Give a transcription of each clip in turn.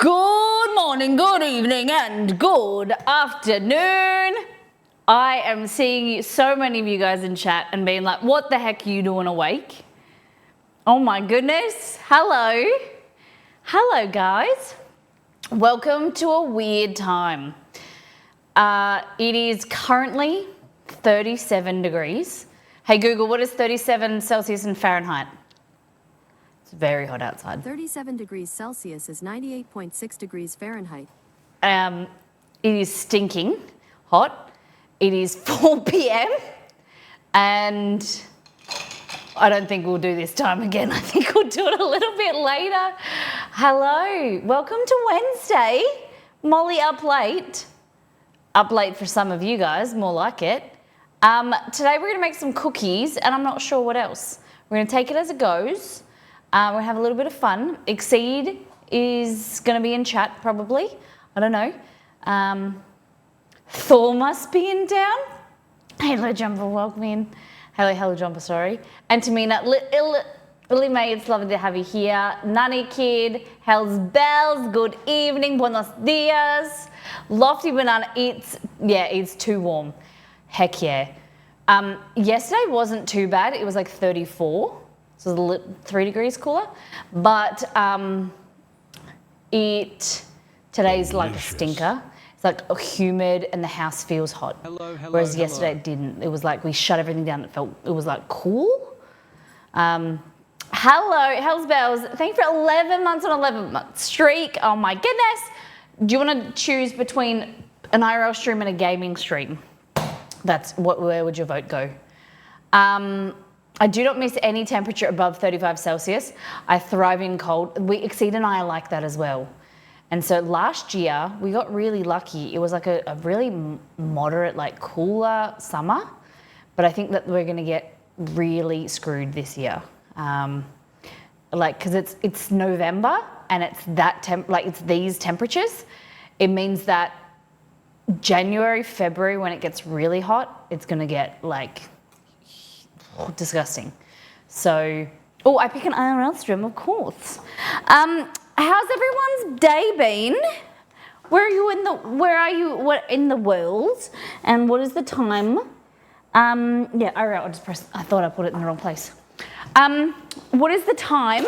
Good morning, good evening, and good afternoon. I am seeing so many of you guys in chat and being like, what the heck are you doing awake? Oh my goodness. Hello. Hello, guys. Welcome to a weird time. It is currently 37 degrees. Hey, Google, what is 37 Celsius in Fahrenheit? It's very hot outside. 37 degrees Celsius is 98.6 degrees Fahrenheit. It is stinking hot. It is 4 p.m. and I don't think we'll do this time again. I think we'll do it a little bit later. Hello, welcome to Wednesday. Molly up late. Up late for some of you guys, more like it. Today we're gonna make some cookies and I'm not sure what else. We're gonna take it as it goes. We're gonna have a little bit of fun. Exceed is gonna be in chat probably. I don't know. Thor must be in town. Hello Jumper, welcome in. Hello Jumper, sorry. And Tamina, Billy May, it's lovely to have you here. Nani Kid, Hells Bells, good evening, buenos dias. Lofty Banana, it's too warm. Heck yeah. Yesterday wasn't too bad, it was like 34. So it was 3 degrees cooler, but today's like a stinker. It's like humid and the house feels hot. Whereas yesterday it didn't. It was like we shut everything down. It was like cool. Hello, Hells Bells. Thank you for 11 months on 11-month streak. Oh my goodness. Do you want to choose between an IRL stream and a gaming stream? Where would your vote go? I do not miss any temperature above 35 Celsius. I thrive in cold. Exceed and I are like that as well. And so last year, we got really lucky. It was like a really moderate, like cooler summer. But I think that we're gonna get really screwed this year. Cause it's November and it's it's these temperatures. It means that January, February, when it gets really hot, it's gonna get like, disgusting. So, I pick an IRL stream, of course. How's everyone's day been? Where are you in the world? And what is the time? IRL, I'll just press, I thought I put it in the wrong place. What is the time?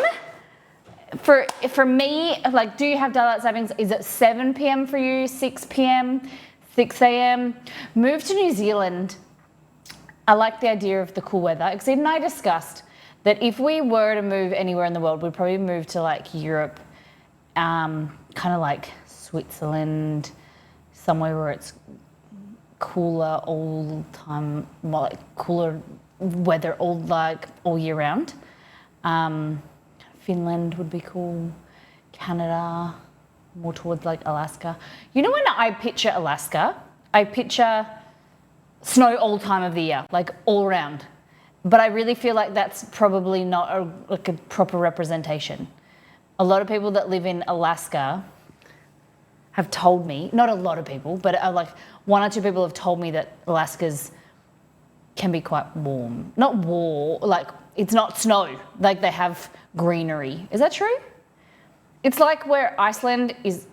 For me, like, do you have daylight savings? Is it 7 p.m. for you, 6 p.m., 6 a.m.? Move to New Zealand. I like the idea of the cool weather. Exceed and I discussed that if we were to move anywhere in the world, we'd probably move to like Europe, kind of like Switzerland, somewhere where it's cooler all the time, more like cooler weather all year round. Finland would be cool. Canada, more towards like Alaska. You know when I picture Alaska, I picture snow all time of the year, like all around. But I really feel like that's probably not a proper representation. A lot of people that live in Alaska have told me, not a lot of people, but like 1 or 2 people have told me that Alaska's can be quite warm. Not warm, like it's not snow, like they have greenery. Is that true? It's like where Iceland is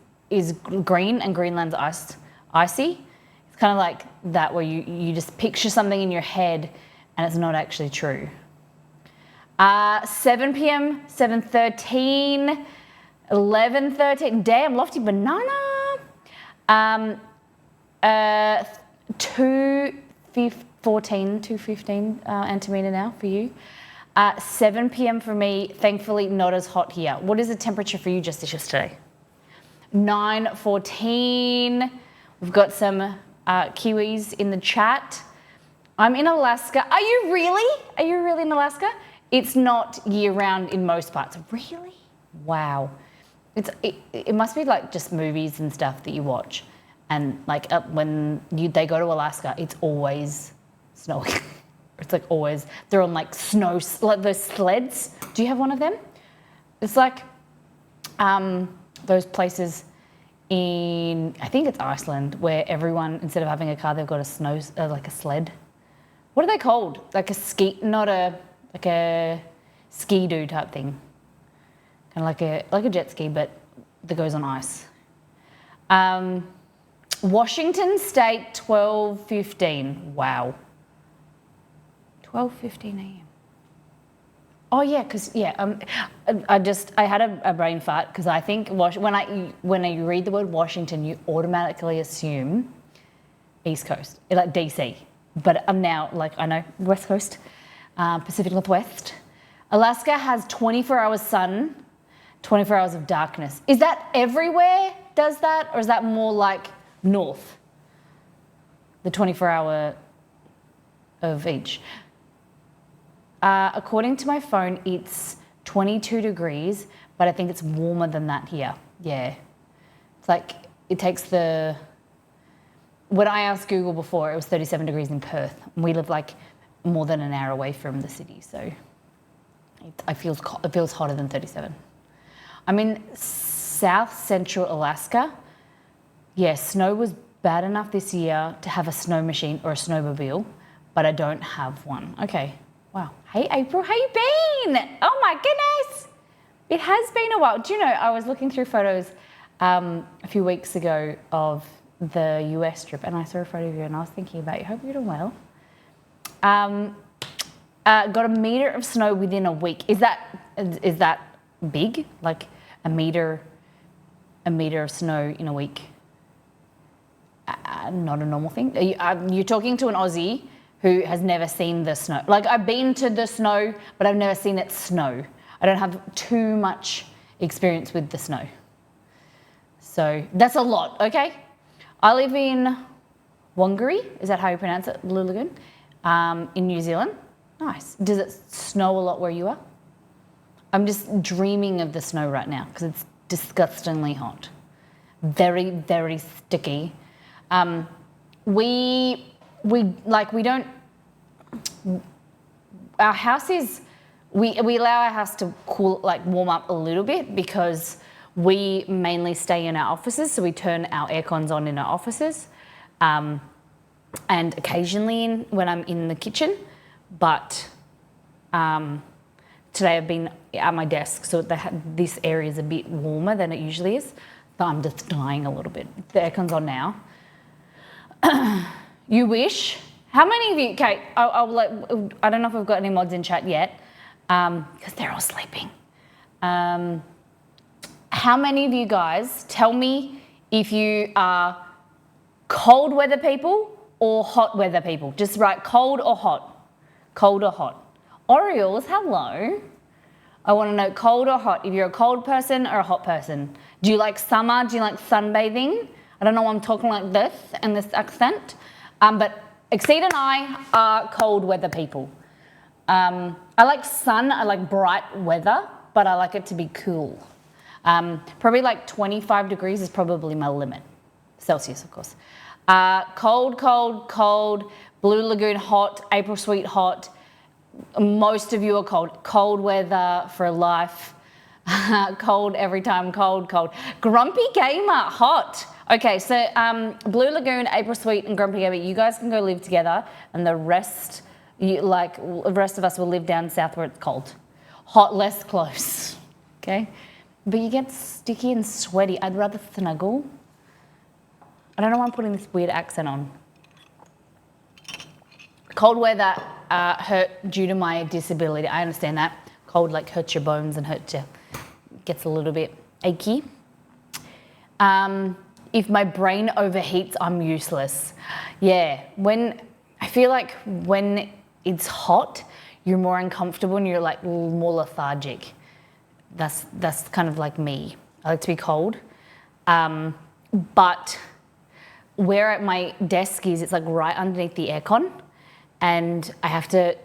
green and Greenland's icy. It's kind of like that where you just picture something in your head and it's not actually true. 7 p.m., 7:13, 11:13, damn, Lofty Banana. 2:15, Antamina now for you. 7 p.m. for me, thankfully not as hot here. What is the temperature for you just yesterday? 9:14. We've got some Kiwis in the chat. I'm in Alaska. Are you really? Are you really in Alaska? It's not year round in most parts. Really? Wow. It must be like just movies and stuff that you watch, and like when they go to Alaska, it's always snowing. It's like always they're on like snow, like those sleds. Do you have one of them? It's like those places in, I think it's Iceland, where everyone, instead of having a car, they've got like a sled. What are they called? Like a ski, not a, like a ski-doo type thing. Kind of like a jet ski, but that goes on ice. Washington State, 12:15. Wow. 12:15 a.m. Oh yeah, I had a brain fart because I think when I read the word Washington, you automatically assume East Coast, like DC. But I'm now like, I know West Coast, Pacific Northwest. Alaska has 24 hours sun, 24 hours of darkness. Is that everywhere does that, or is that more like north? The 24 hour of each. According to my phone, it's 22 degrees, but I think it's warmer than that here. Yeah. It's like, it takes when I asked Google before, it was 37 degrees in Perth. We live like more than an hour away from the city, so it feels hotter than 37. I'm in South Central Alaska. Yeah, snow was bad enough this year to have a snow machine or a snowmobile, but I don't have one. Okay. Wow. Hey, April, how you been? Oh my goodness. It has been a while. Do you know, I was looking through photos a few weeks ago of the US trip, and I saw a photo of you, and I was thinking about you. Hope you're doing well. Got a meter of snow within a week. Is that big? Like a meter of snow in a week? Not a normal thing. You're talking to an Aussie who has never seen the snow. Like, I've been to the snow, but I've never seen it snow. I don't have too much experience with the snow. So that's a lot, okay? I live in Whangarei, is that how you pronounce it, Blue Lagoon, in New Zealand. Nice. Does it snow a lot where you are? I'm just dreaming of the snow right now because it's disgustingly hot. Very, very sticky. Our house is, we allow our house to cool, like warm up a little bit because we mainly stay in our offices, so we turn our air cons on in our offices, and occasionally when I'm in the kitchen, but today I've been at my desk, so this area is a bit warmer than it usually is, but I'm just dying a little bit. The aircon's on now. You wish. How many of you, Kate, I don't know if we've got any mods in chat yet, because they're all sleeping. How many of you guys, tell me if you are cold weather people or hot weather people? Just write cold or hot. Cold or hot. Orioles, hello. I want to know cold or hot, if you're a cold person or a hot person. Do you like summer? Do you like sunbathing? I don't know why I'm talking like this and this accent, but Exceed and I are cold weather people. I like sun, I like bright weather, but I like it to be cool. Probably like 25 degrees is probably my limit. Celsius, of course. Cold, cold, cold. Blue Lagoon hot. April Sweet hot. Most of you are cold. Cold weather for life. Cold every time, cold, cold. Grumpy Gamer, hot. Okay, so Blue Lagoon, April Sweet, and Grumpy Gamer, you guys can go live together, and the rest, the rest of us will live down south where it's cold. Hot, less close. Okay, but you get sticky and sweaty. I'd rather snuggle. I don't know why I'm putting this weird accent on. Cold weather hurt due to my disability. I understand that. Cold like hurts your bones and gets a little bit achy. If my brain overheats, I'm useless. Yeah, I feel like when it's hot, you're more uncomfortable and you're like more lethargic. That's kind of like me. I like to be cold. But where my desk is, it's like right underneath the aircon, and I have to,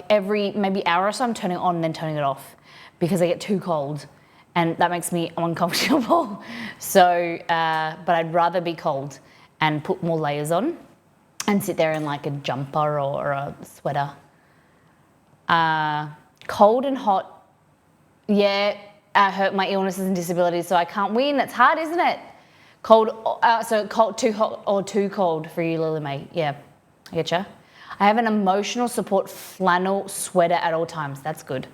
every maybe hour or so I'm turning it on and then turning it off because I get too cold. and that makes me uncomfortable. So, but I'd rather be cold and put more layers on and sit there in like a jumper or a sweater. Cold and hot, yeah, hurt my illnesses and disabilities, so I can't win. It's hard, isn't it? Cold, so cold, too hot or too cold for you, Lily Mae. Yeah, I getcha. I have an emotional support flannel sweater at all times. That's good.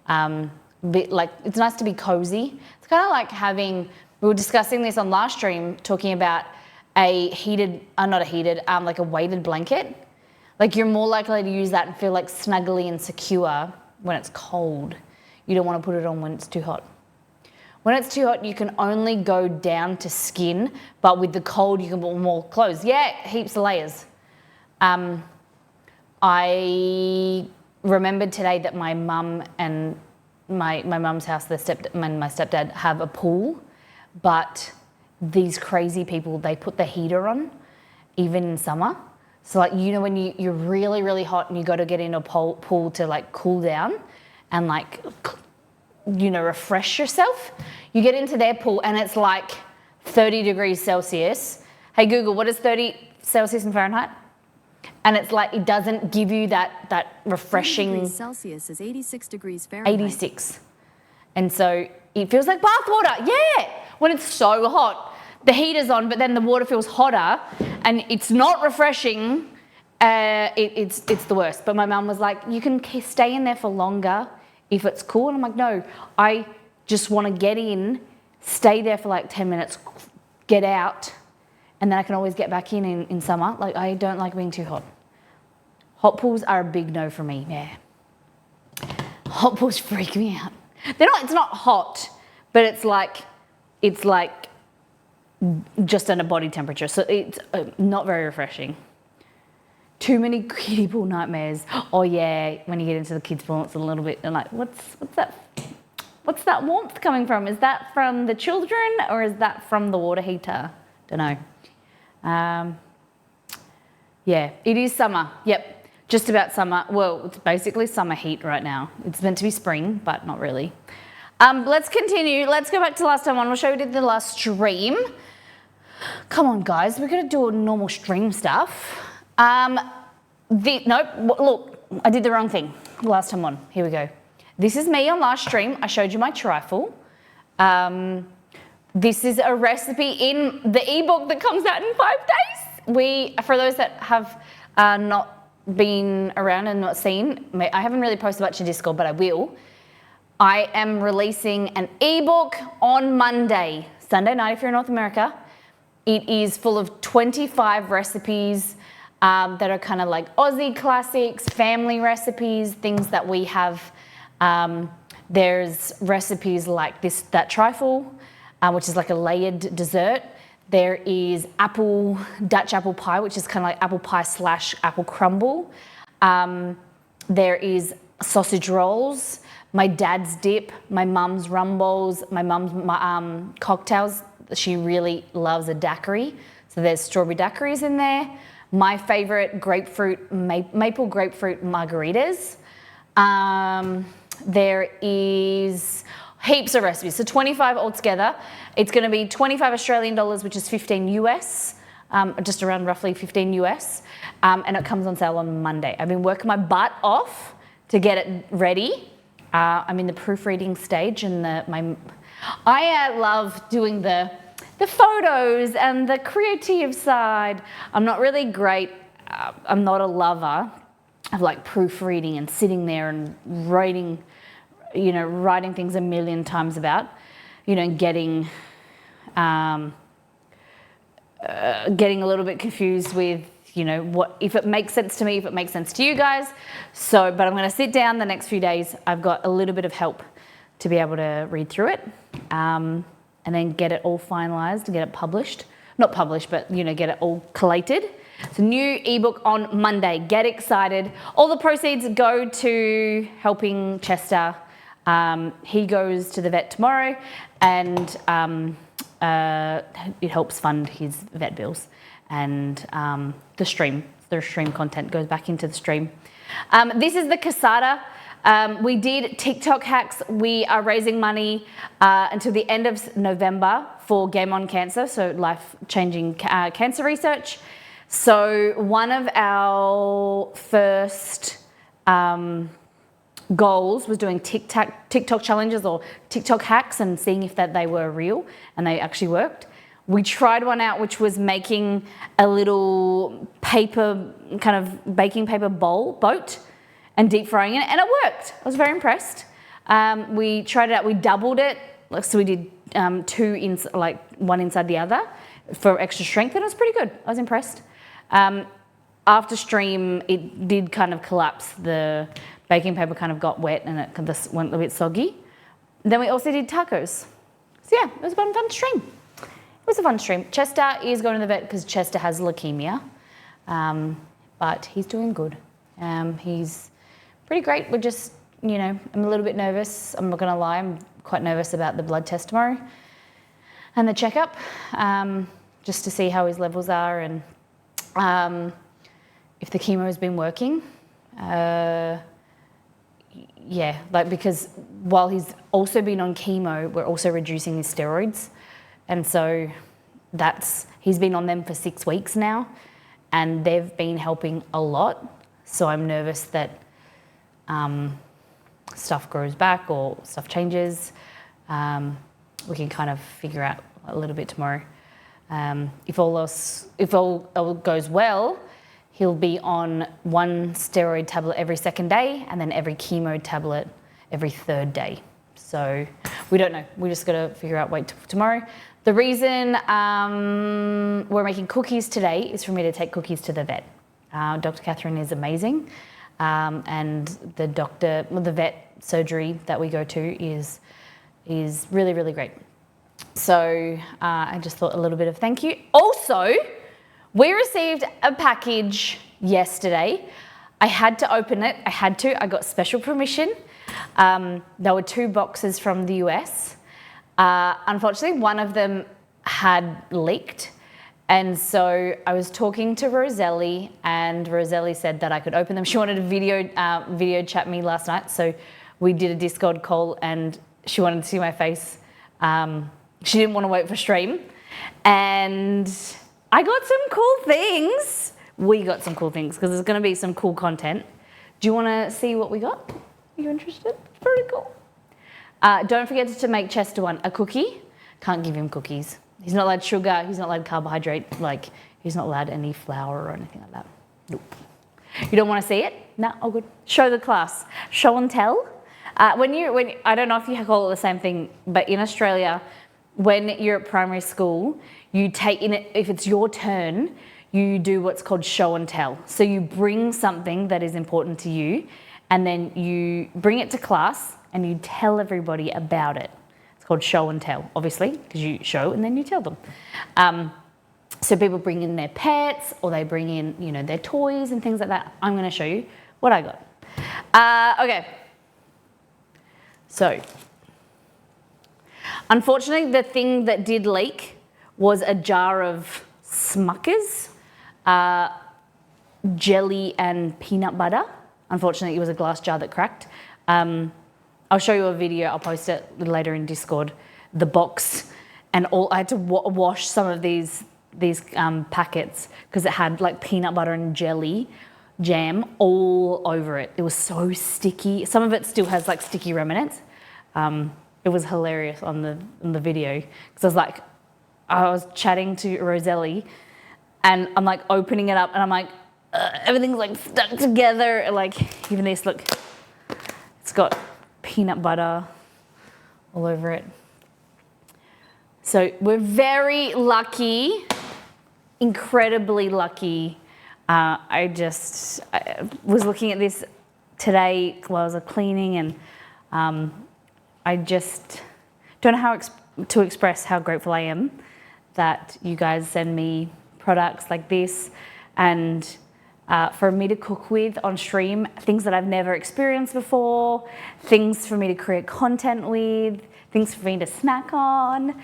It's nice to be cozy. It's kind of like having, we were discussing this on last stream, talking about a heated, like a weighted blanket. Like you're more likely to use that and feel like snuggly and secure when it's cold. You don't want to put it on when it's too hot. When it's too hot, you can only go down to skin, but with the cold, you can put more clothes. Yeah, heaps of layers. I remembered today that my mum and my mum's house, my stepdad have a pool, but these crazy people, they put the heater on, even in summer. So like, you know, when you're really, really hot and you got to get in a pool to like cool down and like, you know, refresh yourself, you get into their pool and it's like 30 degrees Celsius. Hey Google, what is 30 Celsius in Fahrenheit? And it's like, it doesn't give you that refreshing. 30 degrees Celsius is 86 degrees Fahrenheit. 86. And so it feels like bath water. Yeah. When it's so hot, the heater's on, but then the water feels hotter and it's not refreshing. It's the worst. But my mum was like, you can stay in there for longer if it's cool. And I'm like, no, I just want to get in, stay there for like 10 minutes, get out, and then I can always get back in summer. Like, I don't like being too hot. Hot pools are a big no for me, yeah. Hot pools freak me out. It's not hot, but it's like just under body temperature. So it's not very refreshing. Too many kiddie pool nightmares. Oh yeah, when you get into the kids pool, it's a little bit like, what's that warmth coming from? Is that from the children or is that from the water heater? Don't know. Yeah, it is summer. Yep, just about summer. Well, it's basically summer heat right now. It's meant to be spring, but not really. Let's continue. Let's go back to last time on. We'll show you the last stream. Come on, guys. We're going to do a normal stream stuff. Nope, look, I did the wrong thing last time on. Here we go. This is me on last stream. I showed you my trifle. This is a recipe in the ebook that comes out in 5 days. For those that have not been around and not seen, I haven't really posted much in Discord, but I will. I am releasing an ebook on Monday, Sunday night if you're in North America. It is full of 25 recipes that are kind of like Aussie classics, family recipes, things that we have. There's recipes like that trifle, which is like a layered dessert. There is Dutch apple pie, which is kind of like apple pie / apple crumble. There is sausage rolls, my dad's dip, my mum's rum bowls, my mum's cocktails. She really loves a daiquiri. So there's strawberry daiquiris in there. My favorite maple grapefruit margaritas. There is heaps of recipes, so 25 altogether. It's going to be 25 Australian dollars, which is 15 US, just around roughly 15 US, and it comes on sale on Monday. I've been working my butt off to get it ready. I'm in the proofreading stage, and I love doing the photos and the creative side. I'm not really great. I'm not a lover of like proofreading and sitting there and writing things a million times about, getting a little bit confused with, what, if it makes sense to me, if it makes sense to you guys. So, but I'm going to sit down the next few days. I've got a little bit of help to be able to read through it, and then get it all finalized and get it published. Not published, but, get it all collated. It's a new ebook on Monday. Get excited. All the proceeds go to helping Chester. He goes to the vet tomorrow, and it helps fund his vet bills. And the stream content goes back into the stream. This is the cassata We did TikTok hacks. We are raising money until the end of November for Game On Cancer, so life-changing cancer research. So one of our first goals was doing TikTok challenges or TikTok hacks and seeing if they were real, and they actually worked. We tried one out which was making a little paper, kind of baking paper boat and deep frying it, and it worked. I was very impressed. We tried it out, we doubled it, so we did one inside the other for extra strength, and it was pretty good. I was impressed. After stream, it did kind of collapse. The baking paper kind of got wet and it went a bit soggy. Then we also did tacos. So yeah, it was a fun stream. It was a fun stream. Chester is going to the vet because Chester has leukemia, but he's doing good. He's pretty great. We're just, I'm a little bit nervous. I'm not going to lie. I'm quite nervous about the blood test tomorrow and the checkup, just to see how his levels are and if the chemo has been working. Because while he's also been on chemo, we're also reducing his steroids. And so he's been on them for 6 weeks now, and they've been helping a lot. So I'm nervous that stuff grows back or stuff changes. We can kind of figure out a little bit tomorrow. If all goes well, he'll be on 1 steroid tablet every 2nd day, and then every chemo tablet every 3rd day. So we don't know. We just got to figure out, wait for tomorrow. The reason we're making cookies today is for me to take cookies to the vet. Dr. Catherine is amazing, and the vet surgery that we go to is really, really great. So I just thought a little bit of thank you. Also, we received a package yesterday. I had to open it. I got special permission. There were 2 boxes from the US. Unfortunately, one of them had leaked. And so I was talking to Roselli, and Roselli said that I could open them. She wanted to video chat me last night. So we did a Discord call, and she wanted to see my face. She didn't want to wait for stream. And I got some cool things. We got some cool things because there's going to be some cool content. Do you want to see what we got? Are you interested? It's pretty cool. Don't forget to make Chester a cookie. Can't give him cookies. He's not allowed sugar. He's not allowed carbohydrate. He's not allowed any flour or anything like that. Nope. You don't want to see it? No, all good. Show the class. Show and tell. When I don't know if you call it the same thing, but in Australia, when you're at primary school, you take in it, if it's your turn, you do what's called show and tell. So you bring something that is important to you, and then you bring it to class and you tell everybody about it. It's called show and tell, obviously, because you show and then you tell them. So people bring in their pets, or they bring in, their toys and things like that. I'm going to show you what I got. Okay. So, unfortunately, the thing that did leak was a jar of Smuckers, jelly and peanut butter. Unfortunately, it was a glass jar that cracked. I'll show you a video. I'll post it later in Discord. The box and all. I had to wash some of these packets because it had peanut butter and jelly jam all over it. It was so sticky. Some of it still has sticky remnants. It was hilarious on the video because I was chatting to Roselli, and I'm opening it up, and I'm everything's stuck together. Even this, look, it's got peanut butter all over it. So we're very lucky, incredibly lucky. I was looking at this today while I was cleaning, and I just don't know how to express how grateful I am that you guys send me products like this, and for me to cook with on stream, things that I've never experienced before, things for me to create content with, things for me to snack on.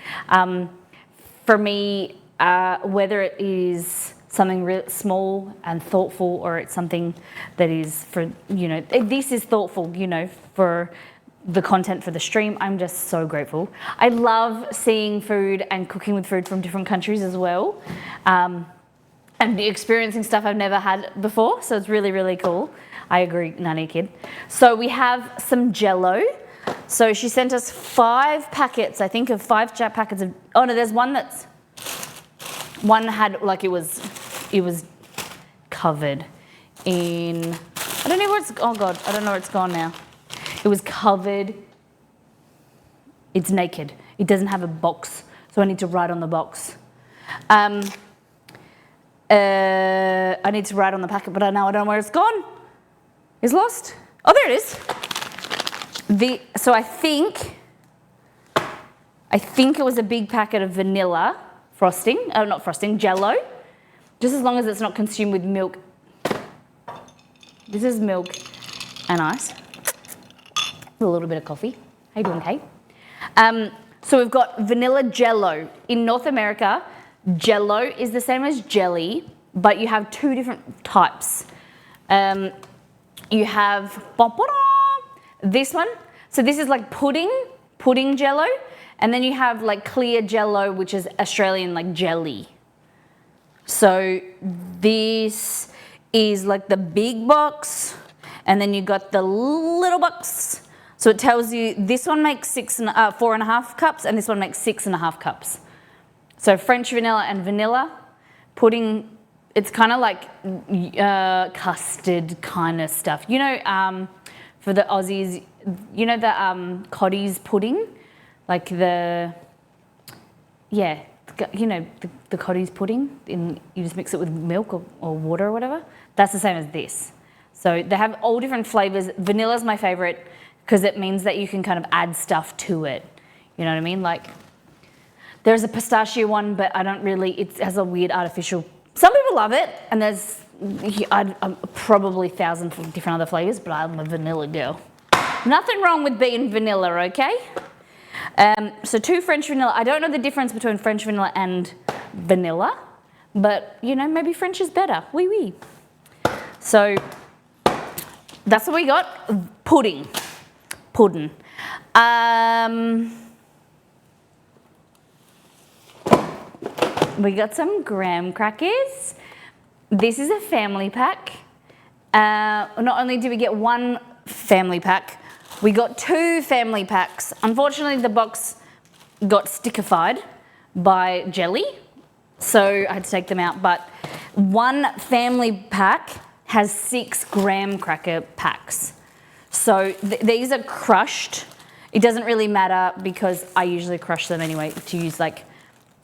For me, whether it is something real small and thoughtful, or it's something that is for, this is thoughtful, for the content for the stream. I'm just so grateful. I love seeing food and cooking with food from different countries as well. And experiencing stuff I've never had before. So it's really, really cool. I agree, Nanny Kid. So we have some Jell-O. So she sent us 5 packets, I think, of 5 packets of, oh no, there's one had, like, it was covered in, I don't know where it's, oh God, I don't know where it's gone now. It was covered, it's naked. It doesn't have a box, so I need to write on the box. I need to write on the packet, but now I don't know where it's gone. It's lost. Oh, there it is. So I think it was a big packet of vanilla frosting, not frosting, Jell-O, just as long as it's not consumed with milk. This is milk and ice. A little bit of coffee. How you doing, Kate? So we've got vanilla Jell-O. In North America, Jell-O is the same as jelly, but you have 2 different types. You have this one. So this is like pudding Jell-O, and then you have like clear Jell-O, which is Australian like jelly. So this is like the big box, and then you got the little box. So it tells you this one makes 4.5 cups, and this one makes 6.5 cups. So French vanilla and vanilla pudding. It's kind of like custard kind of stuff. For the Aussies, the Coddy's pudding, like the Coddy's pudding. You just mix it with milk or water or whatever. That's the same as this. So they have all different flavors. Vanilla's my favorite because it means that you can kind of add stuff to it. You know what I mean? Like there's a pistachio one, but I don't really. It has a weird artificial. Some people love it, and there's probably 1,000 different other flavors, but I'm a vanilla girl. Nothing wrong with being vanilla, okay? So 2 French vanilla. I don't know the difference between French vanilla and vanilla, but maybe French is better. Oui, oui. So that's what we got. Pudding. We got some graham crackers. This is a family pack. Not only did we get 1 family pack, we got 2 family packs. Unfortunately, the box got stickified by jelly, so I had to take them out. But 1 family pack has 6 graham cracker packs. So these are crushed. It doesn't really matter because I usually crush them anyway to use like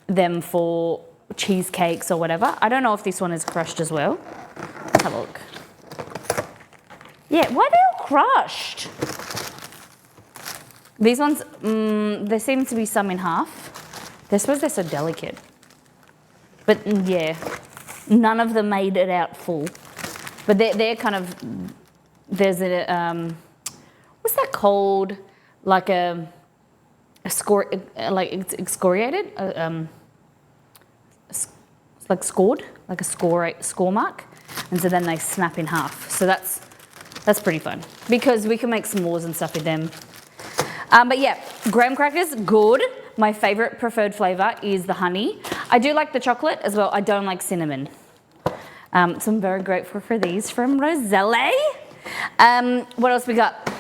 them for cheesecakes or whatever. I don't know if this one is crushed as well. Let's have a look. Yeah, why are they all crushed? These ones, there seems to be some in half. I suppose they're so delicate. But yeah, none of them made it out full. But they're kind of, there's a, what's that called? Like a like it's excoriated? It's like scored, like a score mark. And so then they snap in half. So that's pretty fun because we can make s'mores and stuff with them. But yeah, graham crackers, good. My favorite preferred flavor is the honey. I do like the chocolate as well. I don't like cinnamon. So I'm very grateful for these from Roselle. What else we got?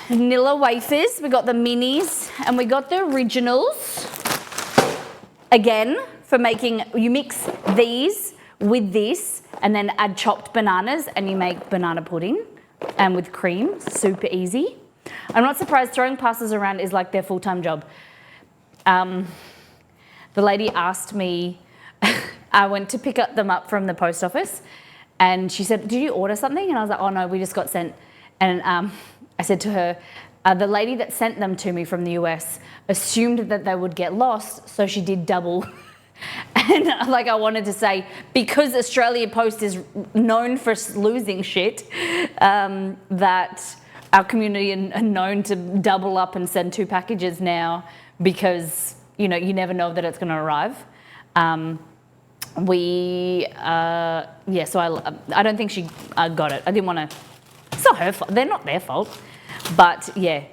Vanilla wafers. We got the minis and we got the originals. Again, for making, you mix these with this and then add chopped bananas and you make banana pudding and with cream, super easy. I'm not surprised throwing pastas around is like their full-time job. The lady asked me, I went to pick them up from the post office and she said, did you order something? And I was like, oh no, we just got sent. And I said to her, the lady that sent them to me from the US assumed that they would get lost, so she did double. And like I wanted to say, because Australia Post is known for losing shit, that our community are known to double up and send 2 packages now because, you never know that it's going to arrive. so I don't think she got it. I didn't want to. It's not her fault. They're not their fault. But yeah,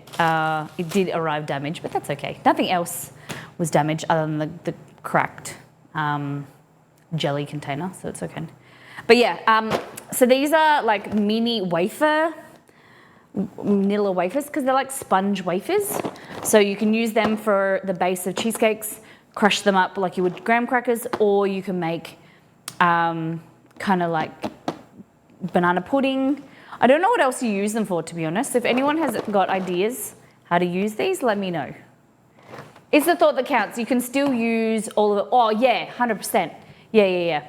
it did arrive damaged, but that's okay. Nothing else was damaged other than the cracked jelly container, so it's okay. But yeah, so these are like mini Manila wafers because they're like sponge wafers. So you can use them for the base of cheesecakes, crush them up like you would graham crackers, or you can make kind of like banana pudding. I don't know what else you use them for, to be honest. If anyone has got ideas how to use these, let me know. It's the thought that counts. You can still use all of it. Oh yeah, 100%. Yeah.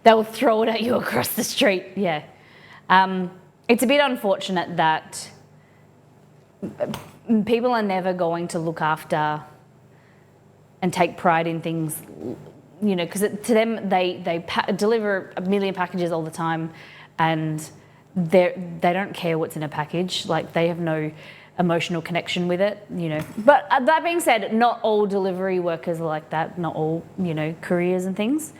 They'll throw it at you across the street. Yeah. It's a bit unfortunate that people are never going to look after and take pride in things, you know, because to them they deliver a million packages all the time, and they don't care what's in a package. Like, they have no emotional connection with it, you know. But that being said, not all delivery workers are like that. Not all, you know, couriers and things.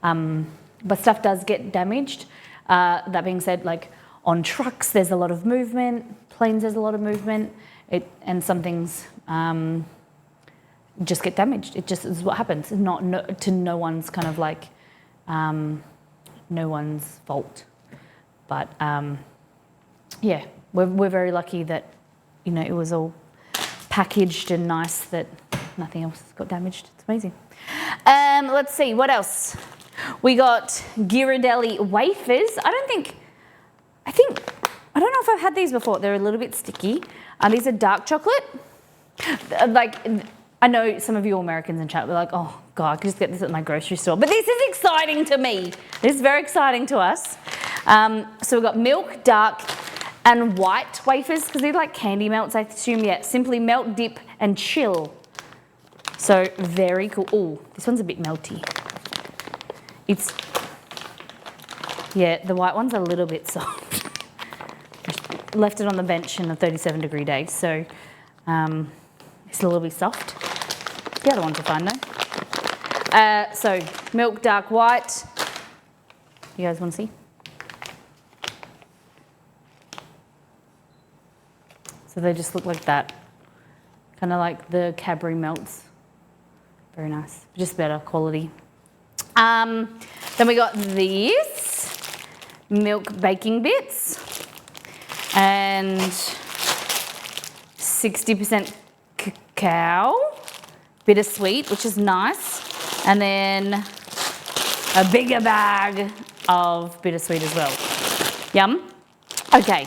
But stuff does get damaged. That being said, like on trucks, there's a lot of movement. Planes, there's a lot of movement. And some things just get damaged. It just is what happens. To no one's kind of like, no one's fault. But yeah, we're very lucky that, you know, it was all packaged and nice, that nothing else got damaged. It's amazing. Let's see, what else? We got Ghirardelli wafers. I don't know if I've had these before. They're a little bit sticky. These are dark chocolate. Like, I know some of you Americans in chat were like, oh God, I could just get this at my grocery store. But this is exciting to me. This is very exciting to us. So we've got milk, dark, and white wafers, because they're like candy melts, I assume. Yeah, simply melt, dip, and chill. So very cool. Oh, this one's a bit melty. Yeah, the white one's a little bit soft. Left it on the bench in a 37-degree day, so it's a little bit soft. The other ones are fine though. So milk, dark, white. You guys want to see? So they just look like that. Kind of like the Cadbury melts. Very nice, just better quality. Then we got these milk baking bits and 60% cacao, bittersweet, which is nice, and then a bigger bag of bittersweet as well. Yum. Okay.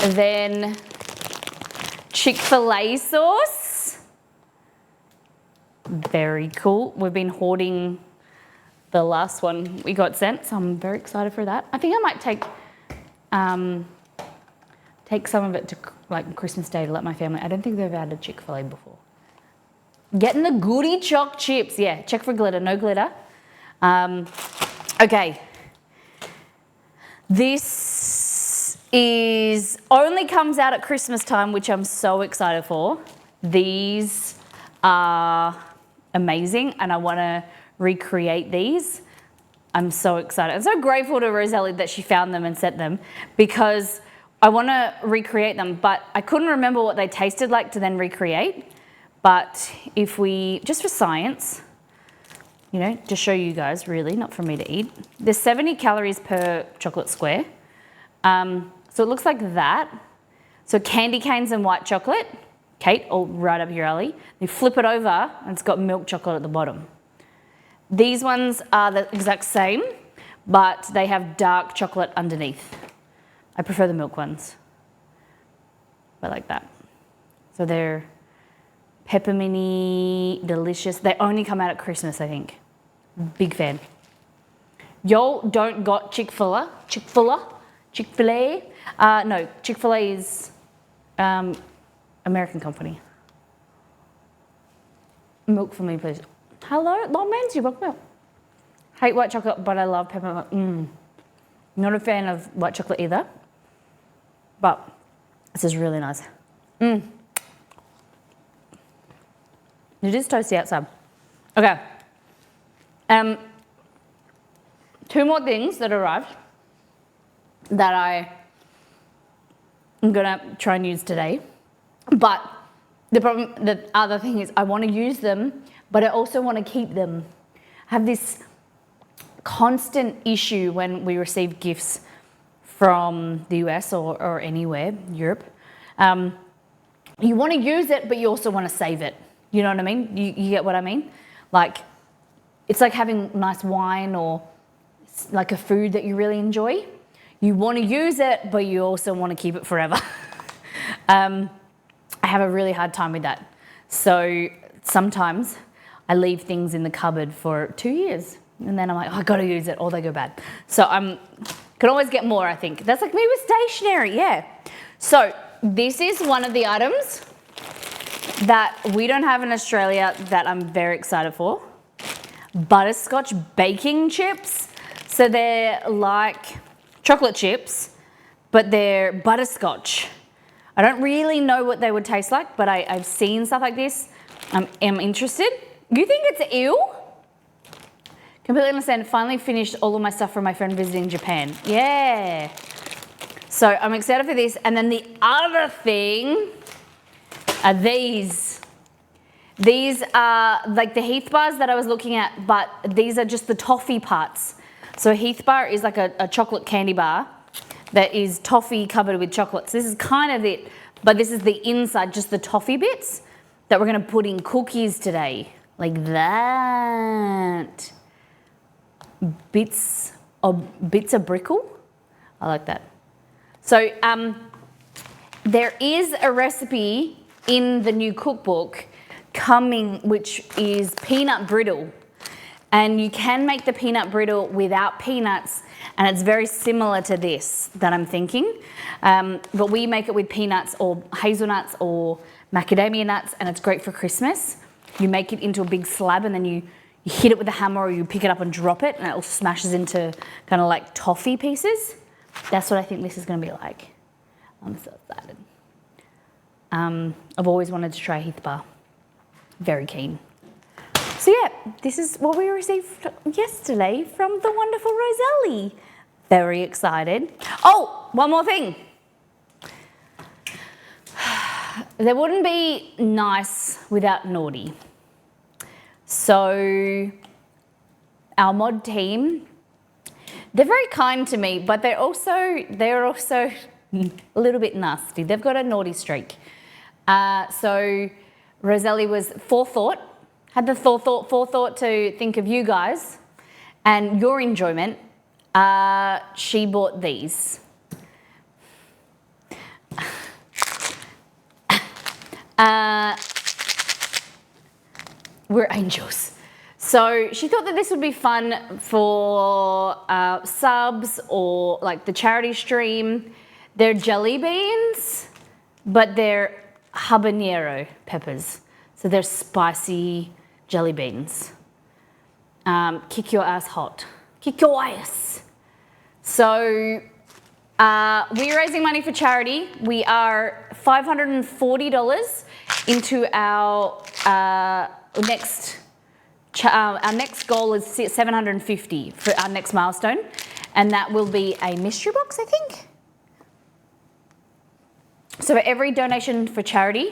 And then Chick-fil-A sauce. Very cool. We've been hoarding the last one we got sent, so I'm very excited for that. I think I might take some of it to like Christmas Day to let my family. I don't think they've had a Chick-fil-A before. Getting the goody choc chips. Yeah, check for glitter, no glitter. Okay. This only comes out at Christmas time, which I'm so excited for. These are amazing, and I want to recreate these. I'm so excited. I'm so grateful to Roselli that she found them and sent them, because I want to recreate them, but I couldn't remember what they tasted like to then recreate. But if we, just for science, you know, to show you guys, really, not for me to eat. There's 70 calories per chocolate square. So it looks like that. So candy canes and white chocolate. Kate, all right up your alley. You flip it over and it's got milk chocolate at the bottom. These ones are the exact same, but they have dark chocolate underneath. I prefer the milk ones. I like that. So they're pepperminty, delicious. They only come out at Christmas, I think. Big fan. Y'all don't got Chick-fil-A? Chick-fil-A? No, Chick-fil-A is American company. Milk for me, please. Hello, long man's you milk. Hate white chocolate, but I love peppermint. Not a fan of white chocolate either, but this is really nice. It is toasty outside. Okay, Two more things that arrived that I'm gonna try and use today. But the other thing is I want to use them, but I also want to keep them. I have this constant issue when we receive gifts from the US or anywhere, Europe. You want to use it, but you also want to save it. You know what I mean? You get what I mean? Like, it's like having nice wine or like a food that you really enjoy. You want to use it, but you also want to keep it forever. I have a really hard time with that. So sometimes I leave things in the cupboard for 2 years and then I'm like, oh, I got to use it or they go bad. So can always get more, I think. That's like me with stationery, yeah. So this is one of the items that we don't have in Australia that I'm very excited for. Butterscotch baking chips. So they're like chocolate chips, but they're butterscotch. I don't really know what they would taste like, but I've seen stuff like this. I am interested. You think it's ew? Completely understand. Finally finished all of my stuff from my friend visiting Japan. Yeah. So I'm excited for this. And then the other thing are these. These are like the Heath bars that I was looking at, but these are just the toffee parts. So a Heath bar is like a chocolate candy bar that is toffee covered with chocolates. This is kind of it, but this is the inside, just the toffee bits that we're gonna put in cookies today. Like that. Bits of brickle. I like that. So there is a recipe in the new cookbook coming, which is peanut brittle. And you can make the peanut brittle without peanuts, and it's very similar to this that I'm thinking. But we make it with peanuts or hazelnuts or macadamia nuts, and it's great for Christmas. You make it into a big slab and then you hit it with a hammer or you pick it up and drop it and it all smashes into kind of like toffee pieces. That's what I think this is going to be like. I'm so excited. I've always wanted to try Heath bar. Very keen. So yeah, this is what we received yesterday from the wonderful Roselli. Very excited. Oh, one more thing. There wouldn't be nice without naughty. So our mod team, they're very kind to me, but they're also a little bit nasty. They've got a naughty streak. So Roselli was forethought, had the forethought to think of you guys and your enjoyment. She bought these. We're angels. So she thought that this would be fun for subs or like the charity stream. They're jelly beans, but they're habanero peppers. So they're spicy jelly beans. Kick your ass hot. Kick your ass. So we're raising money for charity. We are $540 into our next goal is 750 for our next milestone, and that will be a mystery box, I think. So for every donation for charity,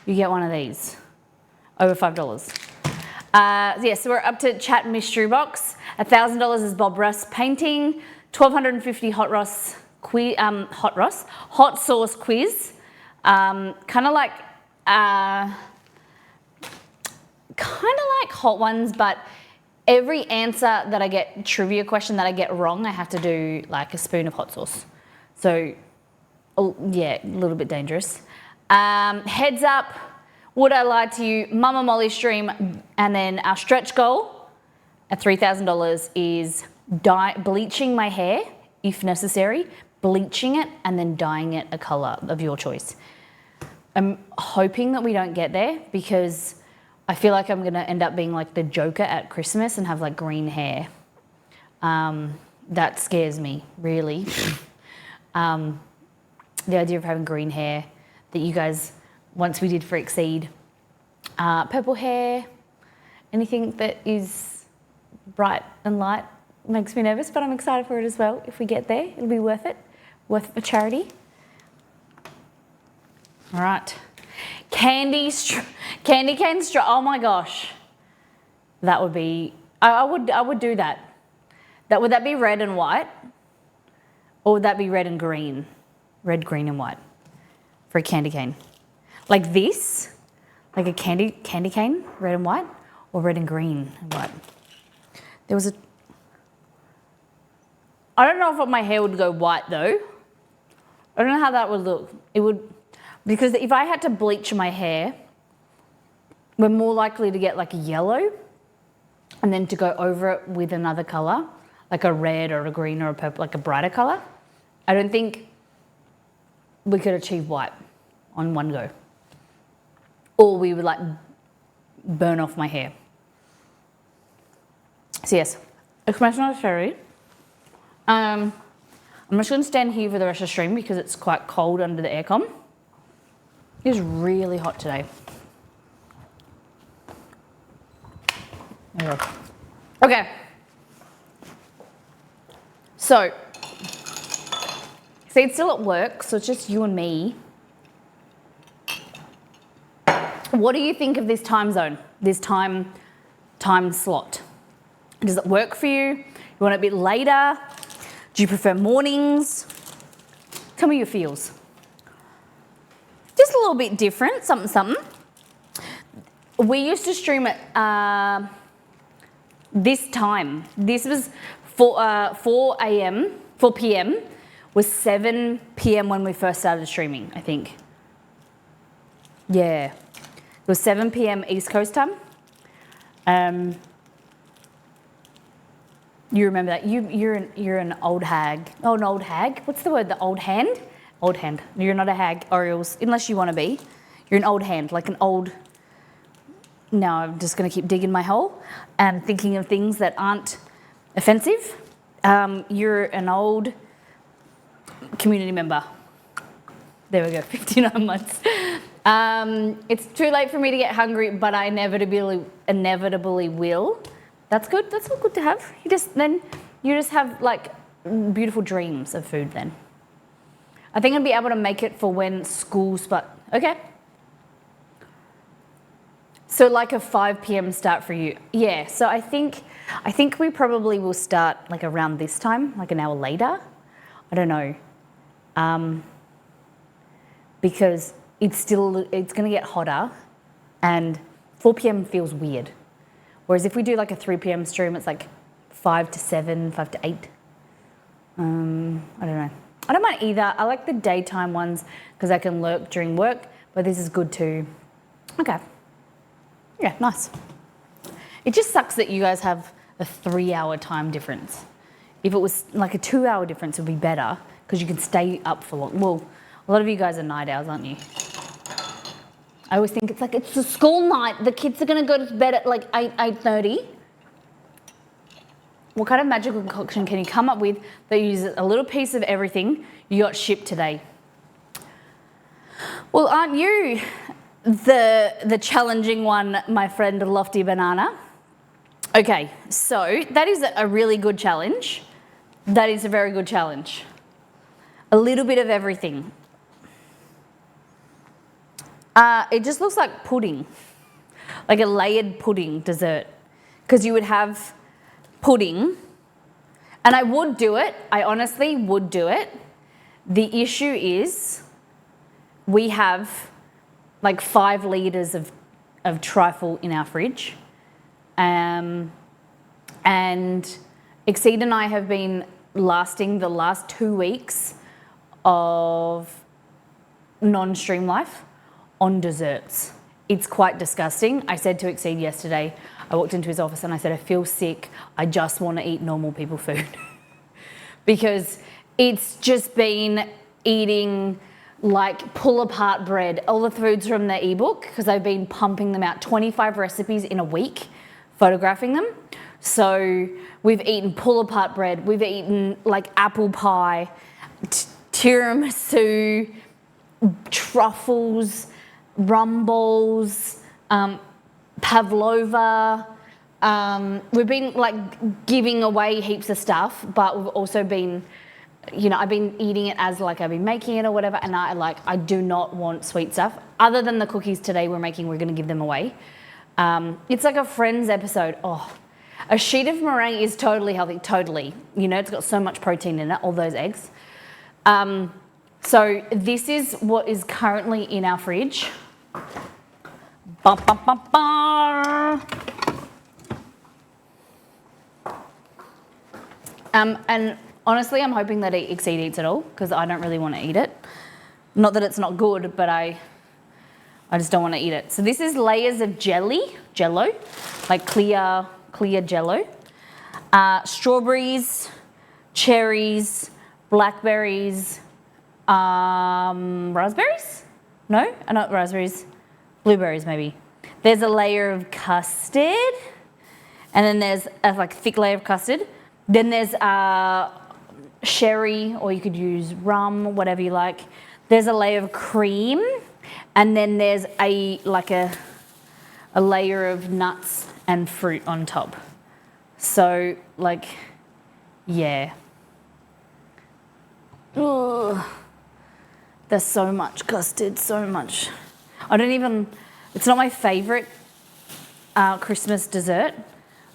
you get one of these, over $5. So we're up to chat mystery box. $1,000 is Bob Ross painting. 1,250 hot sauce quiz. Kind of like hot ones, but every answer that I get, trivia question that I get wrong, I have to do like a spoon of hot sauce. So yeah, a little bit dangerous. Heads up, would I lie to you? Mama Molly stream, and then our stretch goal at $3,000 is bleaching my hair, if necessary, bleaching it and then dyeing it a colour of your choice. I'm hoping that we don't get there because I feel like I'm going to end up being like the Joker at Christmas and have like green hair. That scares me, really. The idea of having green hair that you guys, once we did for Exceed, purple hair, anything that is bright and light makes me nervous, but I'm excited for it as well. If we get there, it'll be worth it for charity. All right, candy cane straw. Oh my gosh, that would be. I would do that. Would that be red and white, or would that be red and green? Red, green, and white for a candy cane, like this, like a candy cane, red and white, or red and green and white. There was a. I don't know if my hair would go white though. I don't know how that would look. It would, because if I had to bleach my hair, we're more likely to get like a yellow and then to go over it with another color, like a red or a green or a purple, like a brighter color. I don't think we could achieve white on one go. Or we would like burn off my hair. So yes, expression of cherry. I'm just going to stand here for the rest of the stream because it's quite cold under the aircon. It's really hot today. There we go. Okay. So, see, it's still at work, so it's just you and me. What do you think of this time zone, this time slot? Does it work for you? You want it a bit later? Do you prefer mornings? Tell me your feels. Just a little bit different, something. We used to stream at this time. This was 4 p.m. was 7 p.m. when we first started streaming, I think. Yeah, it was 7 p.m. East Coast time. You remember that? You're an old hag. Oh, an old hag. What's the word? The old hand? Old hand. You're not a hag, Orioles, unless you want to be. You're an old hand, like an old. No, I'm just going to keep digging my hole and thinking of things that aren't offensive. You're an old community member. There we go, 59 months. It's too late for me to get hungry, but I inevitably will. That's good. That's all good to have. You just have like beautiful dreams of food then. I think I'd be able to make it for when school's okay. So like a 5 p.m. start for you. Yeah, so I think we probably will start like around this time, like an hour later. I don't know. Because it's going to get hotter and 4 p.m. feels weird. Whereas if we do like a 3 p.m. stream, it's like 5 to 7, 5 to 8. I don't know. I don't mind either. I like the daytime ones because I can lurk during work, but this is good too. Okay. Yeah, nice. It just sucks that you guys have a 3-hour time difference. If it was like a 2-hour difference, it would be better because you can stay up for long. Well, a lot of you guys are night owls, aren't you? I always think it's a school night. The kids are going to go to bed at like 8:30. What kind of magical concoction can you come up with that uses a little piece of everything you got shipped today? Well, aren't you the challenging one, my friend Lofty Banana? Okay, so that is a really good challenge. That is a very good challenge. A little bit of everything. It just looks like pudding, like a layered pudding dessert, because you would have pudding, and I would do it. I honestly would do it. The issue is we have like 5 litres of trifle in our fridge, and Exceed and I have been lasting the last 2 weeks of non-stream life on desserts. It's quite disgusting. I said to Exceed yesterday, I walked into his office and I said, I feel sick. I just want to eat normal people food. Because it's just been eating like pull apart bread. All the foods from the ebook, because I've been pumping them out, 25 recipes in a week, photographing them. So we've eaten pull apart bread. We've eaten like apple pie, tiramisu, truffles, rum balls, pavlova, we've been like giving away heaps of stuff, but we've also been, I've been eating it as like I've been making it or whatever, and I do not want sweet stuff. Other than the cookies today we're going to give them away. It's like a Friends episode. Oh, a sheet of meringue is totally healthy, totally. It's got so much protein in it, all those eggs. So this is what is currently in our fridge. Bum, bum, bum, bum. And honestly, I'm hoping that Exceed eats it all because I don't really want to eat it. Not that it's not good, but I just don't want to eat it. So this is layers of jello, like clear jello. Strawberries, cherries, blackberries, raspberries? No, not raspberries. Blueberries maybe. There's a layer of custard, and then there's a like thick layer of custard. Then there's sherry, or you could use rum, whatever you like. There's a layer of cream, and then there's a layer of nuts and fruit on top. So yeah. Ugh. There's so much custard, so much. It's not my favourite Christmas dessert,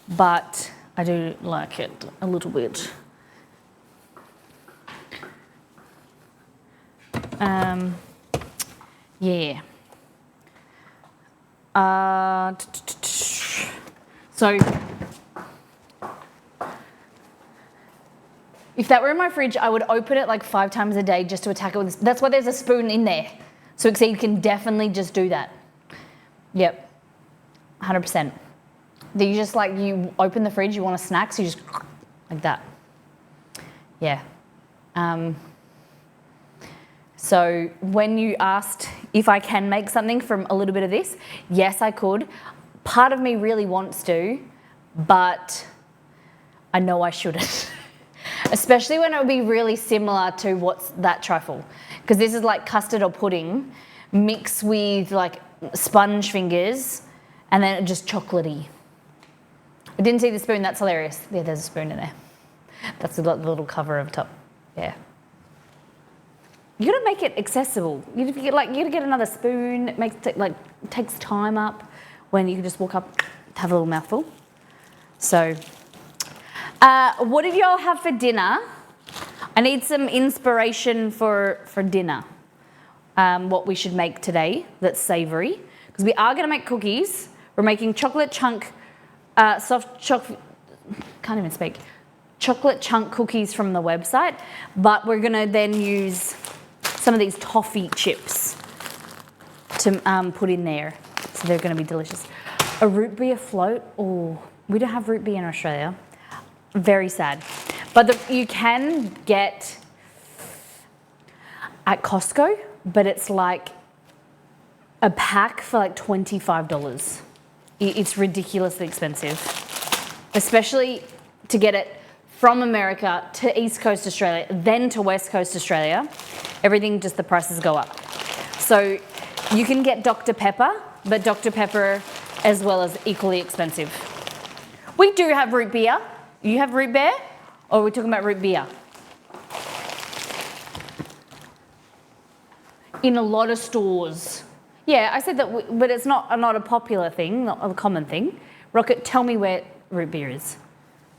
but I do like it a little bit. Yeah. So if that were in my fridge, I would open it like 5 times a day just to attack it with this. That's why there's a spoon in there. So Exceed can definitely just do that. Yep, 100%. You just you open the fridge, you want a snack, so you just like that. Yeah. So when you asked if I can make something from a little bit of this, yes, I could. Part of me really wants to, but I know I shouldn't. Especially when it would be really similar to what's that trifle. Because this is like custard or pudding mixed with like sponge fingers and then just chocolatey. I didn't see the spoon, that's hilarious. Yeah, there's a spoon in there. That's the little cover up top. Yeah. You gotta make it accessible. You gotta get another spoon. It takes time up when you can just walk up, have a little mouthful. So, what did y'all have for dinner? I need some inspiration for dinner. What we should make today that's savoury. Because we are gonna make cookies. We're making chocolate chunk, chocolate chunk cookies from the website, but we're gonna then use some of these toffee chips to put in there. So they're gonna be delicious. A root beer float, oh, we don't have root beer in Australia. Very sad. But you can get at Costco, but it's like a pack for like $25. It's ridiculously expensive, especially to get it from America to East Coast Australia, then to West Coast Australia. Everything, just the prices go up. So you can get Dr. Pepper, but Dr. Pepper as well as equally expensive. We do have root beer. You have root beer? Or are we talking about root beer? In a lot of stores. Yeah, I said that, but it's not a popular thing, not a common thing. Rocket, tell me where root beer is.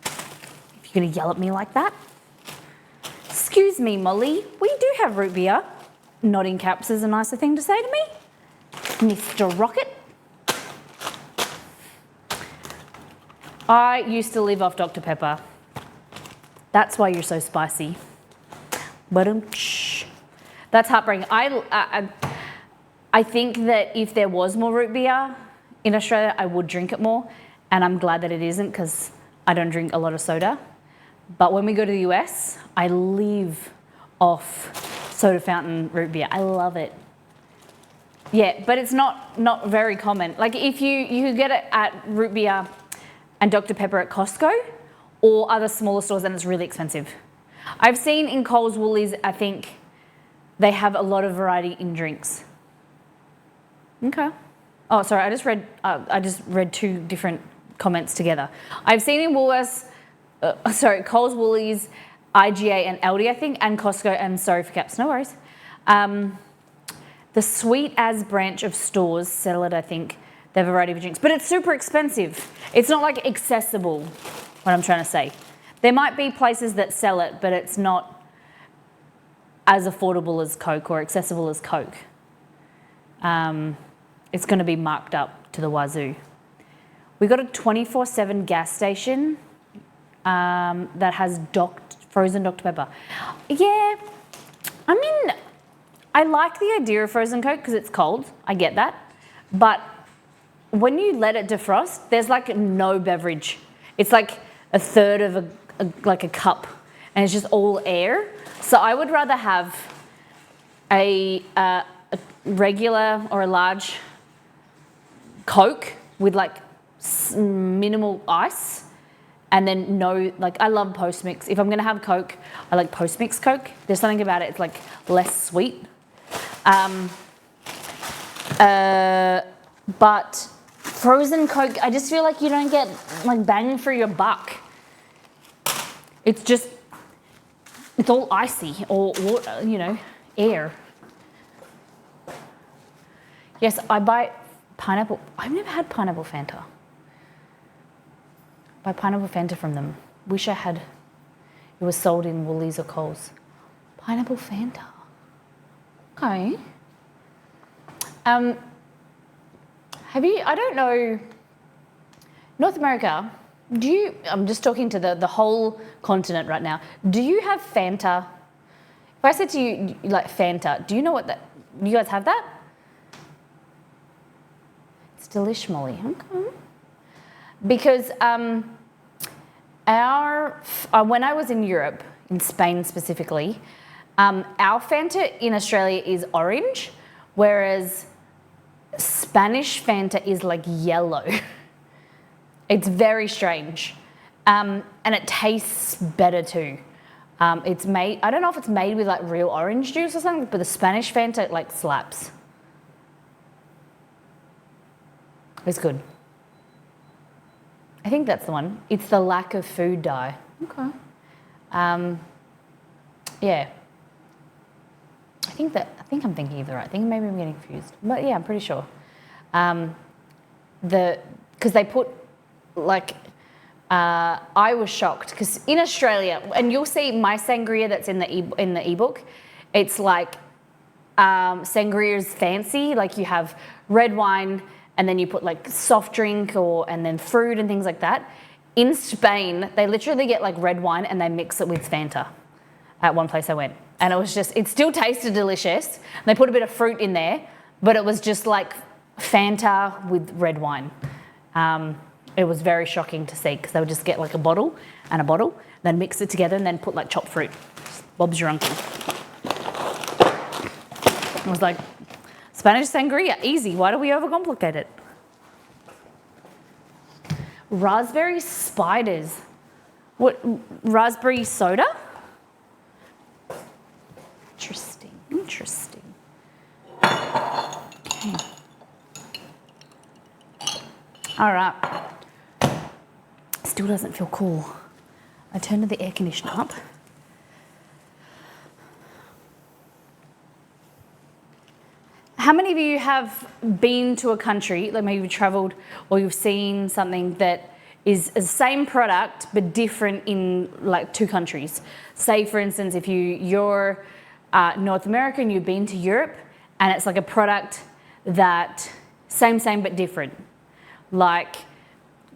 If you're gonna yell at me like that. Excuse me, Molly, we do have root beer. Nodding caps is a nicer thing to say to me. Mr. Rocket. I used to live off Dr. Pepper. That's why you're so spicy. That's heartbreaking. I think that if there was more root beer in Australia, I would drink it more. And I'm glad that it isn't because I don't drink a lot of soda. But when we go to the US, I live off soda fountain root beer. I love it. Yeah, but it's not very common. Like if you could get it at root beer and Dr. Pepper at Costco or other smaller stores, and it's really expensive. I've seen in Coles, Woolies, I think they have a lot of variety in drinks. Okay. Oh, sorry, I just read 2 different comments together. I've seen in Woolworths, Coles, Woolies, IGA and Aldi, I think, and Costco, and sorry for caps, no worries. The Sweet As branch of stores sell it, I think. They have a variety of drinks, but it's super expensive. It's not like accessible, what I'm trying to say. There might be places that sell it, but it's not as affordable as Coke or accessible as Coke. It's going to be marked up to the wazoo. We got a 24/7 gas station that has frozen Dr. Pepper. Yeah, I mean, I like the idea of frozen Coke because it's cold. I get that. But when you let it defrost, there's like no beverage. It's like a third of a cup, and it's just all air. So I would rather have a regular or a large Coke with like minimal ice, and then I love post-mix. If I'm gonna have Coke, I like post-mix Coke. There's something about it, it's like less sweet. But frozen Coke, I just feel like you don't get like bang for your buck. It's all icy or water, air. Yes, I buy pineapple. I've never had pineapple Fanta. Buy pineapple Fanta from them. Wish I had. It was sold in Woolies or Coles. Pineapple Fanta. Okay. Have you? I don't know. North America. I'm just talking to the whole continent right now. Do you have Fanta? If I said to you like Fanta, do you know what that? You guys have that? It's delish, Molly. Okay. Because when I was in Europe, in Spain specifically, our Fanta in Australia is orange, whereas Spanish Fanta is like yellow. It's very strange, and it tastes better too. It's made. I don't know if it's made with like real orange juice or something, but the Spanish Fanta like slaps. It's good. I think that's the one. It's the lack of food dye. Okay. Yeah. I think I'm thinking of the right thing. Maybe I'm getting confused, but yeah, I'm pretty sure. Because they put like. I was shocked because in Australia, and you'll see my sangria that's in the ebook, it's like sangria is fancy. Like you have red wine, and then you put like soft drink and then fruit and things like that. In Spain, they literally get like red wine and they mix it with Fanta. At one place I went, and it still tasted delicious. And they put a bit of fruit in there, but it was just like Fanta with red wine. It was very shocking to see because they would just get like a bottle, then mix it together and then put like chopped fruit. Bob's your uncle. I was like, Spanish sangria, easy. Why do we overcomplicate it? Raspberry spiders. What, raspberry soda? Interesting. Okay. All right. Still doesn't feel cool. I turned the air conditioner up. How many of you have been to a country, like maybe you've travelled or you've seen something that is the same product but different in like two countries? Say, for instance, if you're North American, you've been to Europe, and it's like a product that same but different. Like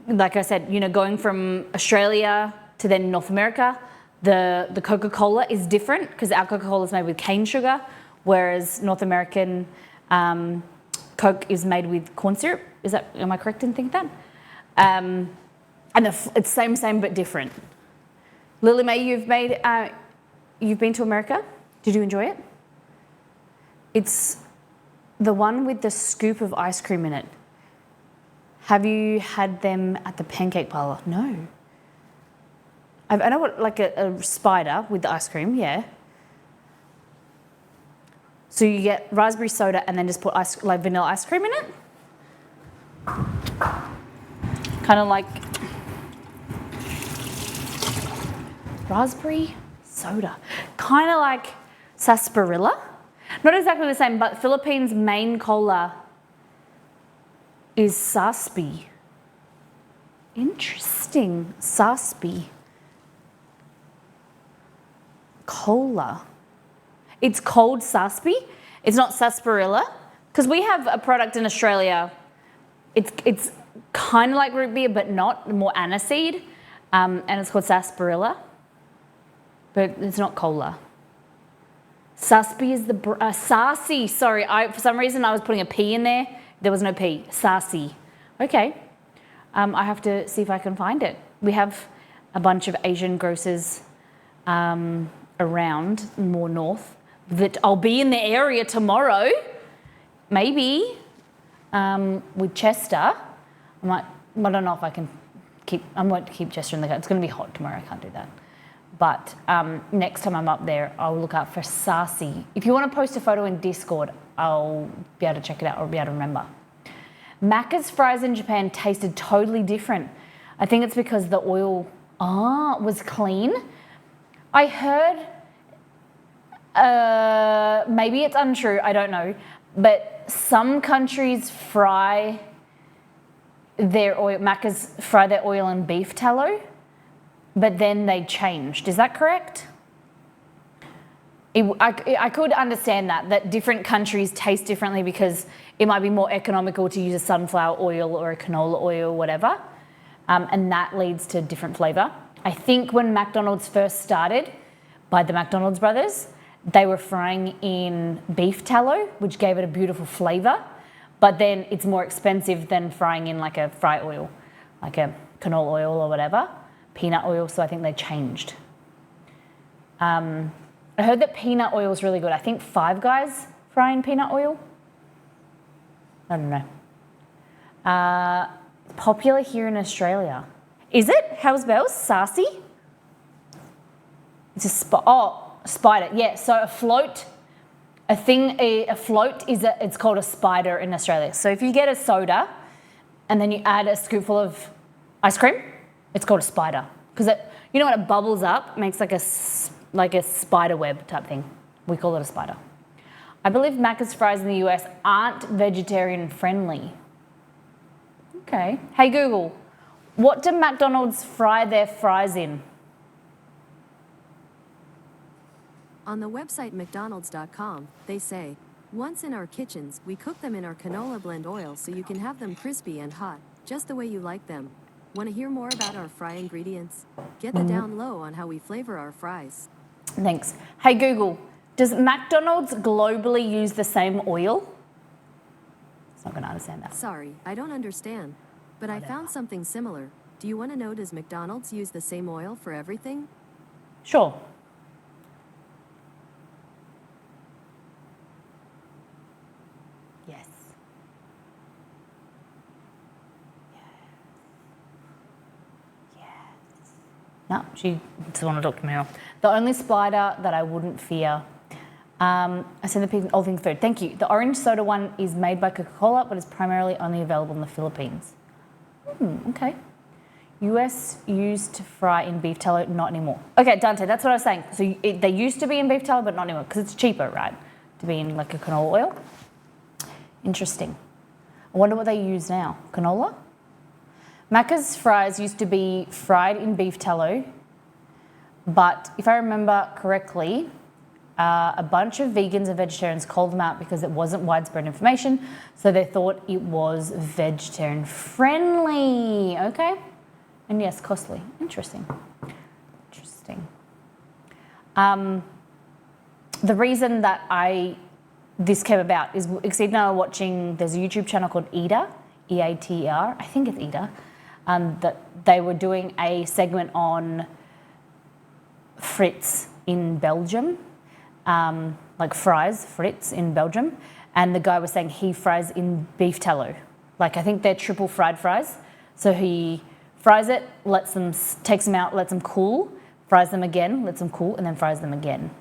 I said, going from Australia to then North America, the Coca-Cola is different because our Coca-Cola is made with cane sugar, whereas North American Coke is made with corn syrup. Am I correct in thinking that? And it's same but different. Lily Mae, you've been to America. Did you enjoy it? It's the one with the scoop of ice cream in it. Have you had them at the Pancake Parlour? No. I know what, like a spider with the ice cream, yeah. So you get raspberry soda and then just put vanilla ice cream in it? Kind of like raspberry soda. Kind of like sarsaparilla. Not exactly the same, but Philippines' main cola is saspi. Interesting. Saspi. Cola. It's called saspi. It's not sarsaparilla. Because we have a product in Australia, it's kind of like root beer, but not, more aniseed, and it's called sarsaparilla, but it's not cola. Saspi is the, Sarsi, sorry, for some reason I was putting a P in there. There was no P, Sarsi. Okay, I have to see if I can find it. We have a bunch of Asian grocers around, more north, that I'll be in the area tomorrow, maybe, with Chester. I don't know if I can I won't keep Chester in the car. It's going to be hot tomorrow, I can't do that. But next time I'm up there, I'll look out for Sarsi. If you want to post a photo in Discord, I'll be able to check it out or be able to remember. Macca's fries in Japan tasted totally different. I think it's because the oil was clean. I heard, maybe it's untrue, I don't know, but some countries fry their oil, Macca's fry their oil in beef tallow, but then they changed. Is that correct? I could understand that different countries taste differently because it might be more economical to use a sunflower oil or a canola oil or whatever, and that leads to different flavour. I think when McDonald's first started, by the McDonald's brothers, they were frying in beef tallow, which gave it a beautiful flavour, but then it's more expensive than frying in like a fry oil, like a canola oil or whatever, peanut oil, so I think they changed. I heard that peanut oil is really good. I think Five Guys fry in peanut oil. I don't know. It's popular here in Australia. Is it? How's bells? Sassy? It's a spider. Yeah, so a float, a float is it's called a spider in Australia. So if you get a soda and then you add a scoopful of ice cream, it's called a spider. Because you know when it bubbles up, makes like a spider web type thing. We call it a spider. I believe Macca's fries in the US aren't vegetarian friendly. Okay. Hey Google, what do McDonald's fry their fries in? On the website mcdonalds.com, they say, once in our kitchens, we cook them in our canola blend oil so you can have them crispy and hot, just the way you like them. Want to hear more about our fry ingredients? Get the down low on how we flavor our fries. Thanks. Hey Google, does McDonald's globally use the same oil? It's not going to understand that. Sorry, I don't understand. But I found something similar. Do you want to know, does McDonald's use the same oil for everything? Sure. Yes. No, she doesn't want to talk to me. The only spider that I wouldn't fear, I send the pig all things food. Thank you. The orange soda one is made by Coca-Cola, but is primarily only available in the Philippines. Okay. US used to fry in beef tallow, not anymore. Okay, Dante, that's what I was saying. So they used to be in beef tallow, but not anymore, because it's cheaper, right? To be in like a canola oil. Interesting. I wonder what they use now. Canola? Macca's fries used to be fried in beef tallow, but if I remember correctly, a bunch of vegans and vegetarians called them out because it wasn't widespread information, so they thought it was vegetarian friendly. Okay, and yes, costly. Interesting. The reason that this came about is Exceed and I were watching. There's a YouTube channel called Eater, EATER. I think it's Eater. That they were doing a segment on frites in Belgium, like fries, frites in Belgium, and the guy was saying he fries in beef tallow. Like I think they're triple fried fries. So he fries it, takes them out, lets them cool, fries them again, lets them cool, and then fries them again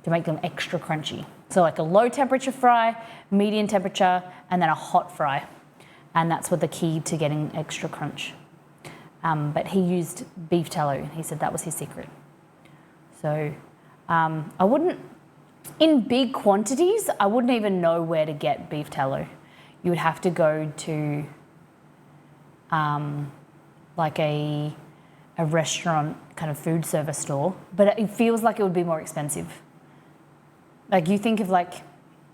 to make them extra crunchy. So like a low temperature fry, medium temperature, and then a hot fry. And that's what the key to getting extra crunch. but he used beef tallow. He said that was his secret. So I wouldn't, in big quantities, I wouldn't even know where to get beef tallow. You would have to go to like a restaurant kind of food service store, but it feels like it would be more expensive. Like you think of like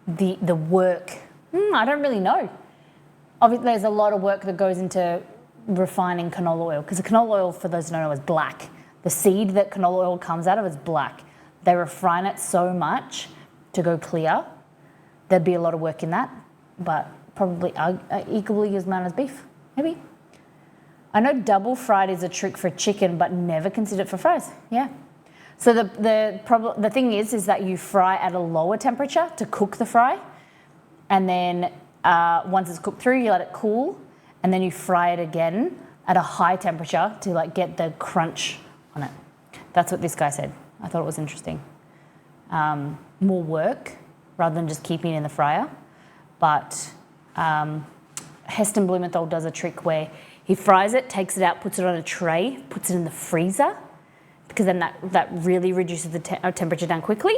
the work, I don't really know. Obviously there's a lot of work that goes into refining canola oil, because the canola oil, for those who don't know, is black. The seed that canola oil comes out of is black. They refine it so much to go clear. There'd be a lot of work in that, but probably equally as amount as beef, maybe. I know double fried is a trick for chicken, but never considered for fries. Yeah. So the thing is that you fry at a lower temperature to cook the fry, and then once it's cooked through, you let it cool, and then you fry it again at a high temperature to like get the crunch on it. That's what this guy said. I thought it was interesting. More work rather than just keeping it in the fryer, but Heston Blumenthal does a trick where he fries it, takes it out, puts it on a tray, puts it in the freezer, because then that really reduces the temperature down quickly,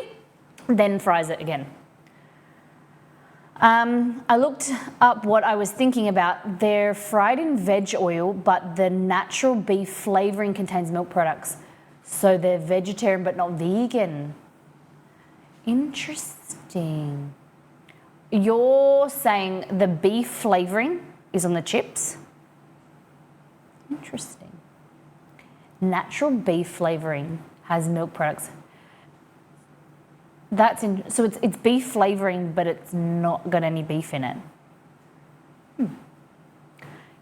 then fries it again. I looked up what I was thinking about. They're fried in veg oil, but the natural beef flavouring contains milk products. So they're vegetarian but not vegan. Interesting. You're saying the beef flavouring is on the chips? Interesting. Natural beef flavouring has milk products. So it's beef flavouring, but it's not got any beef in it.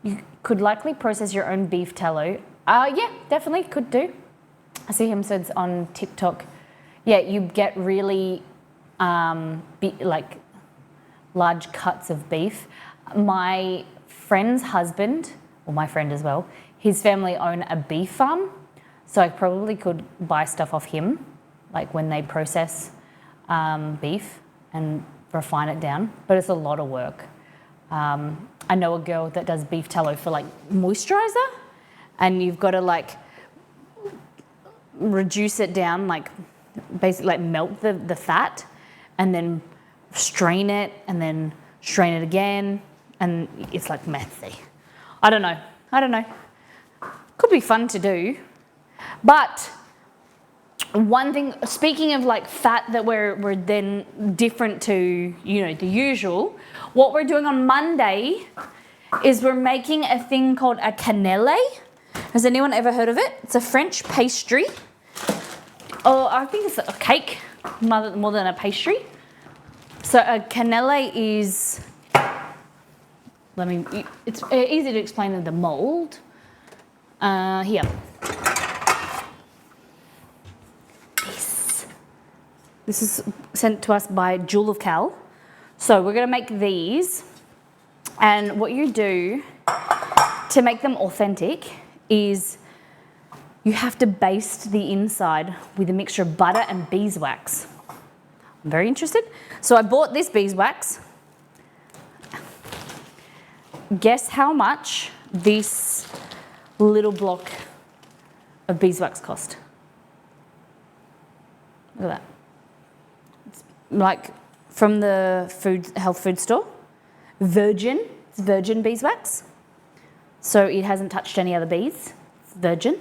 You could likely process your own beef tallow. Yeah, definitely could do. I see him says on TikTok. Yeah, you get really like large cuts of beef. My friend's husband, or my friend as well, his family own a beef farm, so I probably could buy stuff off him, like when they process beef and refine it down, but it's a lot of work. I know a girl that does beef tallow for like moisturizer, and you've got to like reduce it down, like basically like melt the fat, and then strain it, and then strain it again, and it's like messy. I don't know. Could be fun to do, but one thing, speaking of like fat that we're then different to, you know, the usual, what we're doing on Monday is we're making a thing called a cannelle. Has anyone ever heard of it? It's a French pastry. Oh, I think it's a cake more than a pastry. So a cannelle is, it's easy to explain in the mold. Here. This is sent to us by Jewel of Cal. So we're going to make these, and what you do to make them authentic is you have to baste the inside with a mixture of butter and beeswax. I'm very interested. So I bought this beeswax. Guess how much this little block of beeswax cost? Look at that. It's like from the health food store. Virgin. It's virgin beeswax. So it hasn't touched any other bees. It's virgin.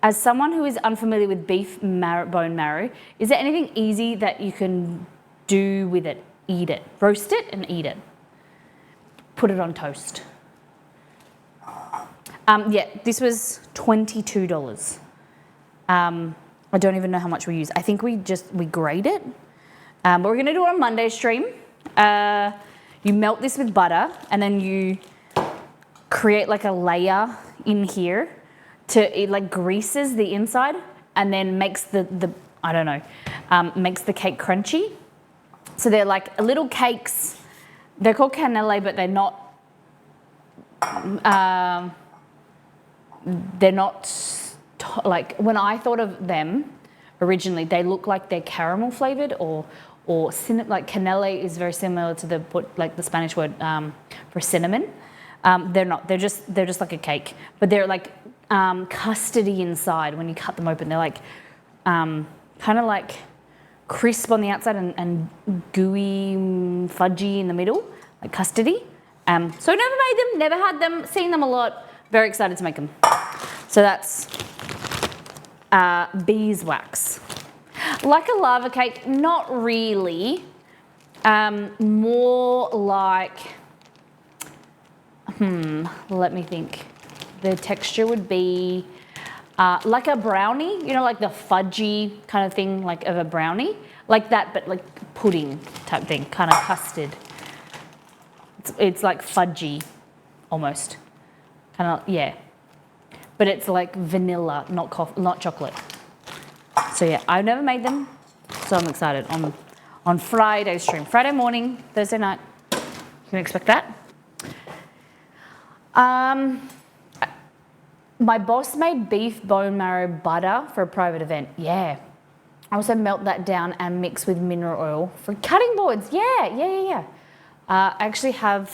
As someone who is unfamiliar with beef bone marrow, is there anything easy that you can do with it? Eat it. Roast it and eat it. Put it on toast. Yeah, this was $22. I don't even know how much we use. I think we grate it. But we're going to do it on Monday stream. You melt this with butter, and then you create like a layer in here it like greases the inside, and then makes makes the cake crunchy. So they're like little cakes. They're called cannelle, but they're not like, when I thought of them originally, they look like they're caramel flavored or like cannelle is very similar to the Spanish word for cinnamon. They're not. They're just like a cake, but they're like custardy inside. When you cut them open, they're like kind of like crisp on the outside and gooey, fudgy in the middle, like custardy. So never made them, never had them, seen them a lot. Very excited to make them. So that's beeswax. Like a lava cake, not really. More like, let me think. The texture would be like a brownie, you know, like the fudgy kind of thing, like of a brownie. Like that, but like pudding type thing, kind of custard. It's like fudgy, almost. Kind of, yeah. But it's like vanilla, not chocolate. So yeah, I've never made them, so I'm excited. On Friday's stream, Friday morning, Thursday night, you can expect that. My boss made beef bone marrow butter for a private event. Yeah. I also melt that down and mix with mineral oil for cutting boards. Yeah. I actually have,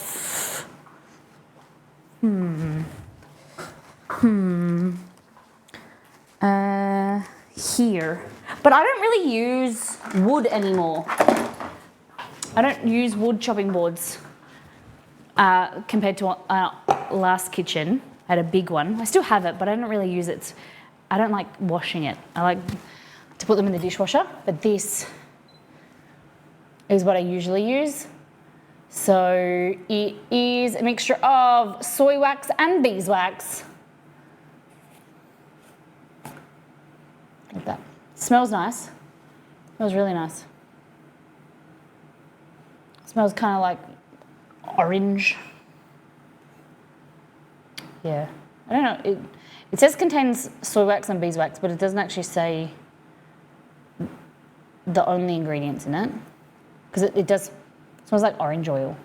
here. But I don't really use wood anymore. I don't use wood chopping boards compared to last kitchen. I had a big one. I still have it, but I don't really use it. I don't like washing it. I like to put them in the dishwasher, but this is what I usually use. So it is a mixture of soy wax and beeswax. Like that. Smells nice. Smells really nice. Smells kind of like orange. Yeah. I don't know. It says contains soy wax and beeswax, but it doesn't actually say the only ingredients in it. Because it does, smells like orange oil.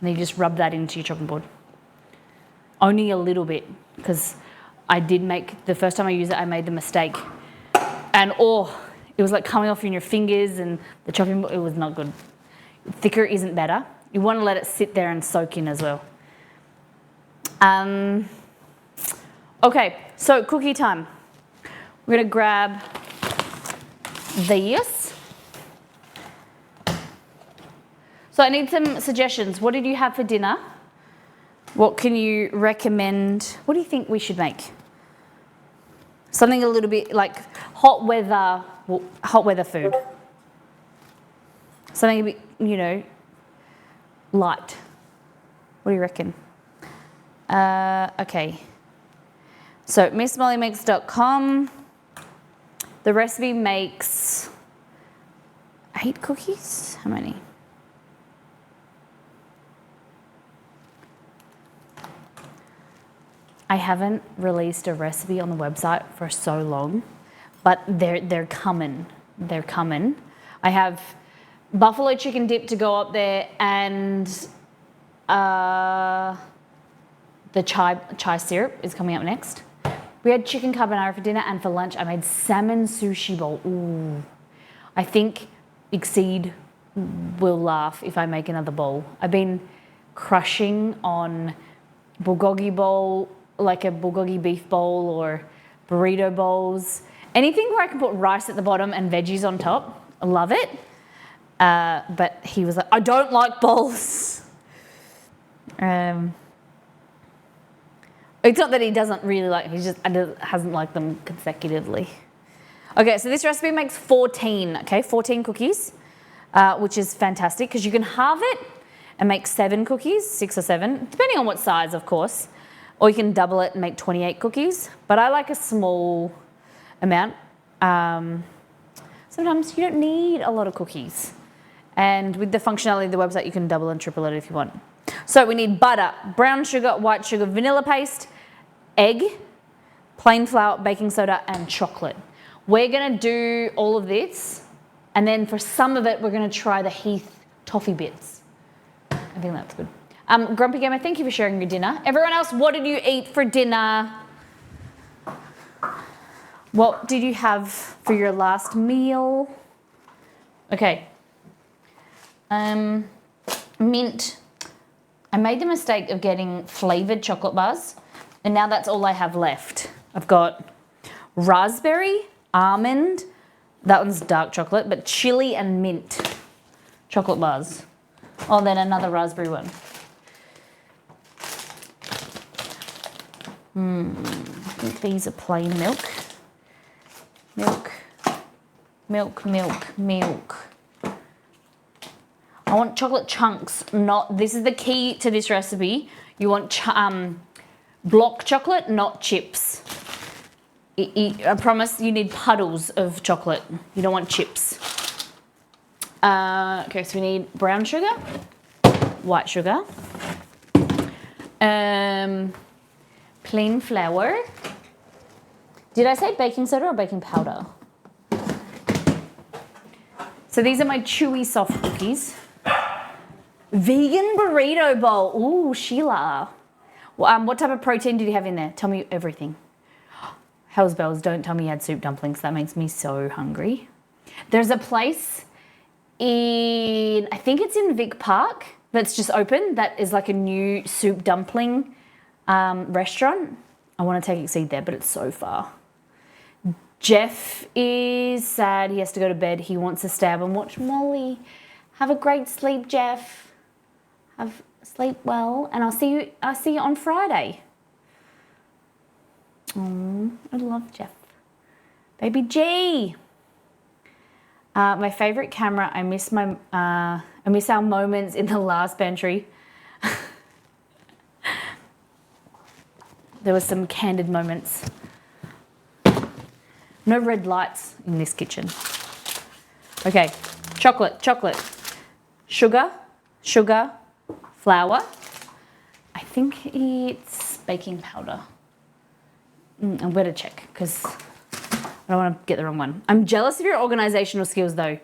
And then you just rub that into your chopping board. Only a little bit, because I did make, the first time I used it, I made the mistake. And it was like coming off in your fingers and the chopping board, it was not good. Thicker isn't better. You want to let it sit there and soak in as well. Okay, so cookie time. We're gonna grab these. So I need some suggestions. What did you have for dinner? What can you recommend? What do you think we should make? Something a little bit like hot weather food. Something a bit, light. What do you reckon? Okay. So missmollymix.com. The recipe makes 8 cookies. How many? I haven't released a recipe on the website for so long, but they're coming. They're coming. I have buffalo chicken dip to go up there, and the chai syrup is coming up next. We had chicken carbonara for dinner, and for lunch I made salmon sushi bowl. Ooh. I think Exceed will laugh if I make another bowl. I've been crushing on bulgogi bowl, like a bulgogi beef bowl or burrito bowls. Anything where I can put rice at the bottom and veggies on top. I love it. But he was like, I don't like bowls. It's not that he doesn't really like, he just hasn't liked them consecutively. Okay, so this recipe makes 14 cookies, which is fantastic because you can halve it and make 7 cookies, 6 or 7, depending on what size, of course. Or you can double it and make 28 cookies, but I like a small amount. Sometimes you don't need a lot of cookies. And with the functionality of the website, you can double and triple it if you want. So we need butter, brown sugar, white sugar, vanilla paste, egg, plain flour, baking soda, and chocolate. We're gonna do all of this, and then for some of it, we're gonna try the Heath toffee bits. I think that's good. Grumpy Gamer, thank you for sharing your dinner. Everyone else, what did you eat for dinner? What did you have for your last meal? Okay. Mint I made the mistake of getting flavoured chocolate bars, and now that's all I have left. I've got raspberry, almond, that one's dark chocolate, but chili and mint chocolate bars. Oh, then another raspberry one. I think these are plain milk. Milk. I want chocolate chunks, this is the key to this recipe. You want block chocolate, not chips. I promise you need puddles of chocolate. You don't want chips. Okay, so we need brown sugar, white sugar, plain flour. Did I say baking soda or baking powder? So these are my chewy soft cookies. Vegan burrito bowl. Ooh, Sheila. What type of protein did you have in there? Tell me everything. Hell's bells, don't tell me you had soup dumplings. That makes me so hungry. There's a place I think it's in Vic Park, that's just open. That is like a new soup dumpling restaurant. I want to take Exceed there, but it's so far. Jeff is sad. He has to go to bed. He wants to stay up and watch Molly. Have a great sleep, Jeff. Sleep well, and I'll see you on Friday. Oh, I love Jeff. Baby G. My favorite camera. I miss our moments in the last pantry. There was some candid moments. No red lights in this kitchen. Okay, chocolate, sugar, flour. I think it's baking powder. I'm going to check because I don't want to get the wrong one. I'm jealous of your organizational skills though.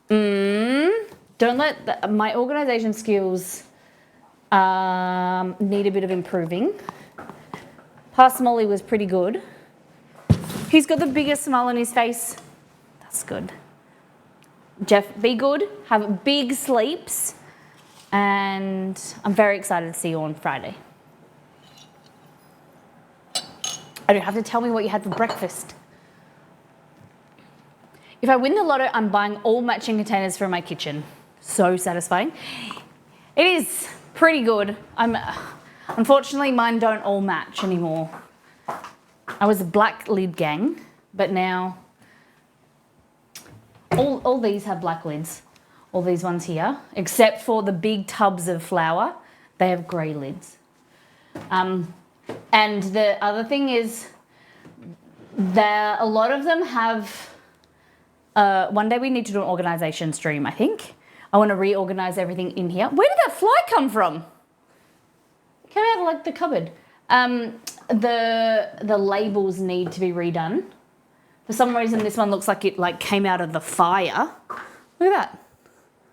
Don't let my organization skills need a bit of improving. Past Molly was pretty good. He's got the biggest smile on his face. That's good. Jeff, be good. Have big sleeps. And I'm very excited to see you on Friday. I don't have to tell me what you had for breakfast. If I win the lotto, I'm buying all matching containers for my kitchen. So satisfying. It is pretty good. Unfortunately, mine don't all match anymore. I was a black lid gang, but now all these have black lids. All these ones here, except for the big tubs of flour, they have grey lids. And the other thing is that a lot of them have, one day we need to do an organisation stream, I think. I want to reorganise everything in here. Where did that fly come from? It came out of like the cupboard. The labels need to be redone. For some reason, this one looks like it like came out of the fire. Look at that.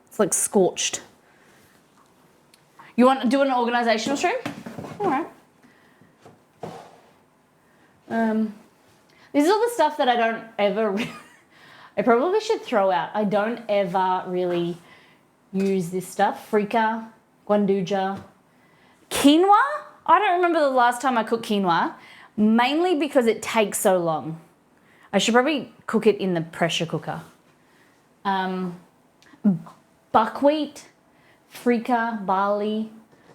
It's like scorched. You want to do an organisational stream? All right. This is all the stuff that I don't ever, I probably should throw out. I don't ever really use this stuff. Freekeh, guanduja, quinoa. I don't remember the last time I cooked quinoa, mainly because it takes so long. I should probably cook it in the pressure cooker. Buckwheat, freekeh, barley,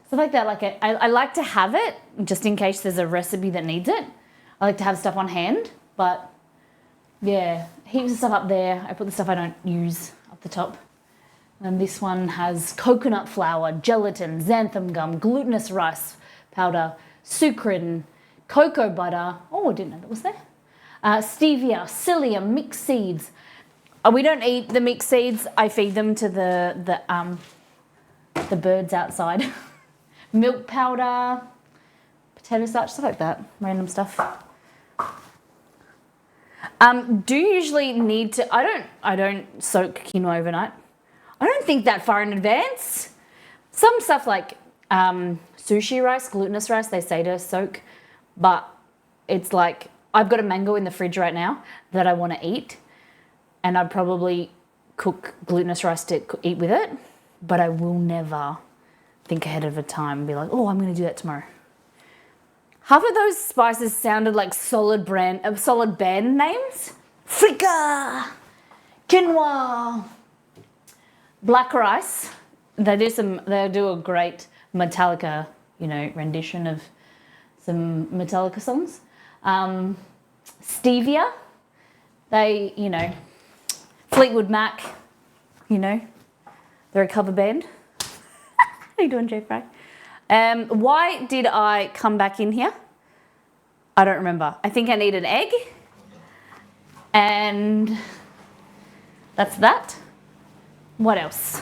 stuff like that. Like I like to have it just in case there's a recipe that needs it. I like to have stuff on hand, but yeah, heaps of stuff up there. I put the stuff I don't use up the top. And this one has coconut flour, gelatin, xanthan gum, glutinous rice powder, sucrin, cocoa butter. Oh, I didn't know that was there. Stevia, psyllium, mixed seeds. We don't eat the mixed seeds. I feed them to the birds outside. Milk powder, potato starch, stuff like that. Random stuff. Do you usually need to? I don't soak quinoa overnight. I don't think that far in advance. Some stuff like sushi rice, glutinous rice, they say to soak, but it's like I've got a mango in the fridge right now that I want to eat. And I'd probably cook glutinous rice to eat with it, but I will never think ahead of a time and be like, oh, I'm going to do that tomorrow. Half of those spices sounded like solid band names. Frika, quinoa, black rice. They do a great Metallica, rendition of some Metallica songs. Stevia, they, Fleetwood Mac, they're a cover band. How you doing, J Fry? Why did I come back in here? I don't remember. I think I need an egg. And that's that. What else?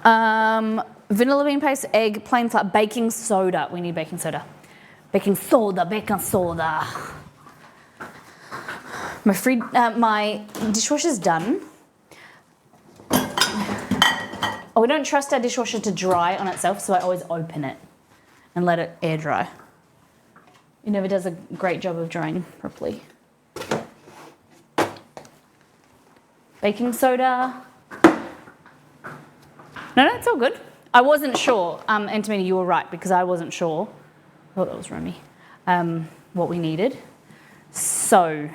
Vanilla bean paste, egg, plain flour, baking soda. We need baking soda. Baking soda. My dishwasher's done. We don't trust our dishwasher to dry on itself, so I always open it and let it air dry. It never does a great job of drying properly. Baking soda. No, it's all good. I wasn't sure. Antimini, you were right, because I wasn't sure. I thought that was Romy. What we needed. So,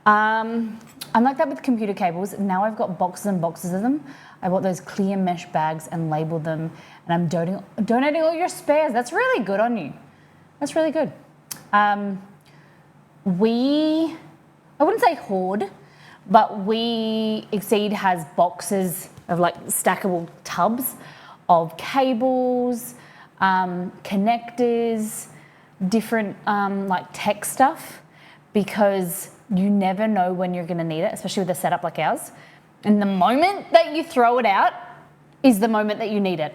I'm like that with computer cables. Now I've got boxes and boxes of them. I bought those clear mesh bags and labeled them, and I'm donating all your spares. That's really good on you. That's really good. I wouldn't say hoard, but Exceed has boxes of like stackable tubs of cables, connectors, different like tech stuff, because you never know when you're going to need it, especially with a setup like ours. And the moment that you throw it out is the moment that you need it.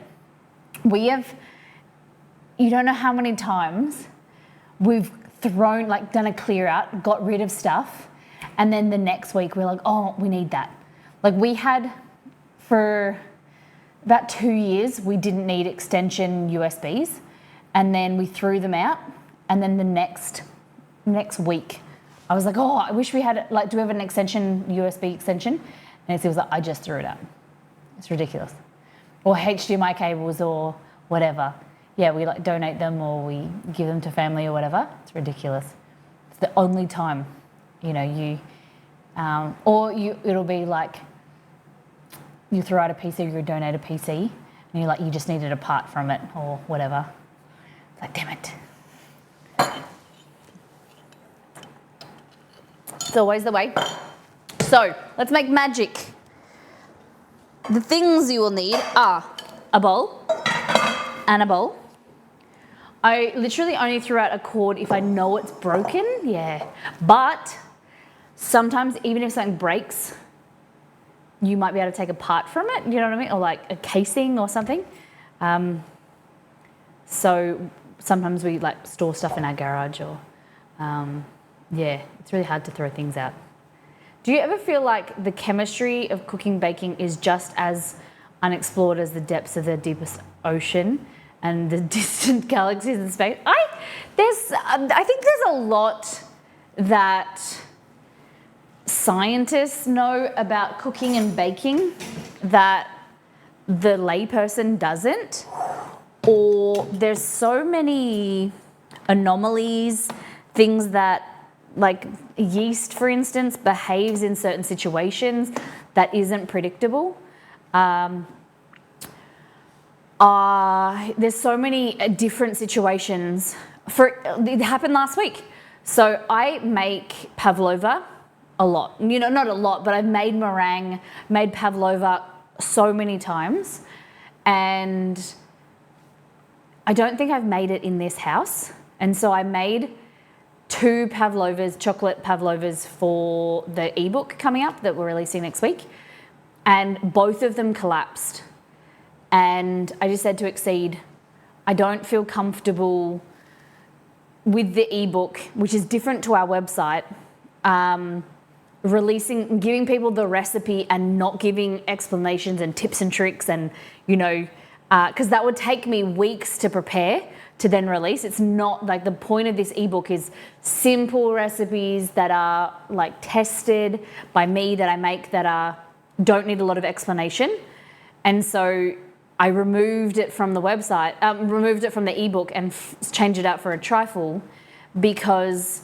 You don't know how many times we've done a clear out, got rid of stuff, and then the next week we're like, oh, we need that. Like we had, for about 2 years, we didn't need extension USBs, and then we threw them out, and then the next week, I was like, oh, I wish we had, do we have an extension, USB extension? And it was like, I just threw it out. It's ridiculous. Or HDMI cables or whatever. Yeah, we donate them or we give them to family or whatever. It's ridiculous. It's the only time, it'll be like, you throw out a PC or you donate a PC and you're like, you just needed a part from it or whatever. It's like, damn it. It's always the way. So, let's make magic. The things you will need are a bowl and a bowl. I literally only threw out a cord if I know it's broken, yeah. But sometimes, even if something breaks, you might be able to take a part from it, you know what I mean? Or like a casing or something. So sometimes we store stuff in our garage or, yeah, it's really hard to throw things out. Do you ever feel like the chemistry of cooking, baking is just as unexplored as the depths of the deepest ocean and the distant galaxies in space? I think there's a lot that scientists know about cooking and baking that the layperson doesn't, or there's so many anomalies, things that, like yeast, for instance, behaves in certain situations that isn't predictable. There's so many different situations. It happened last week. So I make pavlova a lot. Not a lot, but I've made meringue, made pavlova so many times. And I don't think I've made it in this house. And so I made 2 pavlovas, chocolate pavlovas for the ebook coming up that we're releasing next week. And both of them collapsed. And I just said to Exceed, I don't feel comfortable with the ebook, which is different to our website, giving people the recipe and not giving explanations and tips and tricks and, because that would take me weeks to prepare to then release. It's not like the point of this ebook is simple recipes that are tested by me that I make that don't need a lot of explanation. And so I removed it from the website, removed it from the ebook and changed it out for a trifle because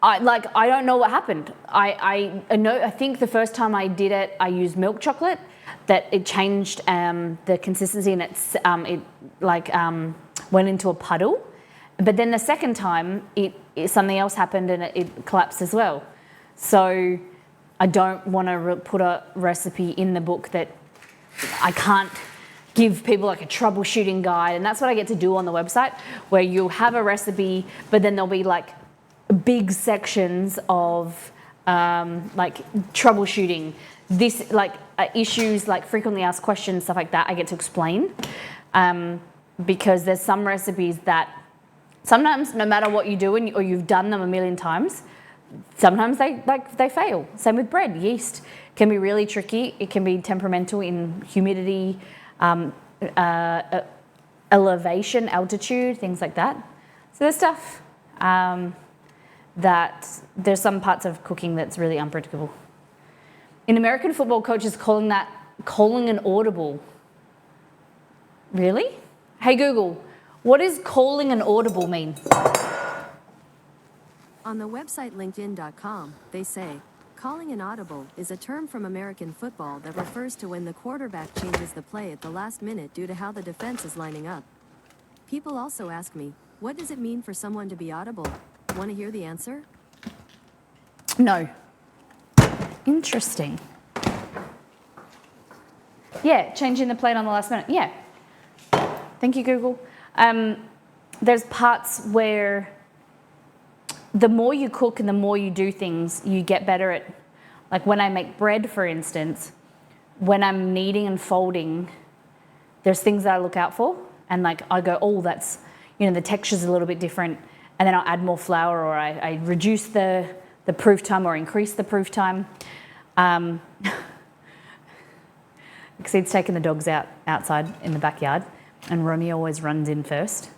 I don't know what happened. I think the first time I did it, I used milk chocolate, that it changed the consistency and it went into a puddle. But then the second time, something else happened and it collapsed as well. So I don't want to put a recipe in the book that I can't give people like a troubleshooting guide. And that's what I get to do on the website, where you'll have a recipe, but then there'll be like big sections of like troubleshooting, this like issues, like frequently asked questions, stuff like that. I get to explain because there's some recipes that sometimes, no matter what you do or you've done them a million times, sometimes they fail. Same with bread. Yeast can be really tricky. It can be temperamental in humidity, elevation, altitude, things like that. So there's stuff that there's some parts of cooking that's really unpredictable. In American football, coaches calling an audible. Really? Hey Google, what does calling an audible mean? On the website linkedin.com, they say, calling an audible is a term from American football that refers to when the quarterback changes the play at the last minute due to how the defense is lining up. People also ask me, what does it mean for someone to be audible? Want to hear the answer? No. Interesting. Yeah, changing the plate on the last minute. Yeah. Thank you, Google. There's parts where the more you cook and the more you do things, you get better at, like when I make bread, for instance, when I'm kneading and folding, there's things that I look out for. And like I go, oh, that's, the texture's a little bit different. And then I'll add more flour, or I reduce the proof time or increase the proof time. Exceed's taking the dogs outside in the backyard, and Romeo always runs in first.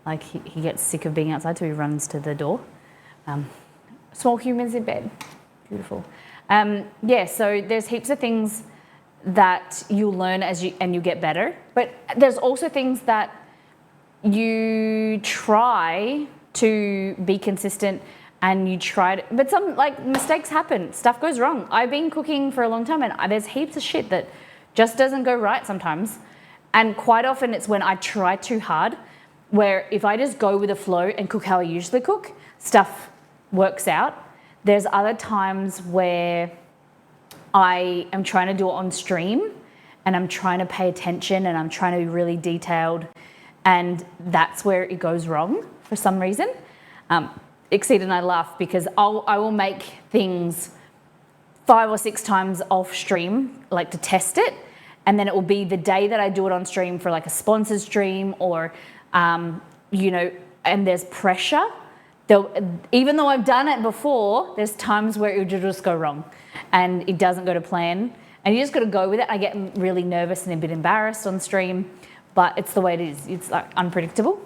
Like he gets sick of being outside, so he runs to the door. Small humans in bed, beautiful. So there's heaps of things that you'll learn and you get better, but there's also things that you try to be consistent and you try to, but some like mistakes happen, stuff goes wrong. I've been cooking for a long time and there's heaps of shit that just doesn't go right sometimes. And quite often it's when I try too hard, where if I just go with the flow and cook how I usually cook, stuff works out. There's other times where I am trying to do it on stream and I'm trying to pay attention and I'm trying to be really detailed, and that's where it goes wrong for some reason. Exceed and I laugh because I will make things 5 or 6 times off stream, like to test it, and then it will be the day that I do it on stream for like a sponsored stream or, and there's pressure. Even though I've done it before, there's times where it will just go wrong and it doesn't go to plan. And you just got to go with it. I get really nervous and a bit embarrassed on stream, but it's the way it is. It's like unpredictable.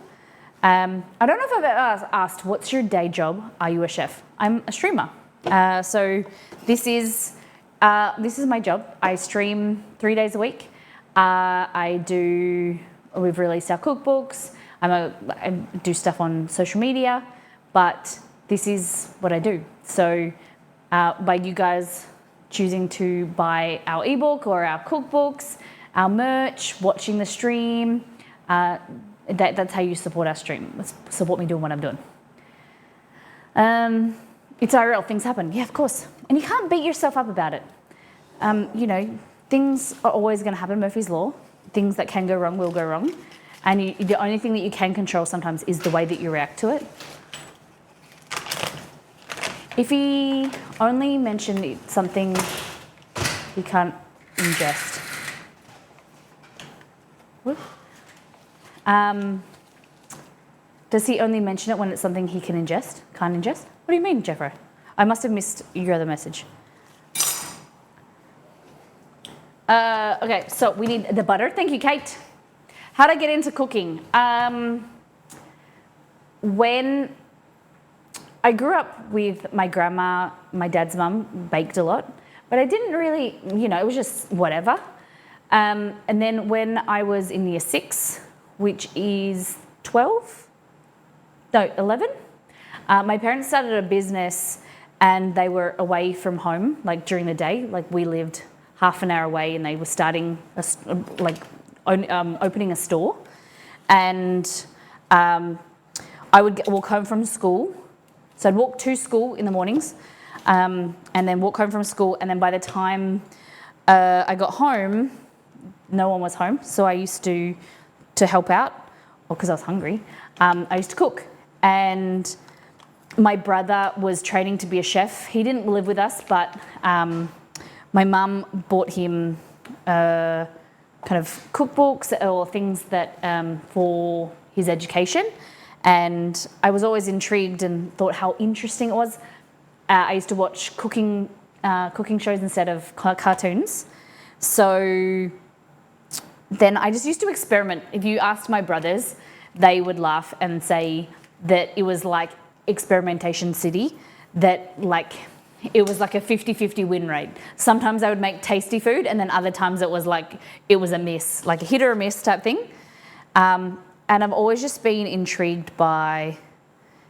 I don't know if I've ever asked, what's your day job? Are you a chef? I'm a streamer. So this is my job. I stream 3 days a week. We've released our cookbooks. I do stuff on social media, but this is what I do. So by you guys choosing to buy our ebook or our cookbooks, our merch, watching the stream, that's how you support our stream. Support me doing what I'm doing. It's IRL, things happen. Yeah, of course. And you can't beat yourself up about it. Things are always going to happen, Murphy's Law. Things that can go wrong will go wrong. And the only thing that you can control sometimes is the way that you react to it. If he only mentioned something he can't ingest. Whoop. Does he only mention it when it's something he can ingest? Can't ingest? What do you mean, Jeffro? I must have missed your other message. Okay, so we need the butter. Thank you, Kate. How to get into cooking? When I grew up with my grandma, my dad's mum baked a lot, but I didn't really, it was just whatever. And then when I was in year 6, which is 11, my parents started a business and they were away from home, like during the day. Like we lived half an hour away and they were starting, opening a store. And I would walk home from school. So I'd walk to school in the mornings and then walk home from school. And then by the time I got home, no one was home. So I used to help out, or because I was hungry, I used to cook. And my brother was training to be a chef. He didn't live with us, but my mum bought him kind of cookbooks or things that for his education. And I was always intrigued and thought how interesting it was. I used to watch cooking shows instead of cartoons. So then I just used to experiment. If you asked my brothers, they would laugh and say that it was like experimentation city, that like it was like a 50-50 win rate. Sometimes I would make tasty food and then other times it was a miss, like a hit or a miss type thing. And I've always just been intrigued by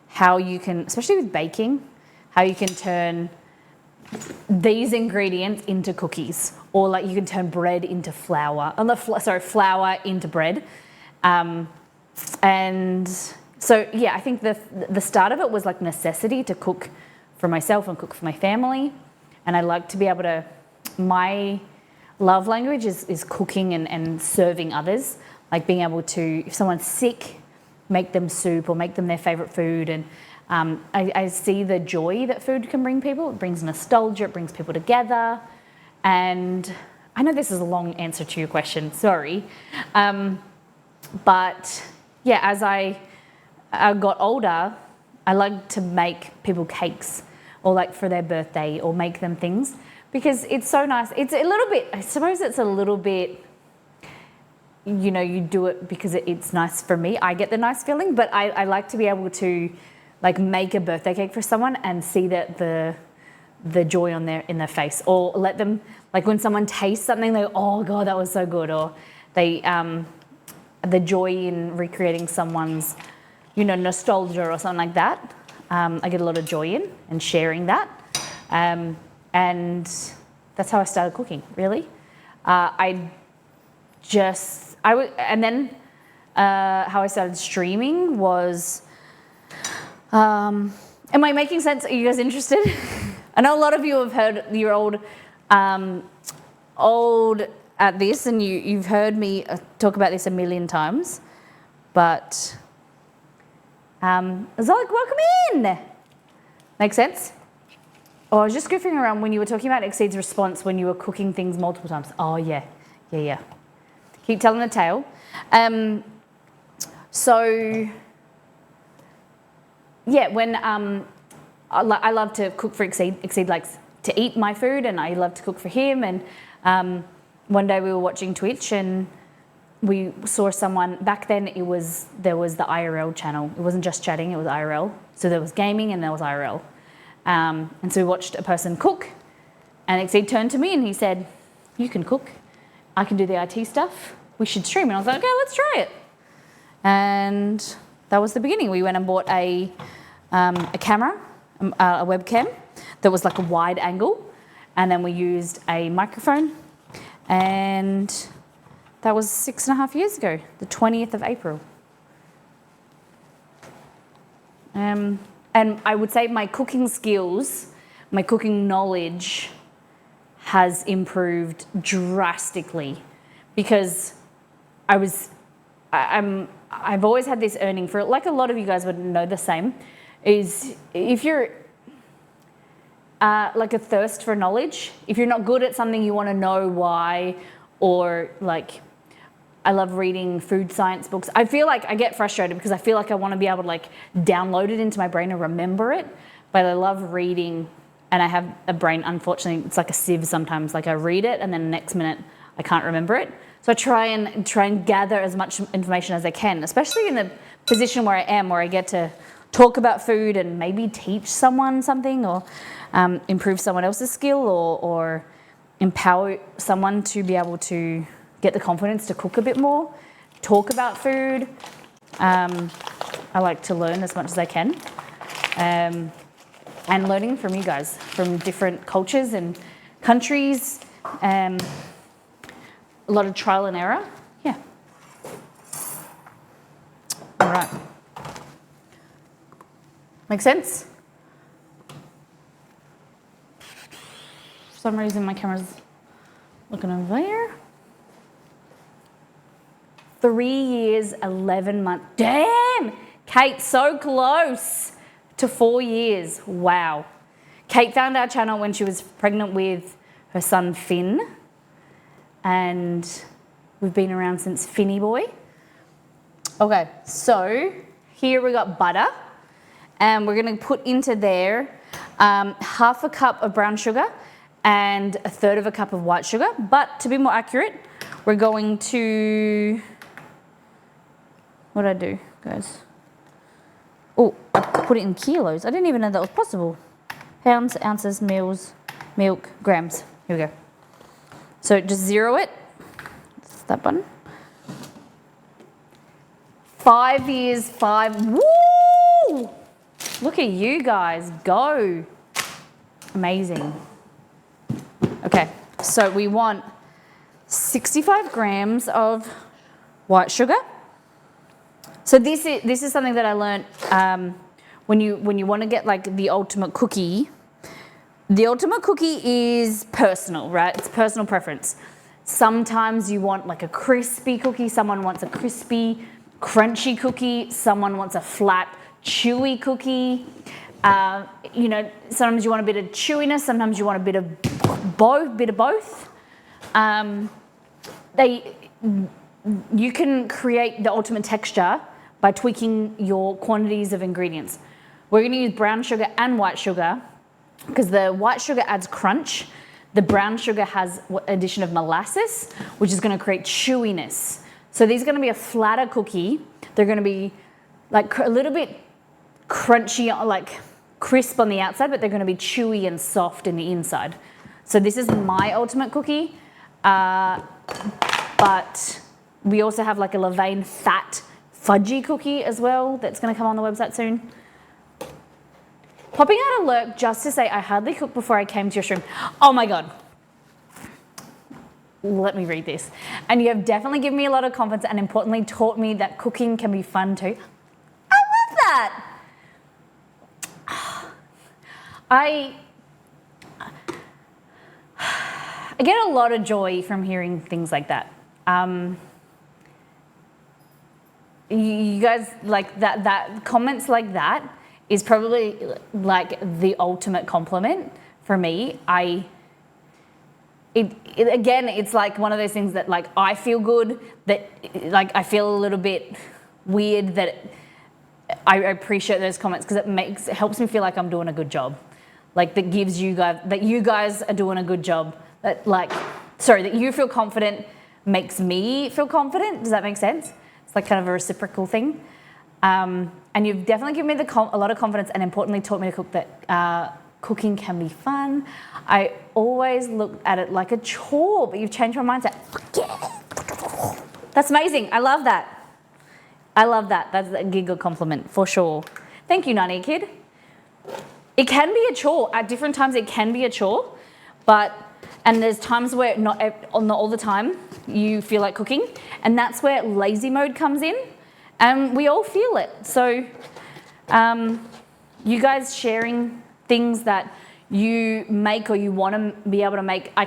how you can, especially with baking, how you can turn these ingredients into cookies, or like you can turn bread into flour, flour into bread. And so, yeah, I think the start of it was like necessity to cook for myself and cook for my family. And I like to be able to, my love language is cooking and serving others, like being able to, if someone's sick, make them soup or make them their favourite food. And I see the joy that food can bring people. It brings nostalgia, it brings people together. And I know this is a long answer to your question, sorry. But yeah, as I got older, I like to make people cakes or like for their birthday or make them things because it's so nice. It's a little bit, I suppose it's a little bit, you know, you do it because it's nice for me. I get the nice feeling, but I like to be able to like make a birthday cake for someone and see that the joy in their face, or let them, like when someone tastes something, they go, oh God, that was so good. Or they, the joy in recreating someone's, you know, nostalgia or something like that. I get a lot of joy in and sharing that. And that's how I started cooking, really. And then how I started streaming was, am I making sense? Are you guys interested? I know a lot of you have heard, you're old at this, and you've heard me talk about this a million times, but Zolik, welcome in. Make sense? Oh, I was just goofing around when you were talking about Exceed's response when you were cooking things multiple times. Oh, yeah. Keep telling the tale. So, yeah, when I love to cook for Exceed. Exceed likes to eat my food, and I love to cook for him. And one day we were watching Twitch, and we saw someone. Back then, there was the IRL channel. It wasn't just chatting; it was IRL. So there was gaming, and there was IRL. And so we watched a person cook, and Exceed turned to me and he said, "You can cook. I can do the IT stuff. We should stream." And I was like, "Okay, let's try it." And that was the beginning. We went and bought a camera, a webcam that was like a wide angle, and then we used a microphone, and that was 6.5 years ago, the 20th of April. And I would say my cooking skills, my cooking knowledge has improved drastically because I've always had this yearning for it, like a lot of you guys would know the same, is if you're like a thirst for knowledge, if you're not good at something, you want to know why, or like, I love reading food science books. I feel like I get frustrated because I feel like I want to be able to like download it into my brain and remember it, but I love reading, and I have a brain, unfortunately, it's like a sieve sometimes, like I read it and then the next minute I can't remember it. So I try and gather as much information as I can, especially in the position where I am, where I get to talk about food and maybe teach someone something, or improve someone else's skill, or empower someone to be able to get the confidence to cook a bit more, talk about food. I like to learn as much as I can. And learning from you guys, from different cultures and countries. A lot of trial and error. Yeah. All right. Make sense? For some reason my camera's looking over there. 3 years, 11 months. Damn! Kate, so close to 4 years. Wow. Kate found our channel when she was pregnant with her son Finn. And we've been around since Finny boy. Okay, so here we got butter. And we're going to put into there half a cup of brown sugar and a third of a cup of white sugar. But to be more accurate, we're going to... What did I do, guys? Oh, I put it in kilos. I didn't even know that was possible. Pounds, ounces, mils, milk, grams. Here we go. So just zero it. That's that button. 5 years, 5. Woo! Look at you guys go. Amazing. Okay, so we want 65 grams of white sugar. So this is something that I learned when you want to get like the ultimate cookie. The ultimate cookie is personal, right? It's personal preference. Sometimes you want like a crispy cookie. Someone wants a crispy, crunchy cookie. Someone wants a flat, chewy cookie. You know, sometimes you want a bit of chewiness. Sometimes you want a bit of both. You can create the ultimate texture by tweaking your quantities of ingredients. We're going to use brown sugar and white sugar because the white sugar adds crunch. The brown sugar has addition of molasses, which is going to create chewiness. So these are going to be a flatter cookie. They're going to be like a little bit crunchy, like crisp on the outside, but they're going to be chewy and soft in the inside. So this is my ultimate cookie, but we also have like a Levain fat fudgy cookie as well that's going to come on the website soon. Popping out a lurk just to say I hardly cooked before I came to your stream. Oh my God. Let me read this. And you have definitely given me a lot of confidence and importantly taught me that cooking can be fun too. I love that. I get a lot of joy from hearing things like that. You guys, like that comments like that is probably like the ultimate compliment for me. Again, it's like one of those things that like I feel good, that like I feel a little bit weird that I appreciate those comments because it helps me feel like I'm doing a good job. Like that gives you guys, that you guys are doing a good job. That you feel confident makes me feel confident. Does that make sense? It's like kind of a reciprocal thing. And you've definitely given me a lot of confidence and importantly taught me to cook that cooking can be fun. I always look at it like a chore, but you've changed my mindset. That's amazing. I love that. I love that. That's a giggle compliment for sure. Thank you, Nani Kid. It can be a chore. At different times it can be a chore, and there's times where not all the time you feel like cooking, and that's where lazy mode comes in, and we all feel it. So you guys sharing things that you make or you want to be able to make, I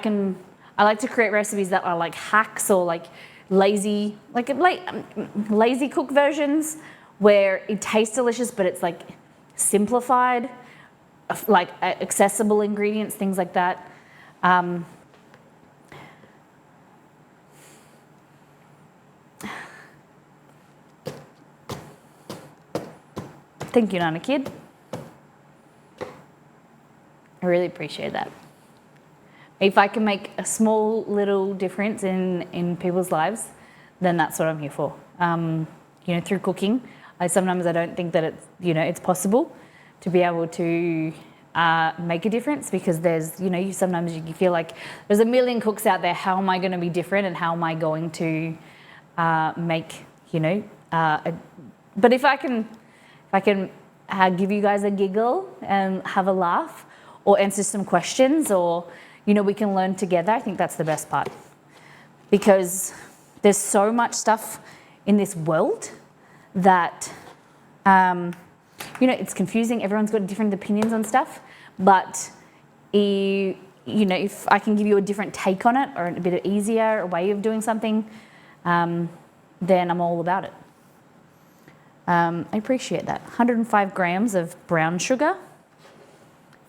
like to create recipes that are like hacks or like lazy cook versions where it tastes delicious but it's like simplified, like accessible ingredients, things like that. Thank you, Nana Kid. I really appreciate that. If I can make a small little difference in people's lives, then that's what I'm here for. Through cooking, sometimes I don't think that it's possible to be able to make a difference, because there's, sometimes you feel like there's a million cooks out there. How am I going to be different, and how am I going to make, but if I can give you guys a giggle and have a laugh, or answer some questions, or, we can learn together, I think that's the best part. Because there's so much stuff in this world that, it's confusing. Everyone's got different opinions on stuff. But, if I can give you a different take on it, or a bit easier, a way of doing something, then I'm all about it. I appreciate that. 105 grams of brown sugar.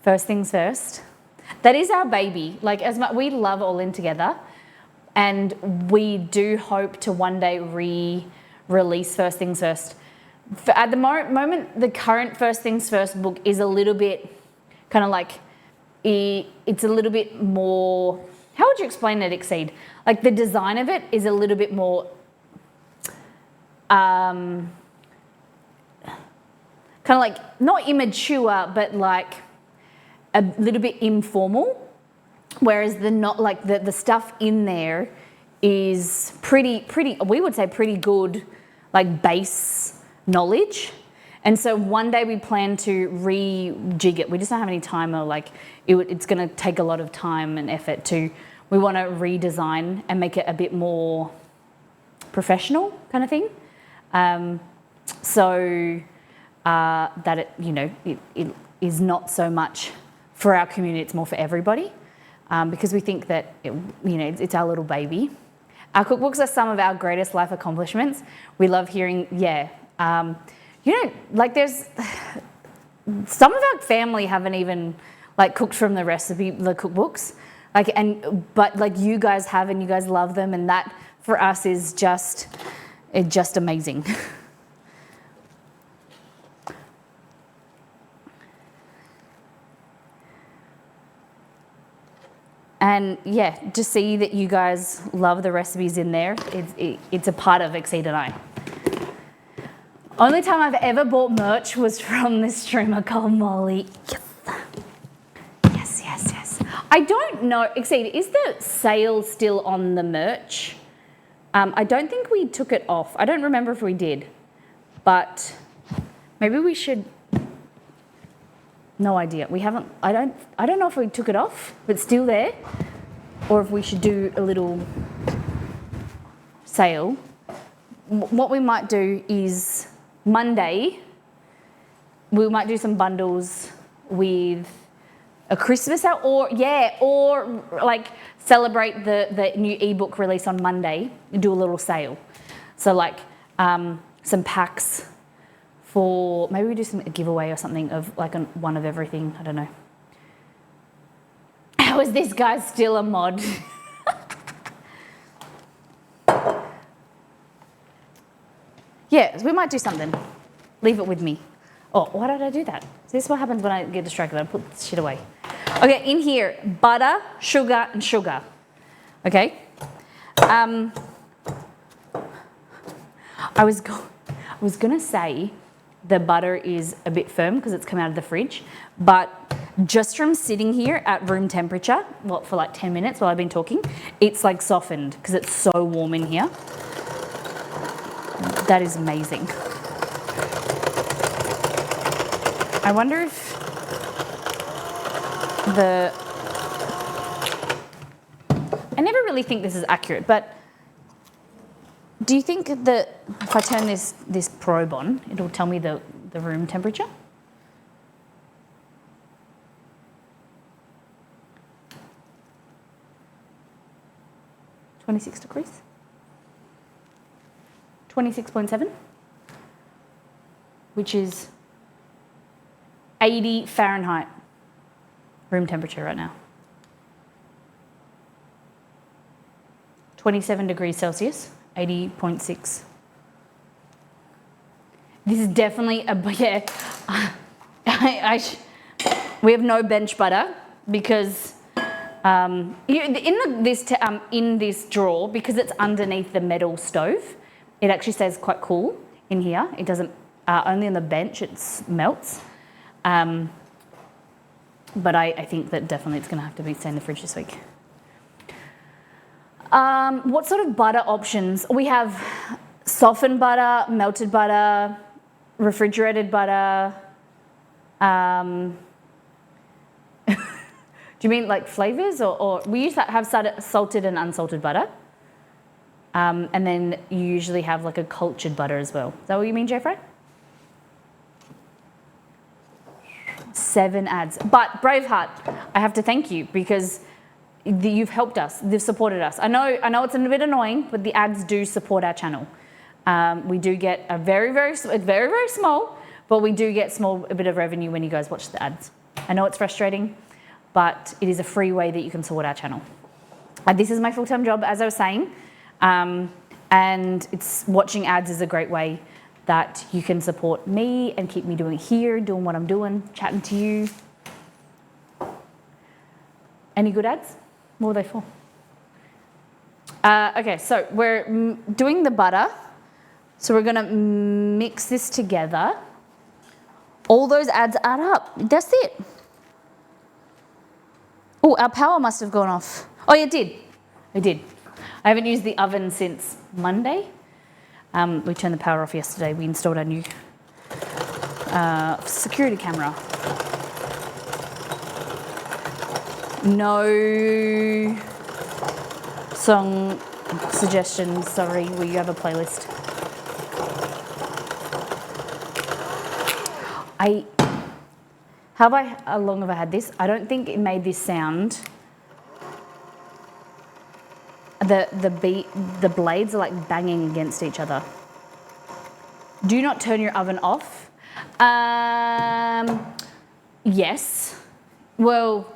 First things first. That is our baby. Like, as much, we love All In Together, and we do hope to one day re-release First Things First. At the moment, the current First Things First book is a little bit kind of like, it's a little bit more, how would you explain it, Exceed? Like, the design of it is a little bit more, kind of like, not immature, but like a little bit informal. Whereas the stuff in there is pretty, we would say pretty good, like, base knowledge. And so one day we plan to rejig it. We just don't have any time, or like, it's going to take a lot of time and effort we want to redesign and make it a bit more professional kind of thing. So that it is not so much for our community, it's more for everybody. Because we think that, it's our little baby. Our cookbooks are some of our greatest life accomplishments. We love hearing, there's, some of our family haven't even, like, cooked from the cookbooks. But you guys have, and you guys love them, and that for us is just amazing. And to see that you guys love the recipes in there, it's a part of Exceed and I. Only time I've ever bought merch was from this streamer called Molly. Yes. I don't know, Exceed, is the sale still on the merch? I don't think we took it off. I don't remember if we did, but maybe we should. No idea. We haven't. I don't know if we took it off, but it's still there, or if we should do a little sale. What we might do is Monday, we might do some bundles with a Christmas sale, or like celebrate the new ebook release on Monday and do a little sale. So like some packs. For maybe we do a giveaway or something of like one of everything. I don't know. How is this guy still a mod? We might do something. Leave it with me. Oh, why did I do that? So this is what happens when I get distracted. I put this shit away. Okay, in here, butter, sugar, and sugar. Okay. I was gonna say the butter is a bit firm because it's come out of the fridge, but just from sitting here at room temperature, for like 10 minutes while I've been talking, it's like softened because it's so warm in here. That is amazing. I wonder if I never really think this is accurate, but do you think that if I turn this probe on, it'll tell me the room temperature? (26 degrees? 26.7, which is 80 Fahrenheit room temperature right now. 27 degrees Celsius. 80.6. This is definitely we have no bench butter because in this drawer, because it's underneath the metal stove, it actually stays quite cool in here. It doesn't only on the bench it melts. But I think that definitely it's going to have to be stay in the fridge this week. What sort of butter options? We have softened butter, melted butter, refrigerated butter. Do you mean like flavours or we used to have salted and unsalted butter? And then you usually have like a cultured butter as well. Is that what you mean, Jeffrey? 7 ads. But Braveheart, I have to thank you because you've helped us. They've supported us. I know it's a bit annoying, but the ads do support our channel. We do get a very, very small, but we do get a bit of revenue when you guys watch the ads. I know it's frustrating, but it is a free way that you can support our channel. This is my full-time job, as I was saying, and watching ads is a great way that you can support me and keep me doing what I'm doing, chatting to you. Any good ads? What were they for? Okay, so we're doing the butter. So we're gonna mix this together. All those ads add up. That's it. Oh, our power must have gone off. Oh, yeah, it did. It did. I haven't used the oven since Monday. We turned the power off yesterday. We installed our new security camera. No song suggestions, sorry. You have a playlist. How long have I had this? I don't think it made this sound. The blades are like banging against each other. Do not turn your oven off. Yes. Well,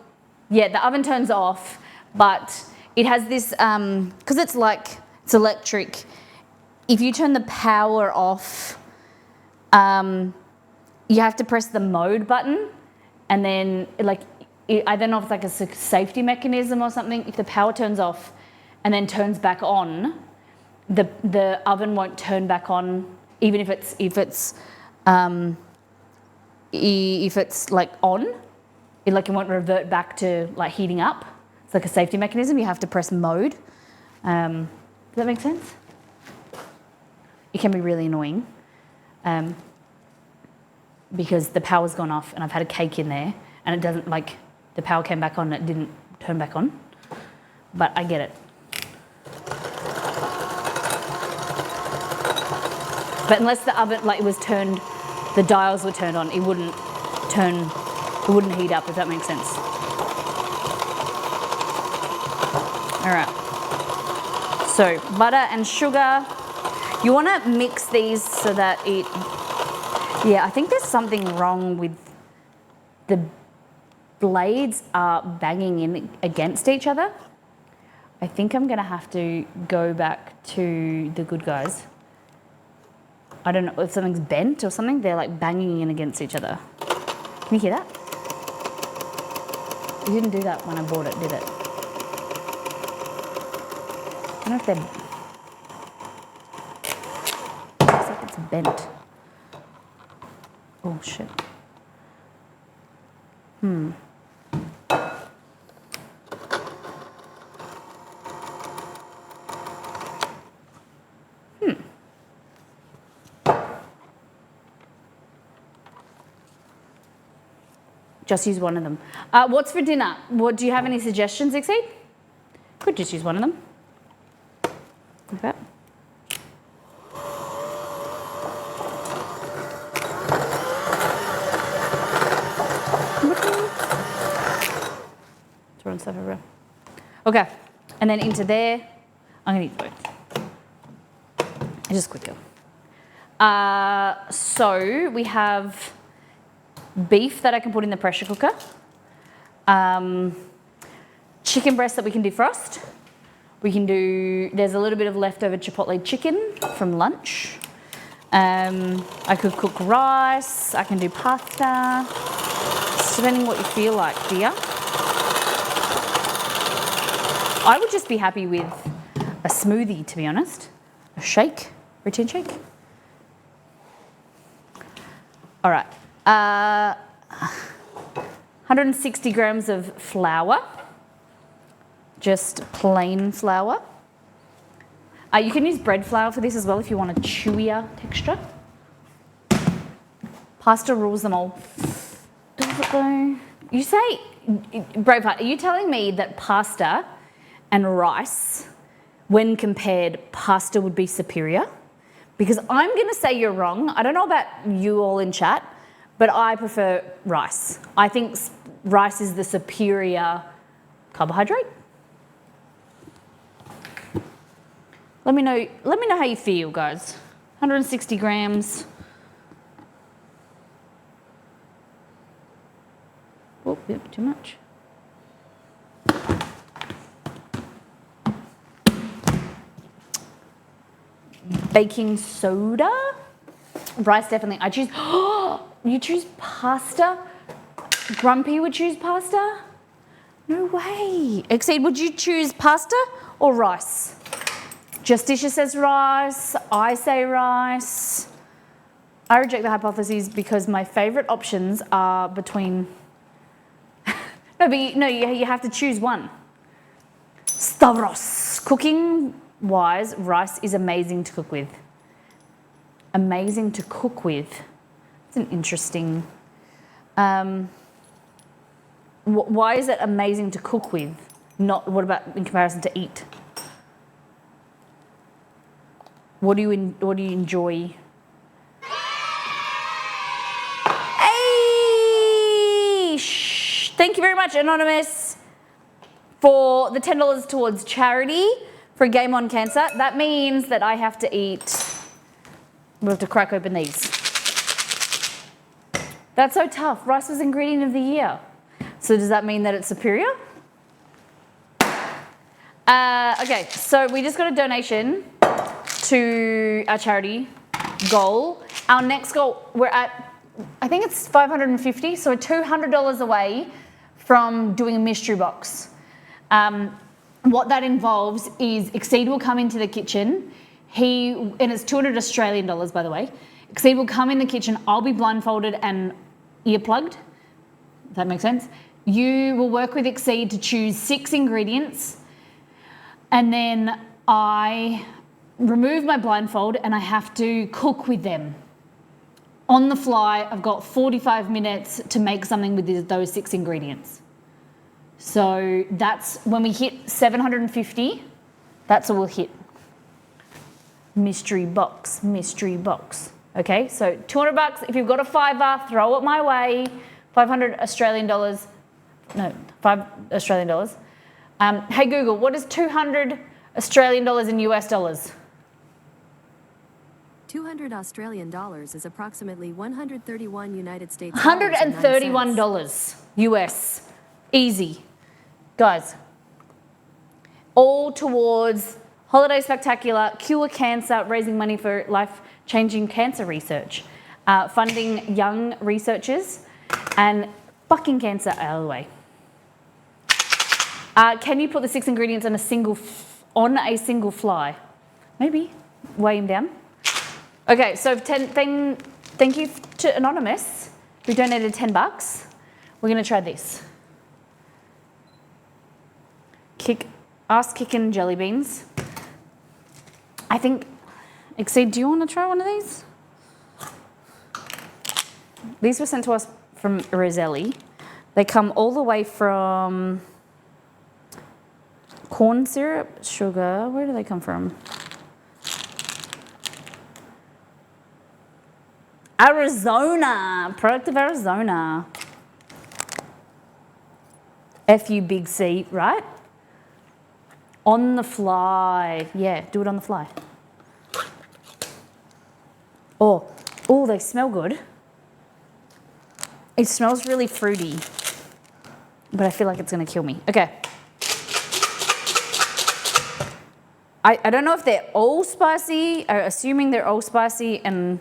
yeah, the oven turns off, but it has this, because it's electric. If you turn the power off, you have to press the mode button, and then I don't know if it's like a safety mechanism or something. If the power turns off and then turns back on, the oven won't turn back on, even if it's like on. It won't revert back to like heating up. It's like a safety mechanism. You have to press mode. Does that make sense? It can be really annoying. Because the power's gone off and I've had a cake in there and it doesn't the power came back on and it didn't turn back on. But I get it. But unless the oven, it was turned, the dials were turned on, it wouldn't heat up, if that makes sense. All right. So butter and sugar. You want to mix these so that I think there's something wrong with the blades are banging in against each other. I think I'm going to have to go back to the Good Guys. I don't know if something's bent or something. They're like banging in against each other. Can you hear that? You didn't do that when I bought it, did it? I don't know if they're... Looks like it's bent. Oh, shit. Just use one of them. What's for dinner? Do you have any suggestions, Exceed? Could just use one of them. Like that. Throwing stuff everywhere. Okay, and then into there, I'm gonna eat both. Just quicker. So we have beef that I can put in the pressure cooker. Chicken breast that we can defrost. There's a little bit of leftover chipotle chicken from lunch. I could cook rice, I can do pasta, depending what you feel like, dear. I would just be happy with a smoothie, to be honest. A shake, routine shake. All right. 100 160 grams of flour, just plain flour. You can use bread flour for this as well if you want a chewier texture. Pasta rules them all. Does it though? You say, Braveheart, are you telling me that pasta and rice, when compared, pasta would be superior? Because I'm going to say you're wrong. I don't know about you all in chat, but I prefer rice. I think rice is the superior carbohydrate. Let me know how you feel, guys. 160 grams. Oh, bit too much. Baking soda. Rice definitely. I choose. Oh, you choose pasta? Grumpy would choose pasta? No way. Exceed, would you choose pasta or rice? Justicia says rice. I say rice. I reject the hypotheses because my favourite options are between. No, you have to choose one. Stavros. Cooking wise, rice is amazing to cook with. Amazing to cook with. It's an interesting. Why is it amazing to cook with? Not what about in comparison to eat? What do you enjoy? Hey! Thank you very much, Anonymous, for the $10 towards charity for Game On Cancer. That means that I have to eat. We have to crack open these. That's so tough. Rice was ingredient of the year. So does that mean that it's superior? Okay, so we just got a donation to our charity goal. Our next goal, we're at, I think it's 550, so we're $200 away from doing a mystery box. What that involves is Exceed will come into the kitchen. And it's 200 Australian dollars, by the way. Exceed will come in the kitchen. I'll be blindfolded and earplugged. If that makes sense. You will work with Exceed to choose 6 ingredients, and then I remove my blindfold and I have to cook with them. On the fly, I've got 45 minutes to make something with those 6 ingredients. So that's when we hit 750, that's what we'll hit. Mystery box. Okay, so $200. If you've got a $5, throw it my way. 500 Australian dollars. No, 5 Australian dollars. Hey Google, what is 200 Australian dollars in US dollars? 200 Australian dollars is approximately 131 United States $131 US. Easy. Guys, all towards Holiday Spectacular, Cure Cancer, raising money for life-changing cancer research, funding young researchers, and fucking cancer out of the way. Can you put the 6 ingredients on a single fly? Maybe. Weigh him down. Okay, so thank you to Anonymous who donated $10. We're going to try this. Ass-kicking jelly beans. I think, Exceed, do you want to try one of these? These were sent to us from Roselli. They come all the way from corn syrup, sugar. Where do they come from? Arizona, product of Arizona. F-U big C, right? On the fly. Yeah, do it on the fly. Oh, they smell good. It smells really fruity, but I feel like it's gonna kill me. Okay. I don't know if they're all spicy, or assuming they're all spicy and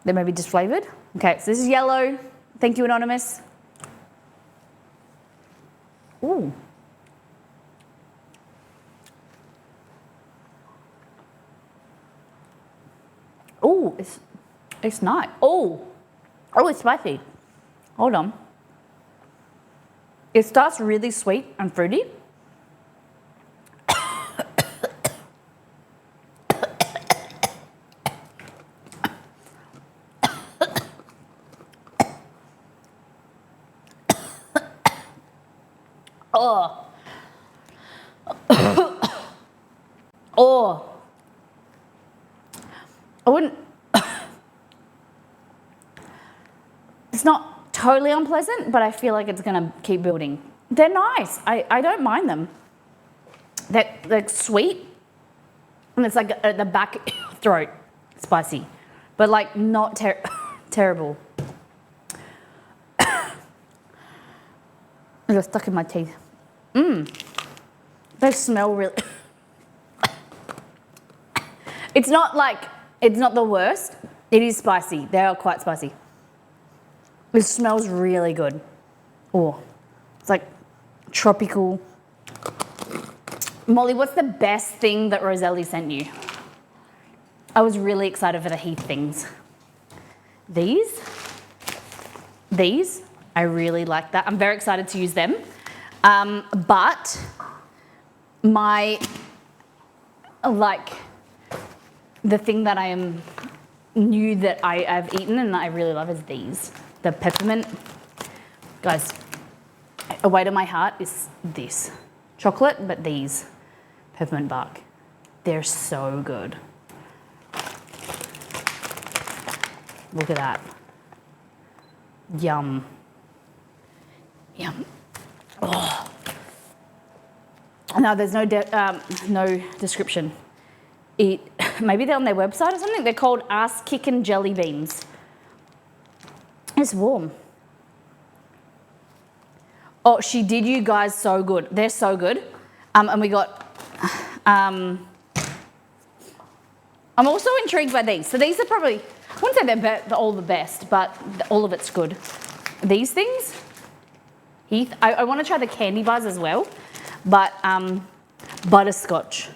they may be disflavored. Okay, so this is yellow. Thank you, Anonymous. Ooh. Ooh, it's nice. Oh, it's spicy. Hold on. It starts really sweet and fruity. Oh. Oh. I wouldn't. It's not totally unpleasant, but I feel like it's going to keep building. They're nice. I don't mind them. They're sweet, and it's like at the back throat, spicy, but like not terrible. They're stuck in my teeth. They smell really. It's not the worst. It is spicy. They are quite spicy. It smells really good. Oh, it's like tropical. Molly, what's the best thing that Roselli sent you? I was really excited for the Heath things. These, I really like that. I'm very excited to use them. But the thing that I am new that I've eaten and I really love is these. The peppermint. Guys, a weight of my heart is this. Chocolate, but these. Peppermint bark. They're so good. Look at that. Yum. Yum. Oh. No, there's no description. Maybe they're on their website or something. They're called Ass Kickin' Jelly Beans. It's warm. Oh, she did you guys so good. They're so good. And we got, I'm also intrigued by these. So these are probably, I wouldn't say they're all the best, but all of it's good. These things, Heath, I want to try the candy bars as well, but butterscotch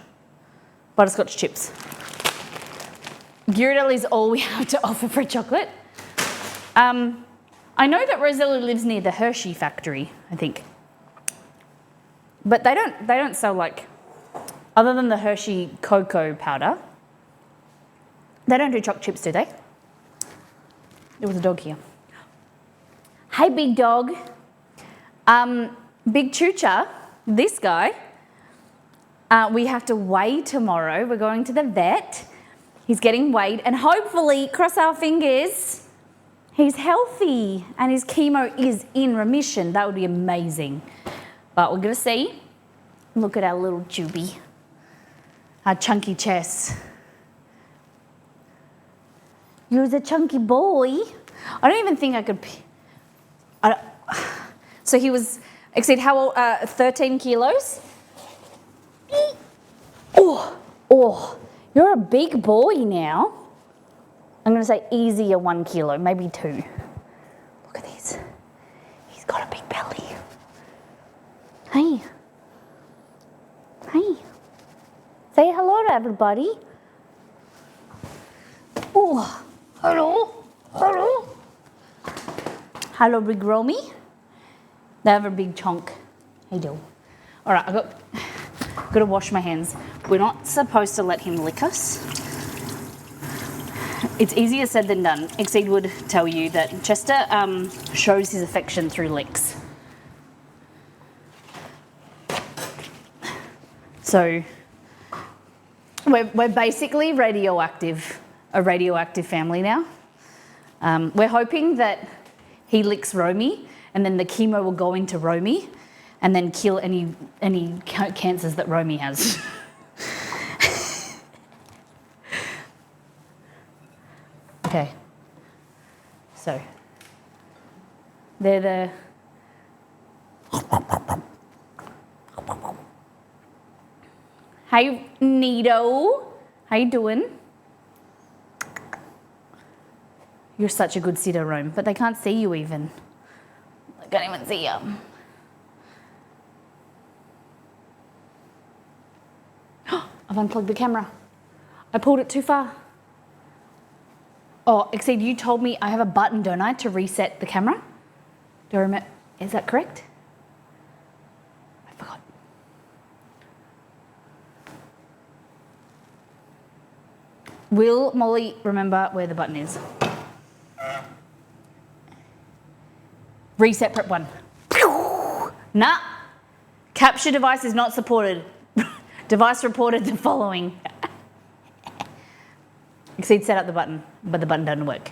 chips. Ghirardelli is all we have to offer for chocolate. I know that Rosella lives near the Hershey factory, I think. But they don't sell like, other than the Hershey cocoa powder, they don't do choc chips, do they? There was a dog here. Hey, big dog. Big Chucha, this guy, we have to weigh tomorrow. We're going to the vet. He's getting weighed, and hopefully, cross our fingers, he's healthy and his chemo is in remission. That would be amazing. But we're going to see. Look at our little Juby. Our chunky chest. You're a chunky boy. I don't even think I could... So he was... Exceed how old? 13 kilos? Oh, you're a big boy now. I'm going to say easier 1 kilo, maybe 2. Look at this. He's got a big belly. Hey. Say hello to everybody. Oh, hello. Hello, Big Romy. They have a big chunk. Hey, do. All right, I've got to wash my hands. We're not supposed to let him lick us. It's easier said than done. Exceed would tell you that Chester shows his affection through licks. So we're basically radioactive, a radioactive family now. We're hoping that he licks Romy, and then the chemo will go into Romy, and then kill any cancers that Romy has. Okay. So they're the. Hey, Nito. How you doing? You're such a good sitter, Rome, but they can't see you even. I can't even see you. I've unplugged the camera. I pulled it too far. Oh, Exceed, you told me I have a button, don't I, to reset the camera? Do I remember? Is that correct? I forgot. Will Molly remember where the button is? Reset prep 1. Nah. Capture device is not supported. Device reported the following. Exceed set up the button, but the button doesn't work.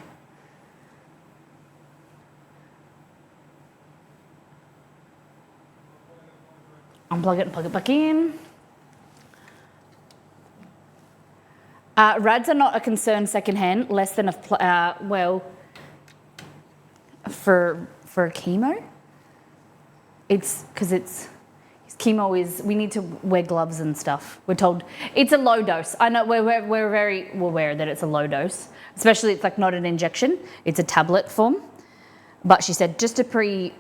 Unplug it and plug it back in. Rads are not a concern secondhand, less than for chemo. It's because chemo is, we need to wear gloves and stuff. We're told it's a low dose. I know we're very aware that it's a low dose, especially it's like not an injection, it's a tablet form. But she said just to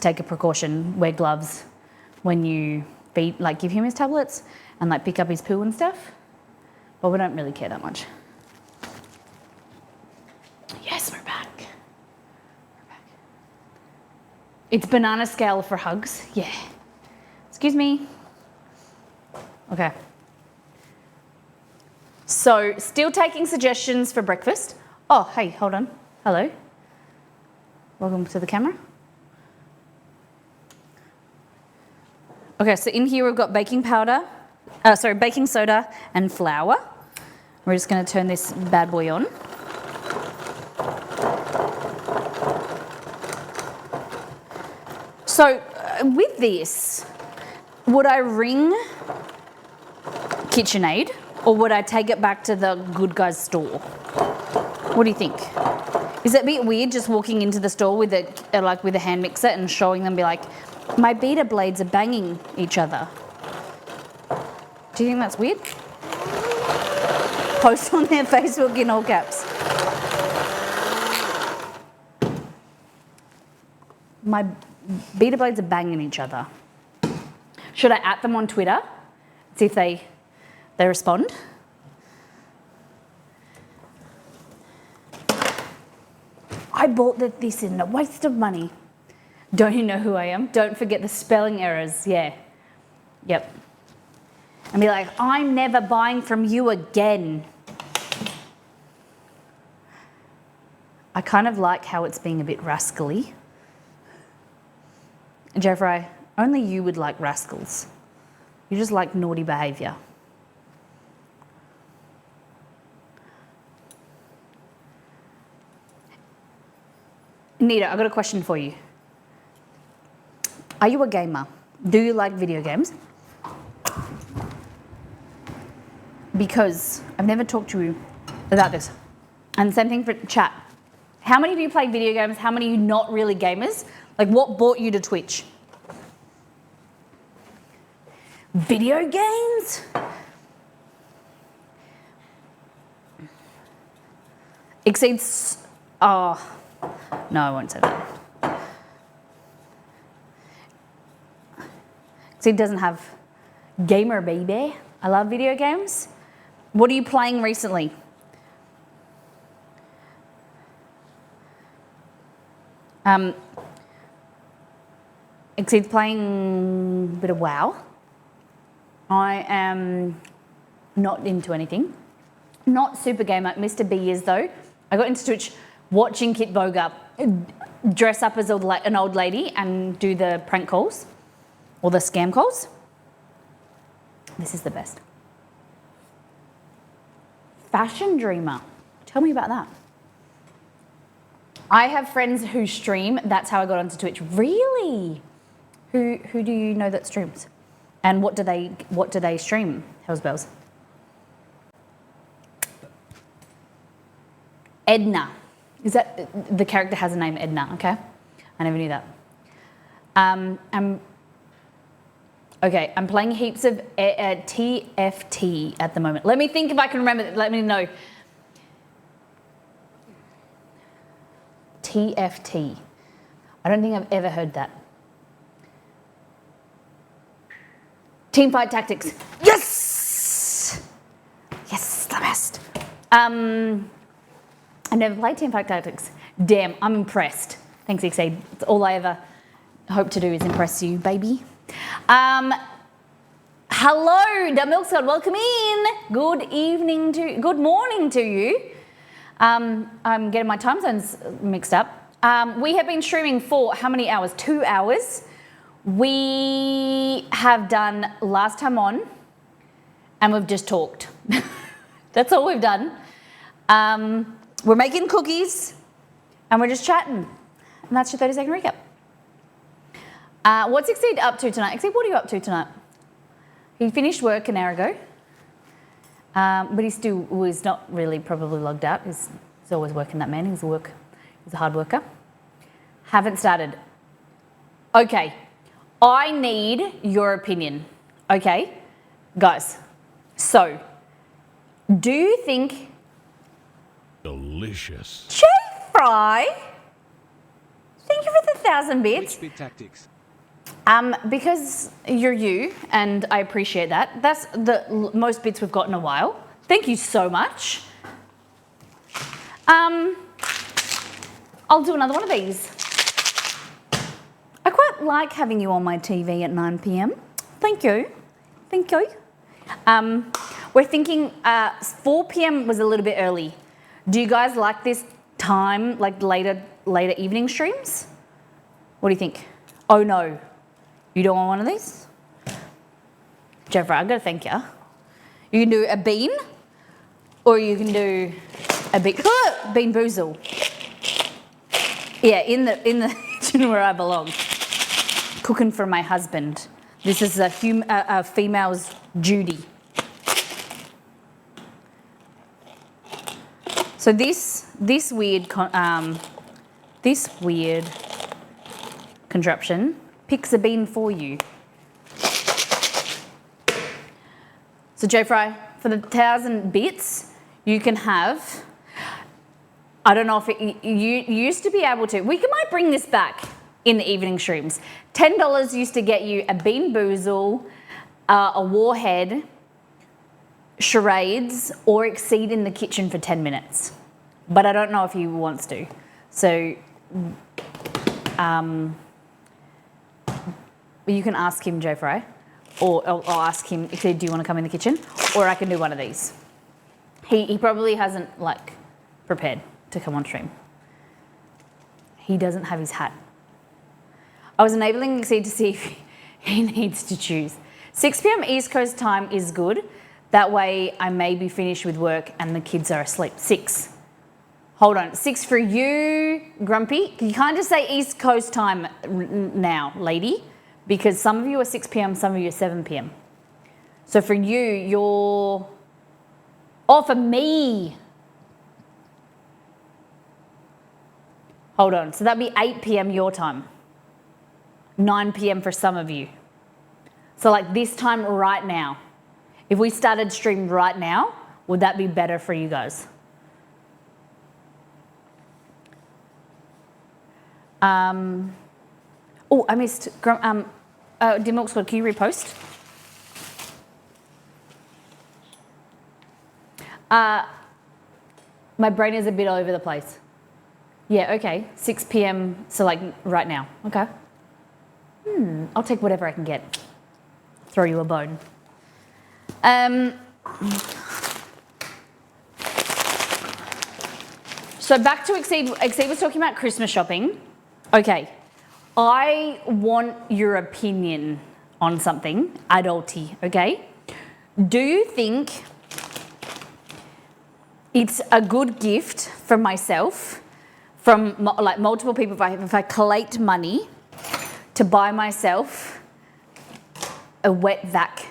take a precaution, wear gloves when you give him his tablets and pick up his poo and stuff. But we don't really care that much. Yes, we're back. It's banana scale for hugs. Yeah. Excuse me. Okay. So, still taking suggestions for breakfast. Oh, hey, hold on. Hello. Welcome to the camera. Okay, so in here we've got baking soda and flour. We're just going to turn this bad boy on. So with this, would I ring KitchenAid or would I take it back to the Good Guys store? What do you think? Is it a bit weird just walking into the store with a hand mixer and showing them, be like, my beater blades are banging each other? Do you think that's weird? Post on their Facebook in all caps. My beater blades are banging each other. Should I at them on Twitter? See if they respond. I bought this in a waste of money. Don't you know who I am? Don't forget the spelling errors. Yeah. Yep. And be like, I'm never buying from you again. I kind of like how it's being a bit rascally. Jeffrey, only you would like rascals. You just like naughty behaviour. Nita, I've got a question for you. Are you a gamer? Do you like video games? Because I've never talked to you about this. And same thing for chat. How many of you play video games? How many of you not really gamers? Like, what brought you to Twitch? Video games? Exceeds... Oh, no, I won't say that. Exceed doesn't have gamer, baby. I love video games. What are you playing recently? Exceed's playing a bit of WoW. I am not into anything. Not super gamer. Mr. B is though. I got into Twitch watching Kit Boga dress up as an old lady and do the prank calls or the scam calls. This is the best. Fashion dreamer. Tell me about that. I have friends who stream. That's how I got onto Twitch. Really? Who do you know that streams? And what do they stream? Hell's bells. Edna. Is that the character has a name, Edna? Okay, I never knew that. Okay, I'm playing heaps of TFT at the moment. Let me think if I can remember. Let me know. TFT. I don't think I've ever heard that. Teamfight Tactics. Yes! Yes, the best. I've never played Teamfight Tactics. Damn, I'm impressed. Thanks, Exceed. It's all I ever hope to do is impress you, baby. Hello, the Milk Squad, welcome in. Good morning to you. I'm getting my time zones mixed up. We have been streaming for how many hours? 2 hours. We have done last time on, and we've just talked. That's all we've done. We're making cookies, and we're just chatting. And that's your 30-second recap. What's Exceed up to tonight? Exceed, what are you up to tonight? He finished work an hour ago, but he still was not really probably logged out. He's always working, that man. He's a hard worker. Haven't started. Okay, I need your opinion. Okay, guys. So, do you think delicious Fry? Thank you for the 1,000 bits. Bit tactics. Because you're you, and I appreciate that. That's the most bits we've got in a while. Thank you so much. I'll do another one of these. I quite like having you on my TV at 9 p.m. Thank you. Thank you. We're thinking 4 p.m. was a little bit early. Do you guys like this time, like later evening streams? What do you think? Oh no. You don't want one of these? Jeffrey, I've got to thank you. You can do a bean, or you can do a bean boozle. Yeah, in the kitchen where I belong. Cooking for my husband. This is a female's duty. So this weird contraption picks a bean for you. So J Fry, for the 1,000 bits, you can have. I don't know if you used to be able to. We might bring this back in the evening streams. $10 used to get you a bean boozle, a warhead, charades, or Exceed in the kitchen for 10 minutes. But I don't know if he wants to. So you can ask him, Joe Fry, or I'll ask him, Exceed, do you want to come in the kitchen? Or I can do one of these. He probably hasn't prepared to come on stream. He doesn't have his hat. I was enabling Exceed to see if he needs to choose. 6 p.m. East Coast time is good. That way I may be finished with work and the kids are asleep. 6. Hold on. 6 for you, Grumpy. You can't just say East Coast time now, lady, because some of you are 6 p.m., some of you are 7 p.m. So for you, you're... Oh, for me. Hold on. So that'd be 8 p.m. your time. 9 p.m. for some of you. So this time right now. If we started stream right now, would that be better for you guys? Oh, I missed. Dear Milk Squad, can you repost? My brain is a bit all over the place. Yeah, okay. 6 p.m. So right now. Okay. I'll take whatever I can get. Throw you a bone. So back to Exceed. Exceed was talking about Christmas shopping. Okay. I want your opinion on something, adulty, okay? Do you think it's a good gift for myself, from multiple people, if I collect money to buy myself a wet vac?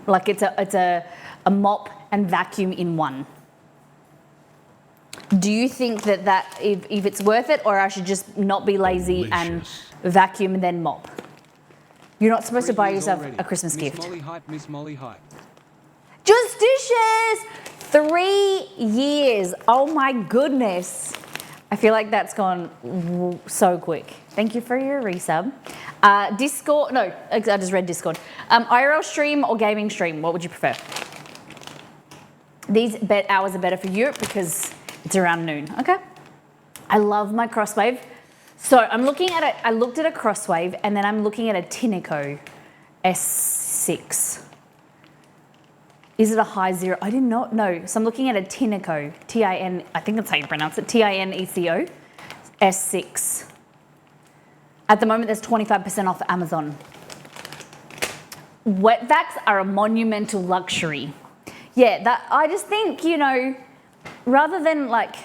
It's a mop and vacuum in one. Do you think that if it's worth it, or I should just not be lazy and vacuum and then mop? You're not supposed to buy yourself a Christmas gift. Miss Molly hype. Just dishes! 3 years. Oh my goodness. I feel like that's gone so quick. Thank you for your resub. Discord, no, I just read Discord. IRL stream or gaming stream, what would you prefer? These hours are better for you because it's around noon, okay? I love my Crosswave. So I'm looking at it, I looked at a Crosswave and then I'm looking at a Tinico S6. Is it a high zero? I did not know. So I'm looking at a Tinico, T-I-N, I think that's how you pronounce it, T-I-N-E-C-O, S6. At the moment, there's 25% off Amazon. Wet vacs are a monumental luxury. Yeah, that I just think, you know, rather than like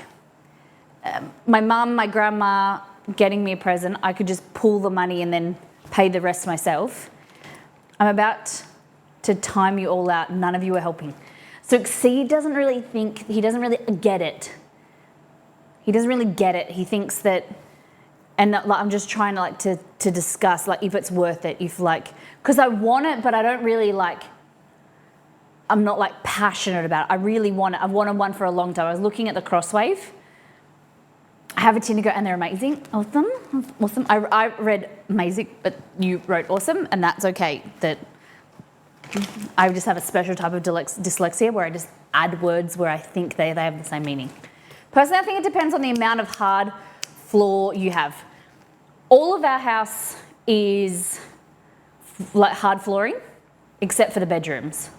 my mum, my grandma getting me a present, I could just pull the money and then pay the rest myself. I'm about to time you all out. None of you are helping. So Exceed doesn't really think, he doesn't really get it. He doesn't really get it. He thinks that, and like, I'm just trying to like to discuss like if it's worth it, if like, because I want it, but I don't really like, I'm not like passionate about it. I really want it. I've wanted one for a long time. I was looking at the Crosswave. I have a Tinico and they're amazing. Awesome. Awesome. I read amazing, but you wrote awesome, and that's okay. That I just have a special type of dyslexia where I just add words where I think they have the same meaning. Personally, I think it depends on the amount of hard floor you have. All of our house is like hard flooring, except for the bedrooms.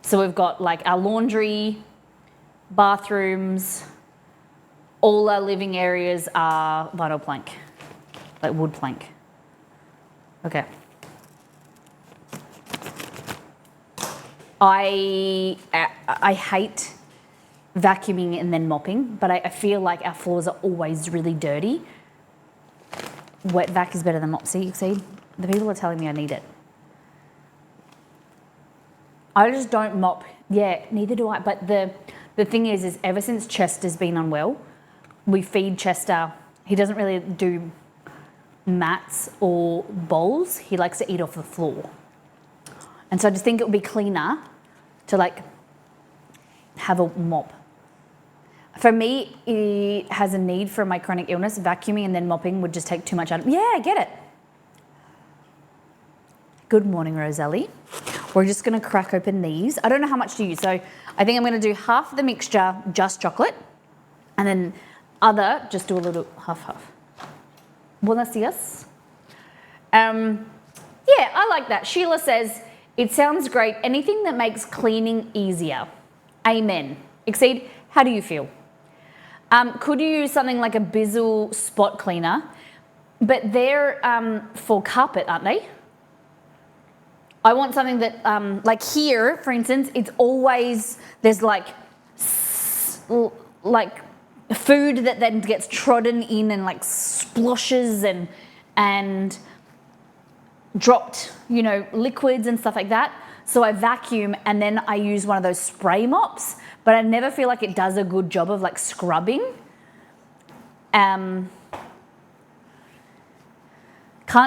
So we've got like our laundry, bathrooms, all our living areas are vinyl plank, like wood plank. Okay. I hate vacuuming and then mopping, but I feel like our floors are always really dirty. Wet vac is better than mop. See, the people are telling me I need it. I just don't mop. Yeah, neither do I. But the thing is ever since Chester's been unwell, we feed Chester. He doesn't really do mats or bowls. He likes to eat off the floor. And so I just think it would be cleaner to like have a mop. For me, it has a need for my chronic illness. Vacuuming and then mopping would just take too much out of it. Yeah, I get it. Good morning, Roselli. We're just going to crack open these. I don't know how much to use, so I think I'm going to do half the mixture, just chocolate, and then other, just do a little half-half. Buenos dias. Yeah, I like that. Sheila says, it sounds great. Anything that makes cleaning easier. Amen. Exceed, how do you feel? Could you use something like a Bizzle spot cleaner? But they're for carpet, aren't they? I want something that, like here, for instance, it's always, there's like food that then gets trodden in and like sploshes and dropped, you know, liquids and stuff like that. So I vacuum and then I use one of those spray mops, but I never feel like it does a good job of like scrubbing. Can't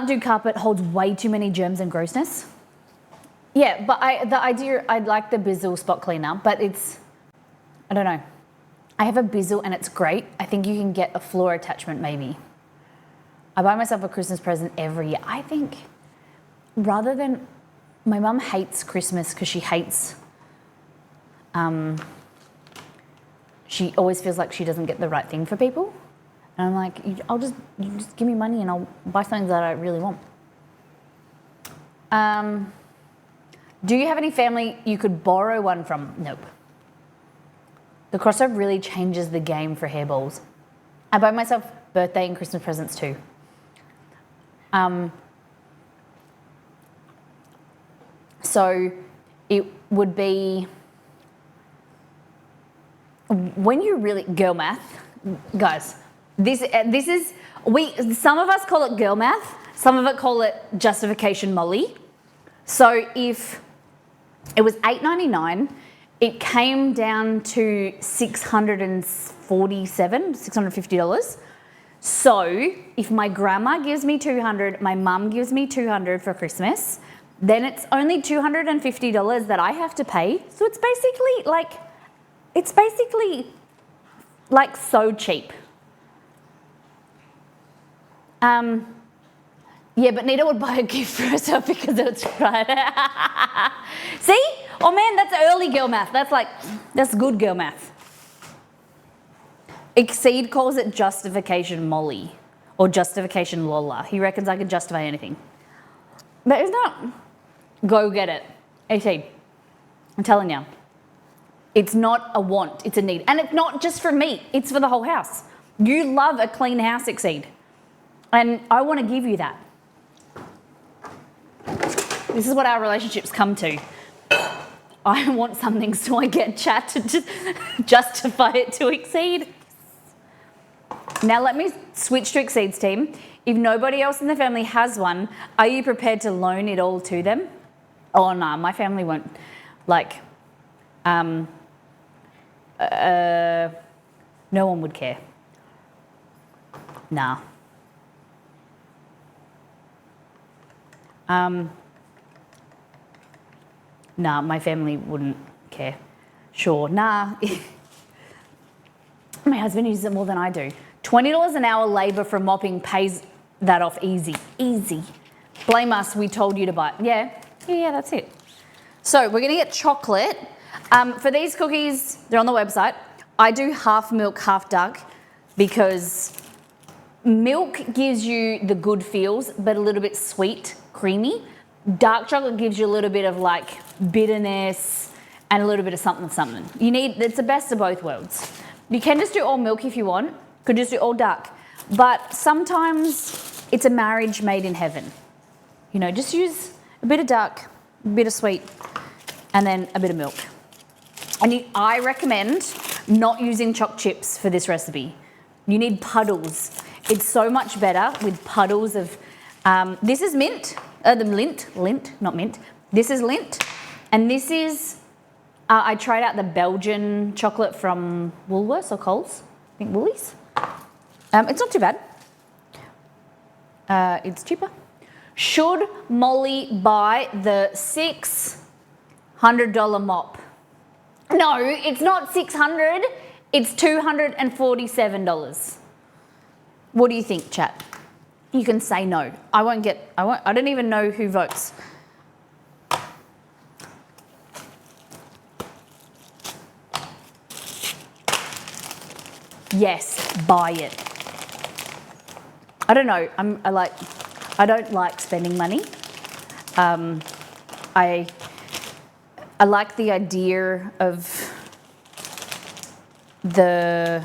do carpet, holds way too many germs and grossness. Yeah, but I'd like the Bizzle spot cleaner, but it's, I don't know. I have a Bizzle and it's great. I think you can get a floor attachment maybe. I buy myself a Christmas present every year. I think rather than, my mum hates Christmas because she hates, she always feels like she doesn't get the right thing for people. And I'm like, you just give me money and I'll buy something that I really want. Do you have any family you could borrow one from? Nope. The Crossover really changes the game for hairballs. I buy myself birthday and Christmas presents too. So it would be, when you really, girl math, guys, this is, some of us call it girl math, some of it call it justification Molly. So if it was $8.99, it came down to $650. So if my grandma gives me $200, my mum gives me $200 for Christmas, then it's only $250 that I have to pay. So it's basically like so cheap. Yeah, but Nita would buy a gift for herself because it's Friday. See? Oh man, that's early girl math. That's good girl math. Exceed calls it justification Molly. or justification lola. He reckons I can justify anything. But it's not. Go get it. Exceed. I'm telling you. It's not a want, it's a need. And it's not just for me, it's for the whole house. You love a clean house, Exceed. And I want to give you that. This is what our relationships come to. I want something, so I get chat to just justify it to Exceed. Now let me switch to Exceed's team. If nobody else in the family has one, are you prepared to loan it all to them? Oh no, my family won't. Like, no one would care. Nah. Nah, my family wouldn't care. Sure, nah. My husband uses it more than I do. $20 an hour labour for mopping pays that off easy, easy. Blame us, we told you to buy it. Yeah, that's it. So we're gonna get chocolate. For these cookies, they're on the website. I do half milk, half dark because milk gives you the good feels, but a little bit sweet, creamy. Dark chocolate gives you a little bit of like bitterness and a little bit of something. It's the best of both worlds. You can just do all milk if you want, could just do all dark. But sometimes it's a marriage made in heaven. You know, just use a bit of dark, a bit of sweet, and then a bit of milk. And I recommend not using choc chips for this recipe. You need puddles. It's so much better with puddles of, this is mint, lint, not mint. This is lint, and this is, I tried out the Belgian chocolate from Woolworths or Coles, I think Woolies. It's not too bad. It's cheaper. Should Molly buy the $600 mop? No, it's not $600, it's $247. What do you think, chat? You can say no. I don't even know who votes. Yes, buy it. I don't know, I don't like spending money. I like the idea of the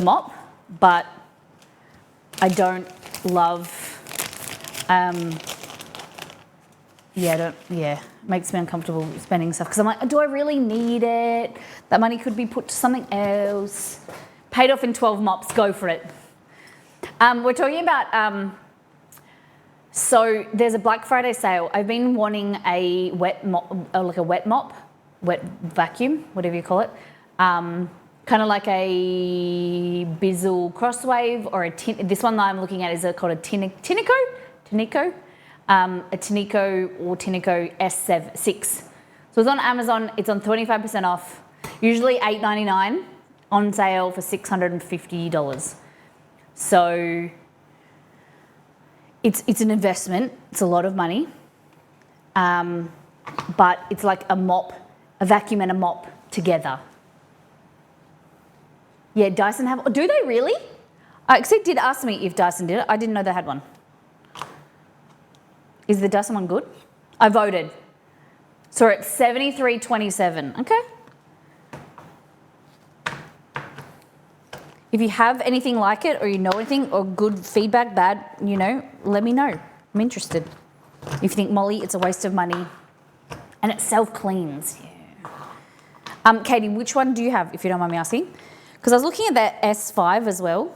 mop, but I don't love, it makes me uncomfortable spending stuff because I'm like, do I really need it? That money could be put to something else. Paid off in 12 mops, go for it. We're talking about, so there's a Black Friday sale. I've been wanting a wet mop, wet vacuum, whatever you call it. Kind of like a Bizzle Crosswave or this one that I'm looking at is called a Tinico, a Tinico or Tinico S6. So it's on Amazon, it's on 25% off, usually $8.99, on sale for $650. So it's an investment, it's a lot of money, but it's like a vacuum and a mop together. Yeah, Dyson have, do they really? Exceed did ask me if Dyson did it. I didn't know they had one. Is the Dyson one good? I voted. So we're at 73-27, okay. If you have anything like it or you know anything or good feedback, bad, let me know. I'm interested. If you think, Molly, it's a waste of money and it self-cleans, yeah. Katie, which one do you have, if you don't mind me asking? Because I was looking at that S5 as well.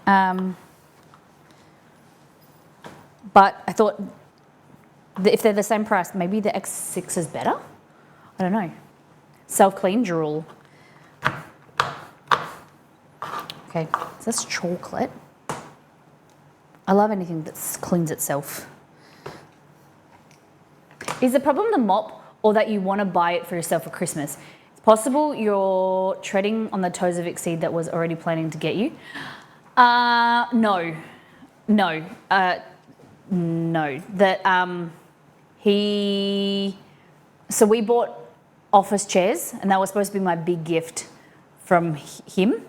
But I thought that if they're the same price, maybe the X6 is better? I don't know. Self-clean drool. Okay, so that's chocolate. I love anything that cleans itself. Is the problem the mop or that you want to buy it for yourself for Christmas? It's possible you're treading on the toes of Exceed that was already planning to get you. No. So we bought office chairs and that was supposed to be my big gift from him.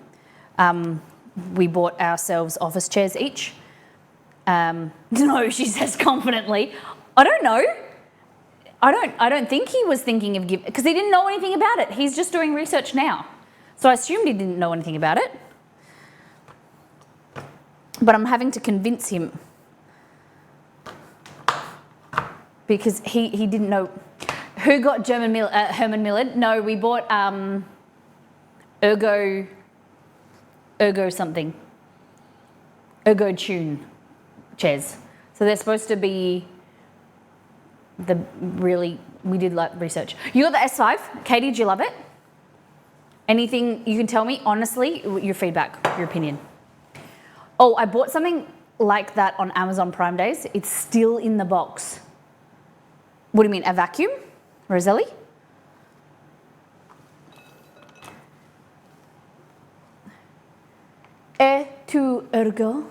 we bought ourselves office chairs each. No, she says confidently. I don't know. I don't think he was thinking of giving, because he didn't know anything about it. He's just doing research now. So I assumed he didn't know anything about it. But I'm having to convince him because he didn't know. Who got Herman Miller? No, we bought Ergo something. Ergo Tune chairs. So they're supposed to be we did like research. You got the S5. Katie, did you love it? Anything you can tell me, honestly, your feedback, your opinion. Oh, I bought something like that on Amazon Prime Days. It's still in the box. What do you mean, a vacuum? Roselli? Tu ergo.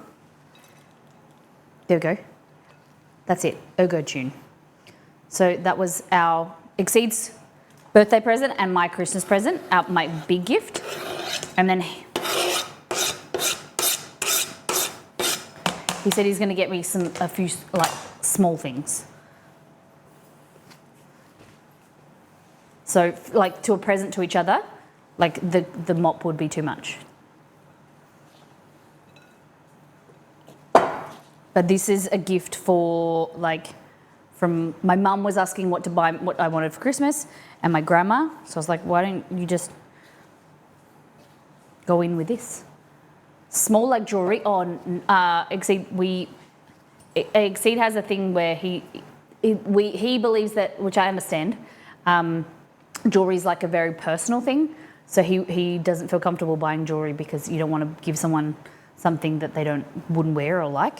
There we go. That's it, Ergo Tune. So that was our Exceed's birthday present and my Christmas present, my big gift. And then he said he's going to get me a few like small things. So like to a present to each other, like the mop would be too much. But this is a gift for from my mum was asking what I wanted for Christmas, and my grandma. So I was like, why don't you just go in with this? Small like jewelry on Exceed. Exceed has a thing where he believes that, which I understand, jewelry is like a very personal thing. So he doesn't feel comfortable buying jewelry because you don't want to give someone something that they wouldn't wear or like.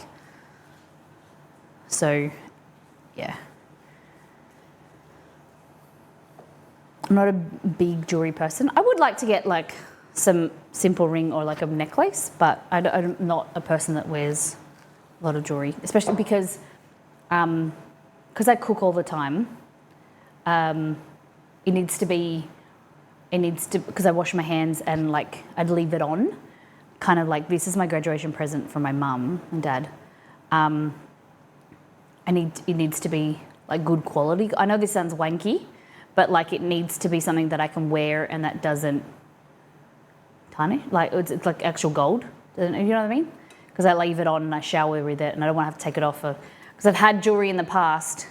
So, yeah. I'm not a big jewelry person. I would like to get like some simple ring or like a necklace, but I'm not a person that wears a lot of jewelry, especially because I cook all the time. Because I wash my hands and like I'd leave it on, kind of like this is my graduation present from my mum and dad. It needs to be like good quality. I know this sounds wanky, but like it needs to be something that I can wear and that doesn't tarnish. Like it's like actual gold. You know what I mean? Because I leave it on and I shower with it and I don't want to have to take it off. Because I've had jewelry in the past,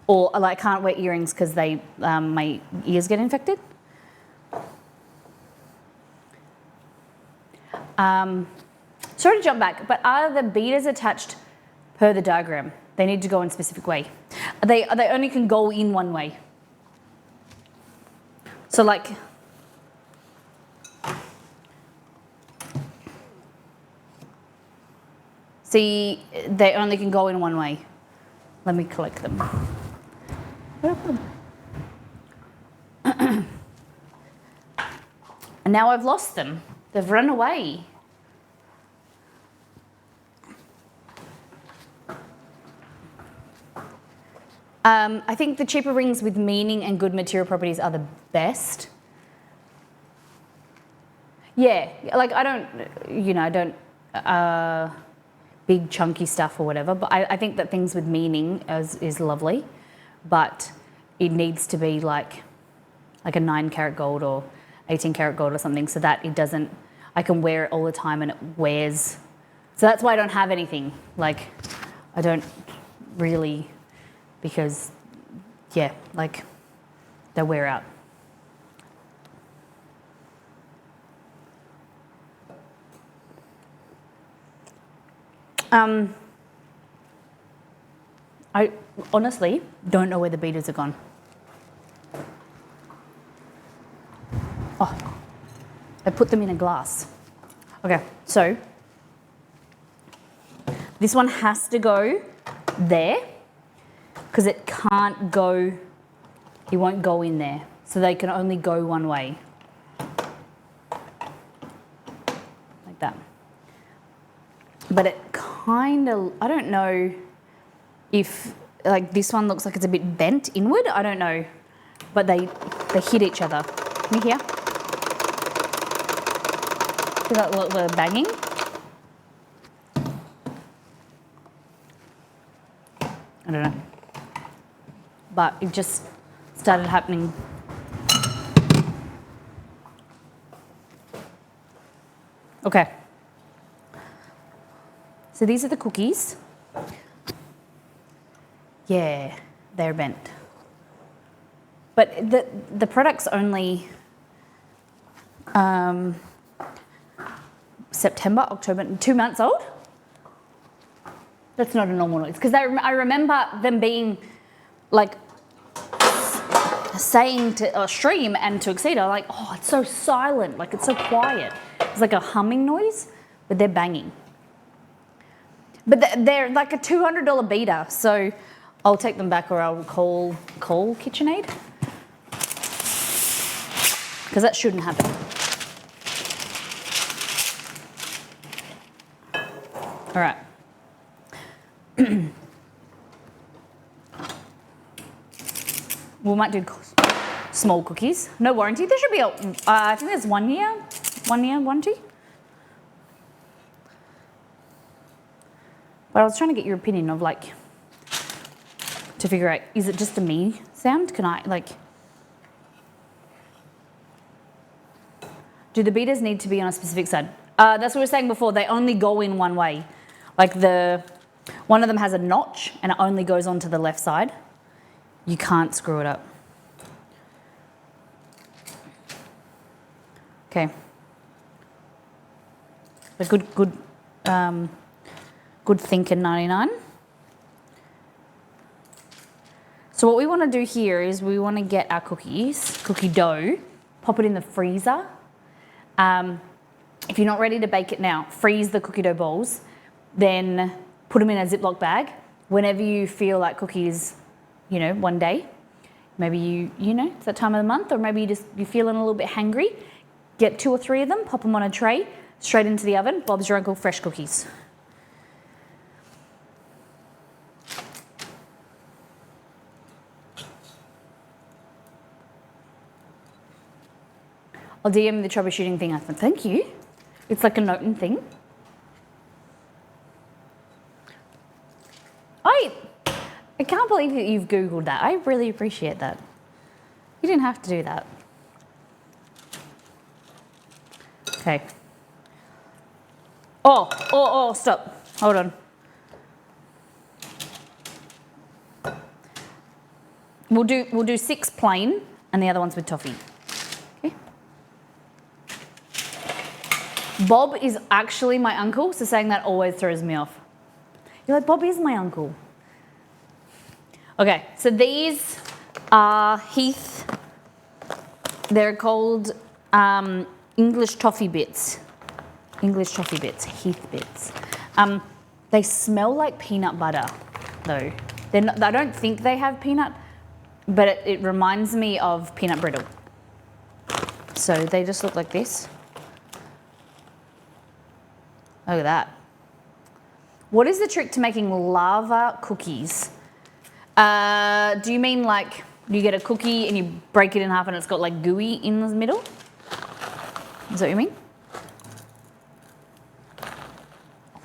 or like I can't wear earrings because my ears get infected. Sorry to jump back, but are the beaders attached per the diagram? They need to go in a specific way. They only can go in one way. So like, see, they only can go in one way. Let me collect them. Where are them? And now I've lost them. They've run away. I think the cheaper rings with meaning and good material properties are the best. Yeah, like I don't big chunky stuff or whatever, but I think that things with meaning is lovely, but it needs to be like a 9 karat gold or 18 karat gold or something, so that I can wear it all the time and it wears. So that's why I don't have anything. Like I don't really, because yeah, like they wear out. I honestly don't know where the beaders are gone. Oh, I put them in a glass. Okay, so this one has to go there because it won't go in there. So they can only go one way. Like that. But it kind of, I don't know if, like this one looks like it's a bit bent inward, I don't know. But they hit each other. Can you hear? Feel like the banging? I don't know. But it just started happening. Okay. So these are the cookies. Yeah, they're bent. But the product's only September, October, 2 months old. That's not a normal noise. Because I remember them being like saying to Stream and to Exceed, like, oh, it's so silent, like it's so quiet. It's like a humming noise, but they're banging. But they're like a $200 beater, so I'll take them back or I'll call KitchenAid. Because that shouldn't happen. All right. We might do small cookies. No warranty. There should be I think there's 1 year warranty. But I was trying to get your opinion of like, to figure out, is it just a me sound? Can I like, do the beaters need to be on a specific side? That's what we were saying before. They only go in one way. Like one of them has a notch and it only goes onto the left side. You can't screw it up. Okay. A good thinking 99. So what we want to do here is we want to get our cookie dough, pop it in the freezer. If you're not ready to bake it now, freeze the cookie dough balls, then put them in a Ziploc bag. Whenever you feel like cookies, you know, one day, maybe you know, it's that time of the month, or maybe you're feeling a little bit hangry, get 2 or 3 of them, pop them on a tray, straight into the oven. Bob's your uncle, fresh cookies. I'll DM the troubleshooting thing. I thought, thank you. It's like a noting thing. I can't believe that you've Googled that. I really appreciate that. You didn't have to do that. Okay. Oh, stop. Hold on. We'll do 6 plain and the other ones with toffee. Okay. Bob is actually my uncle, so saying that always throws me off. You're like, Bob is my uncle. Okay, so these are Heath. They're called English toffee bits. English toffee bits, Heath bits. They smell like peanut butter, though. I don't think they have peanut, but it reminds me of peanut brittle. So they just look like this. Look at that. What is the trick to making lava cookies? Do you mean like you get a cookie and you break it in half and it's got like gooey in the middle? Is that what you mean?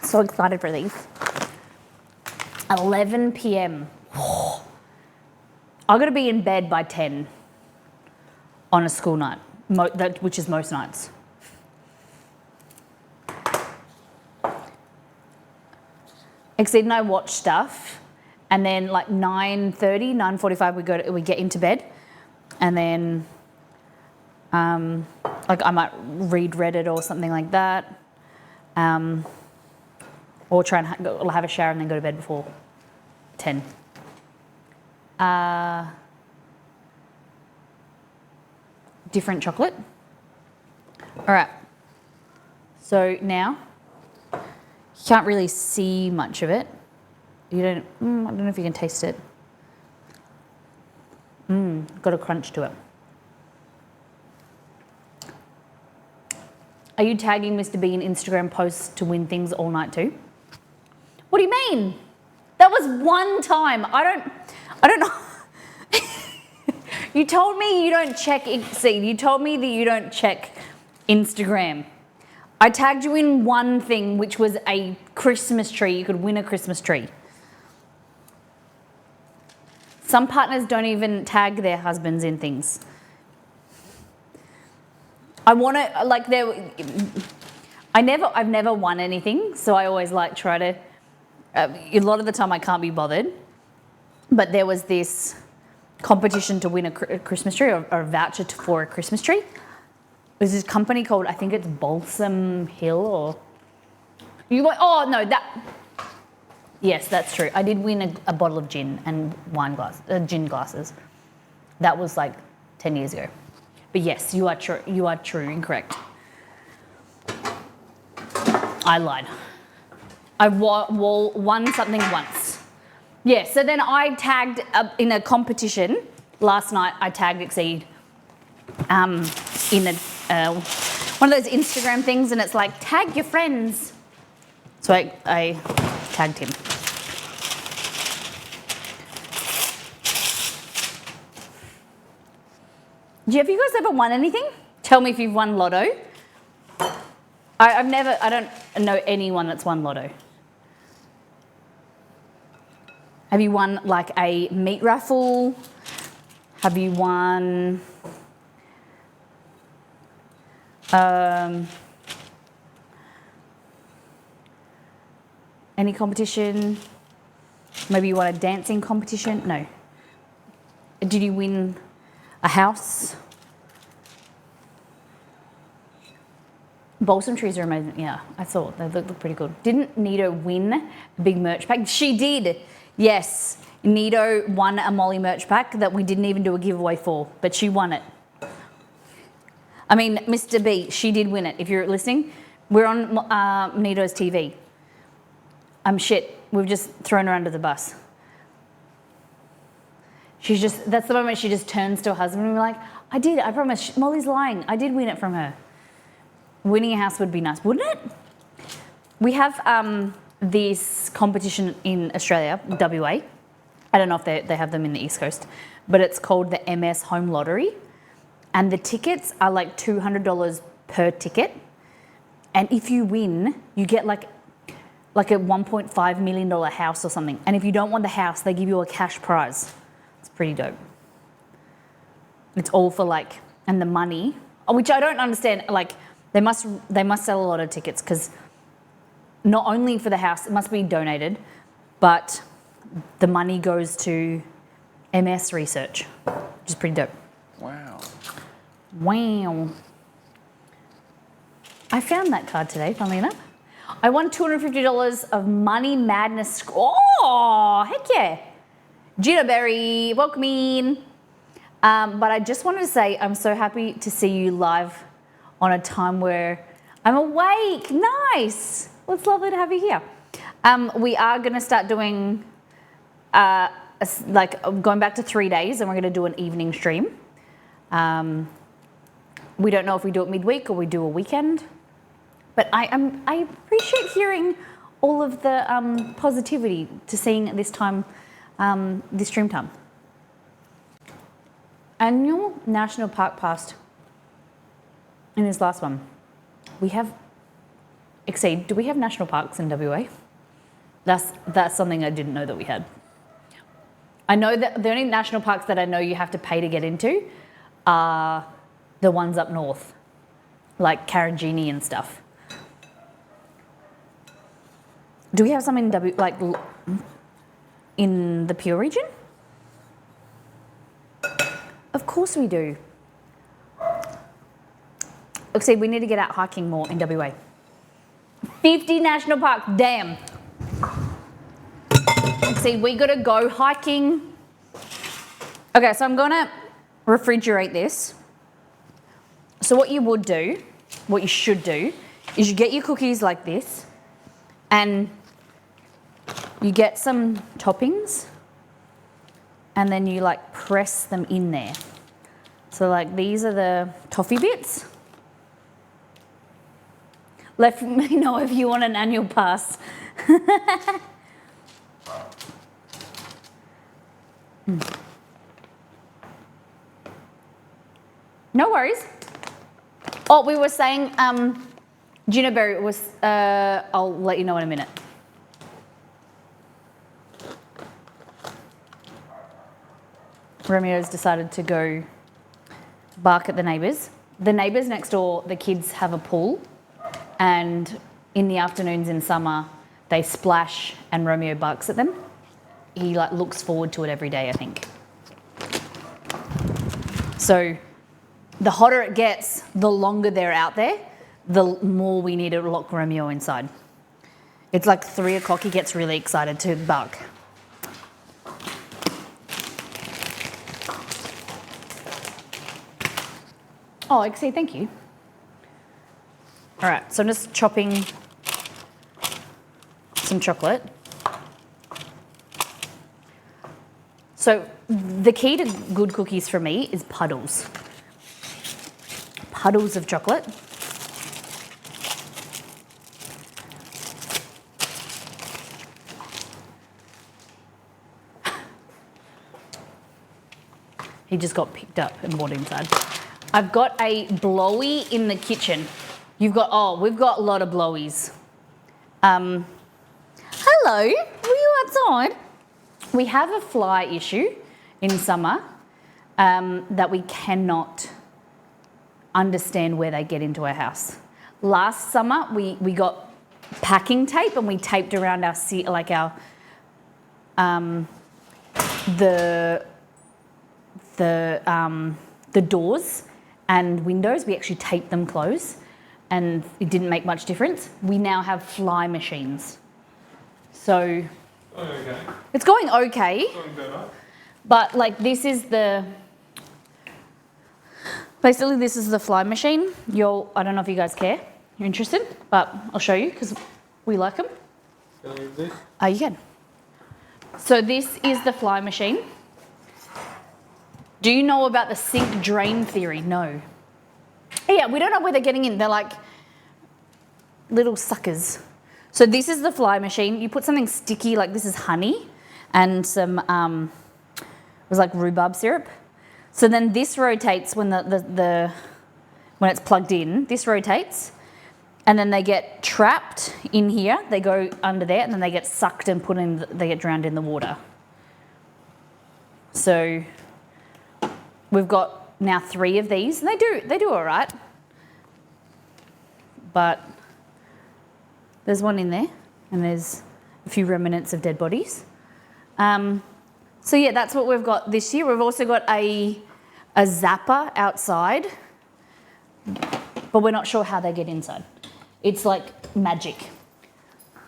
So excited for these. 11 p.m. I've got to be in bed by 10 on a school night, which is most nights. Exceed and I watch stuff, and then like 9:30, 9:45 we get into bed, and then like I might read Reddit or something like that, or try and have a shower and then go to bed before 10. Different chocolate. All right. So now. You can't really see much of it. I don't know if you can taste it. Got a crunch to it. Are you tagging Mr. B in Instagram posts to win things all night too? What do you mean? That was one time. I don't know. You told me you don't check Exceed. You told me that you don't check Instagram. I tagged you in one thing, which was a Christmas tree. You could win a Christmas tree. Some partners don't even tag their husbands in things. I want to, like, I've never won anything, so I always like try to, a lot of the time I can't be bothered, but there was this competition to win a Christmas tree or a voucher for a Christmas tree. There's this company called, I think it's Balsam Hill or, yes, that's true. I did win a bottle of gin and gin glasses. That was like 10 years ago. But yes, you are true, incorrect. I lied. I won something once. Yeah, so then I tagged in a competition last night. I tagged Exceed in one of those Instagram things, and it's like tag your friends. So I tagged him. Have you guys ever won anything? Tell me if you've won lotto. I don't know anyone that's won lotto. Have you won like a meat raffle? Have you won any competition? Maybe you won a dancing competition? No. Did you win a house? Balsam trees are amazing. Yeah, I thought they looked pretty good. Didn't Nito win a big merch pack? She did. Yes, Nito won a Molly merch pack that we didn't even do a giveaway for, but she won it. I mean, Mr. B, she did win it. If you're listening, we're on Nito's TV. Shit, we've just thrown her under the bus. That's the moment she just turns to her husband and we're like, I promise, Molly's lying. I did win it from her. Winning a house would be nice, wouldn't it? We have this competition in Australia, WA. I don't know if they have them in the East Coast, but it's called the MS Home Lottery. And the tickets are like $200 per ticket. And if you win, you get like a $1.5 million house or something. And if you don't want the house, they give you a cash prize. It's pretty dope. It's all for and the money, which I don't understand, they must sell a lot of tickets because not only for the house, it must be donated, but the money goes to MS research, which is pretty dope. Wow. Wow. I found that card today, funnily enough. I won $250 of Money Madness. Oh, heck yeah. Gina Berry, welcome in. But I just wanted to say I'm so happy to see you live on a time where I'm awake. Nice. Well, it's lovely to have you here. We are going to start doing, going back to 3 days, and we're going to do an evening stream. We don't know if we do it midweek or we do a weekend. But I appreciate hearing all of the positivity to seeing this time, this stream time. Annual National Park passed in this last one. We have, Exceed, do we have national parks in WA? That's something I didn't know that we had. I know that the only national parks that I know you have to pay to get into are the ones up north, like Karanjini and stuff. Do we have some in in the Pure region? Of course we do. See, we need to get out hiking more in WA. 50 national parks, damn. See, we gotta go hiking. Okay, so I'm gonna refrigerate this. So what you should do, is you get your cookies like this, and you get some toppings, and then you press them in there. So these are the toffee bits. Let me know if you want an annual pass. No worries. Oh, we were saying, Gina Berry was, I'll let you know in a minute. Romeo's decided to go bark at the neighbours. The neighbours next door, the kids have a pool, and in the afternoons in summer, they splash and Romeo barks at them. He like looks forward to it every day, I think. So the hotter it gets, the longer they're out there, the more we need to lock Romeo inside. It's like 3 o'clock, he gets really excited to bark. Oh, Exie, thank you. All right, so I'm just chopping some chocolate. So the key to good cookies for me is puddles. Puddles of chocolate. He just got picked up and brought inside. I've got a blowy in the kitchen. We've got a lot of blowies. Hello, were you outside? We have a fly issue in summer that we cannot understand where they get into our house. Last summer, we got packing tape and we taped around our the doors and windows. We actually taped them closed, and it didn't make much difference. We now have fly machines, so Okay. it's going okay. Going better. But like this is basically this is the fly machine. I don't know if you guys care. You're interested, but I'll show you because we like them. Can I use this? You can. So this is the fly machine. Do you know about the sink drain theory? No. Yeah, we don't know where they're getting in. They're like little suckers. So this is the fly machine. You put something sticky, like this is honey and some, it was like rhubarb syrup. So then this rotates when when it's plugged in, this rotates, and then they get trapped in here. They go under there, and then they get sucked and they get drowned in the water. So we've got now 3 of these, and they do all right. But there's one in there, and there's a few remnants of dead bodies. So yeah, that's what we've got this year. We've also got a zapper outside, but we're not sure how they get inside. It's like magic.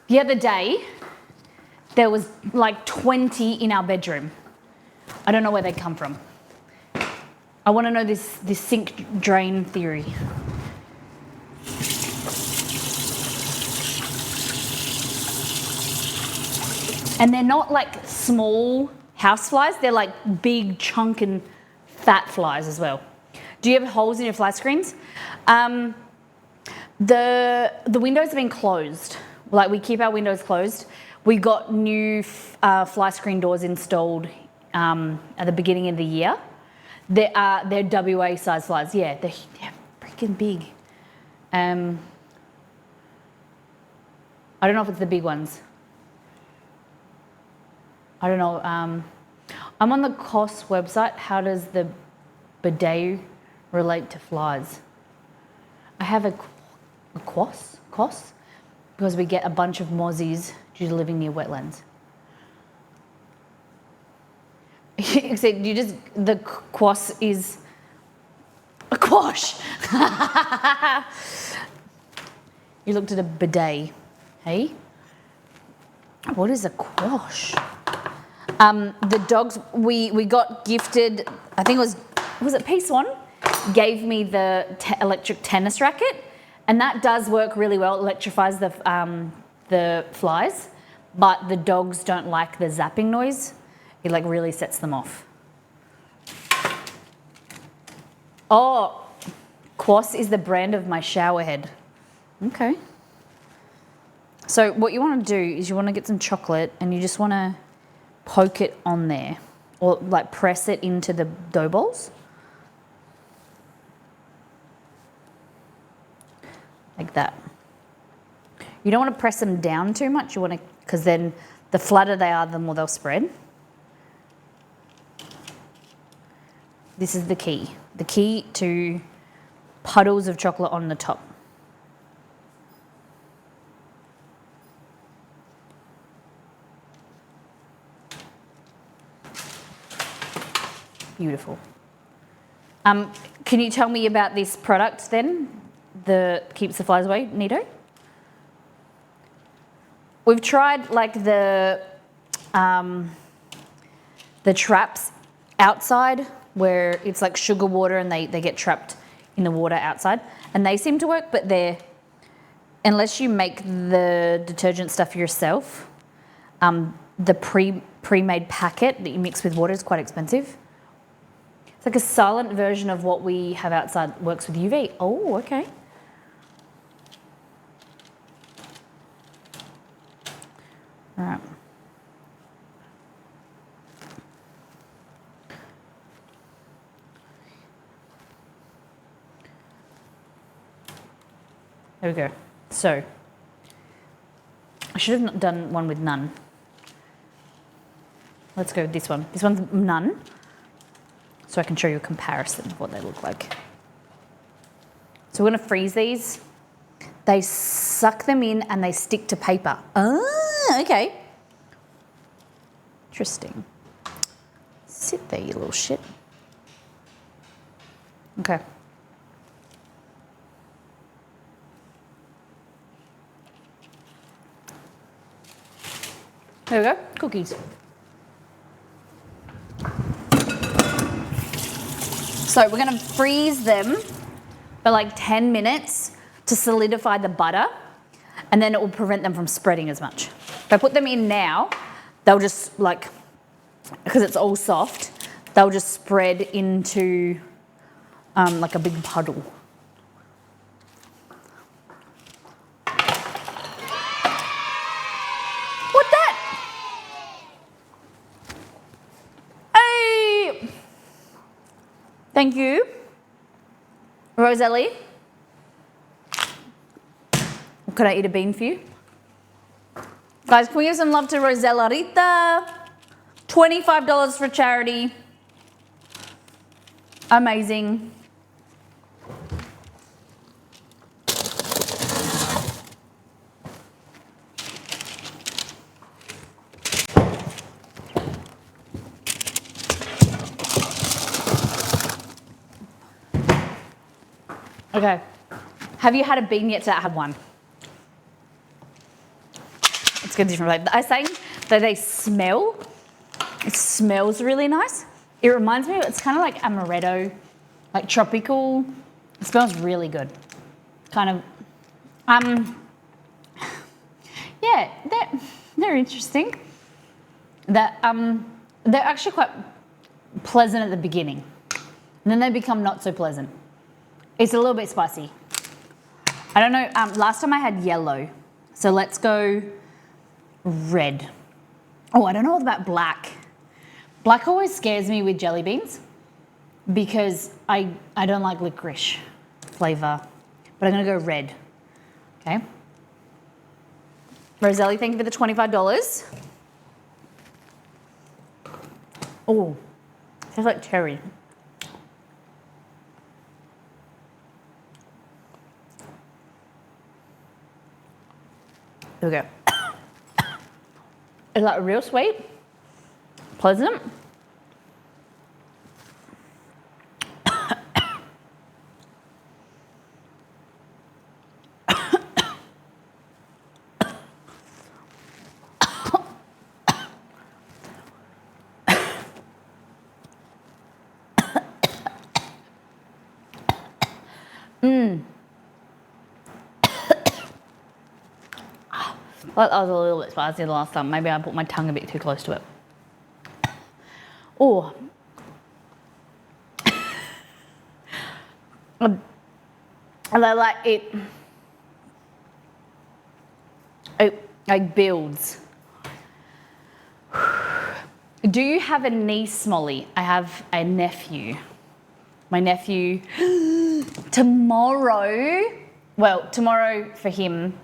The other day, there was like 20 in our bedroom. I don't know where they come from. I want to know this sink drain theory. And they're not like small house flies, they're like big chunk and fat flies as well. Do you have holes in your fly screens? The windows have been closed. Like we keep our windows closed. We got new fly screen doors installed at the beginning of the year. They're WA size flies. Yeah, they're freaking big. I don't know if it's the big ones. I don't know. I'm on the COS website. How does the bidet relate to flies? I have a COS because we get a bunch of mozzies due to living near wetlands. Except the quash is a quash. You looked at a bidet, hey? What is a quash? The dogs, we got gifted, I think was it Piece One? Gave me the electric tennis racket, and that does work really well. It electrifies the flies, but the dogs don't like the zapping noise. It like really sets them off. Oh, Quas is the brand of my shower head. Okay. So what you want to do is you want to get some chocolate and you just want to poke it on there or like press it into the dough balls. Like that. You don't want to press them down too much. You want to, because then the flatter they are, the more they'll spread. This is the key. The key to puddles of chocolate on the top. Beautiful. Can you tell me about this product then? The Keeps the Flies Away Neato? We've tried like the traps outside where it's like sugar water and they get trapped in the water outside, and they seem to work, but unless you make the detergent stuff yourself, the pre-made packet that you mix with water is quite expensive. It's like a silent version of what we have outside, works with UV. Oh, okay. All right. There we go. So, I should have done one with none. Let's go with this one. This one's none, so I can show you a comparison of what they look like. So we're going to freeze these. They suck them in and they stick to paper. Ah, okay. Interesting. Sit there, you little shit. Okay. There we go, cookies. So we're gonna freeze them for like 10 minutes to solidify the butter, and then it will prevent them from spreading as much. If I put them in now, they'll just like, because it's all soft, they'll just spread into like a big puddle. What that? Hey! Thank you, Rosalie. Could I eat a bean for you? Guys, can we give some love to Rosella Rita? $25 for charity. Amazing. Okay. Have you had a bean yet? I had one. It's got a different flavor. I was saying that they smell. It smells really nice. It reminds me, it's kind of like amaretto, like tropical. It smells really good. Kind of, yeah, they're interesting. They're actually quite pleasant at the beginning, and then they become not so pleasant. It's a little bit spicy. I don't know, last time I had yellow, so let's go red. Oh, I don't know about black. Black always scares me with jelly beans because I don't like licorice flavour, but I'm gonna go red, okay? Roselli, thank you for the $25. Oh, tastes like cherry. There we go. Is that real sweet? Pleasant? Well, that was a little bit spicy the last time. Maybe I put my tongue a bit too close to it. Oh. I like it. It builds. Do you have a niece, Molly? I have a nephew. My nephew, tomorrow for him,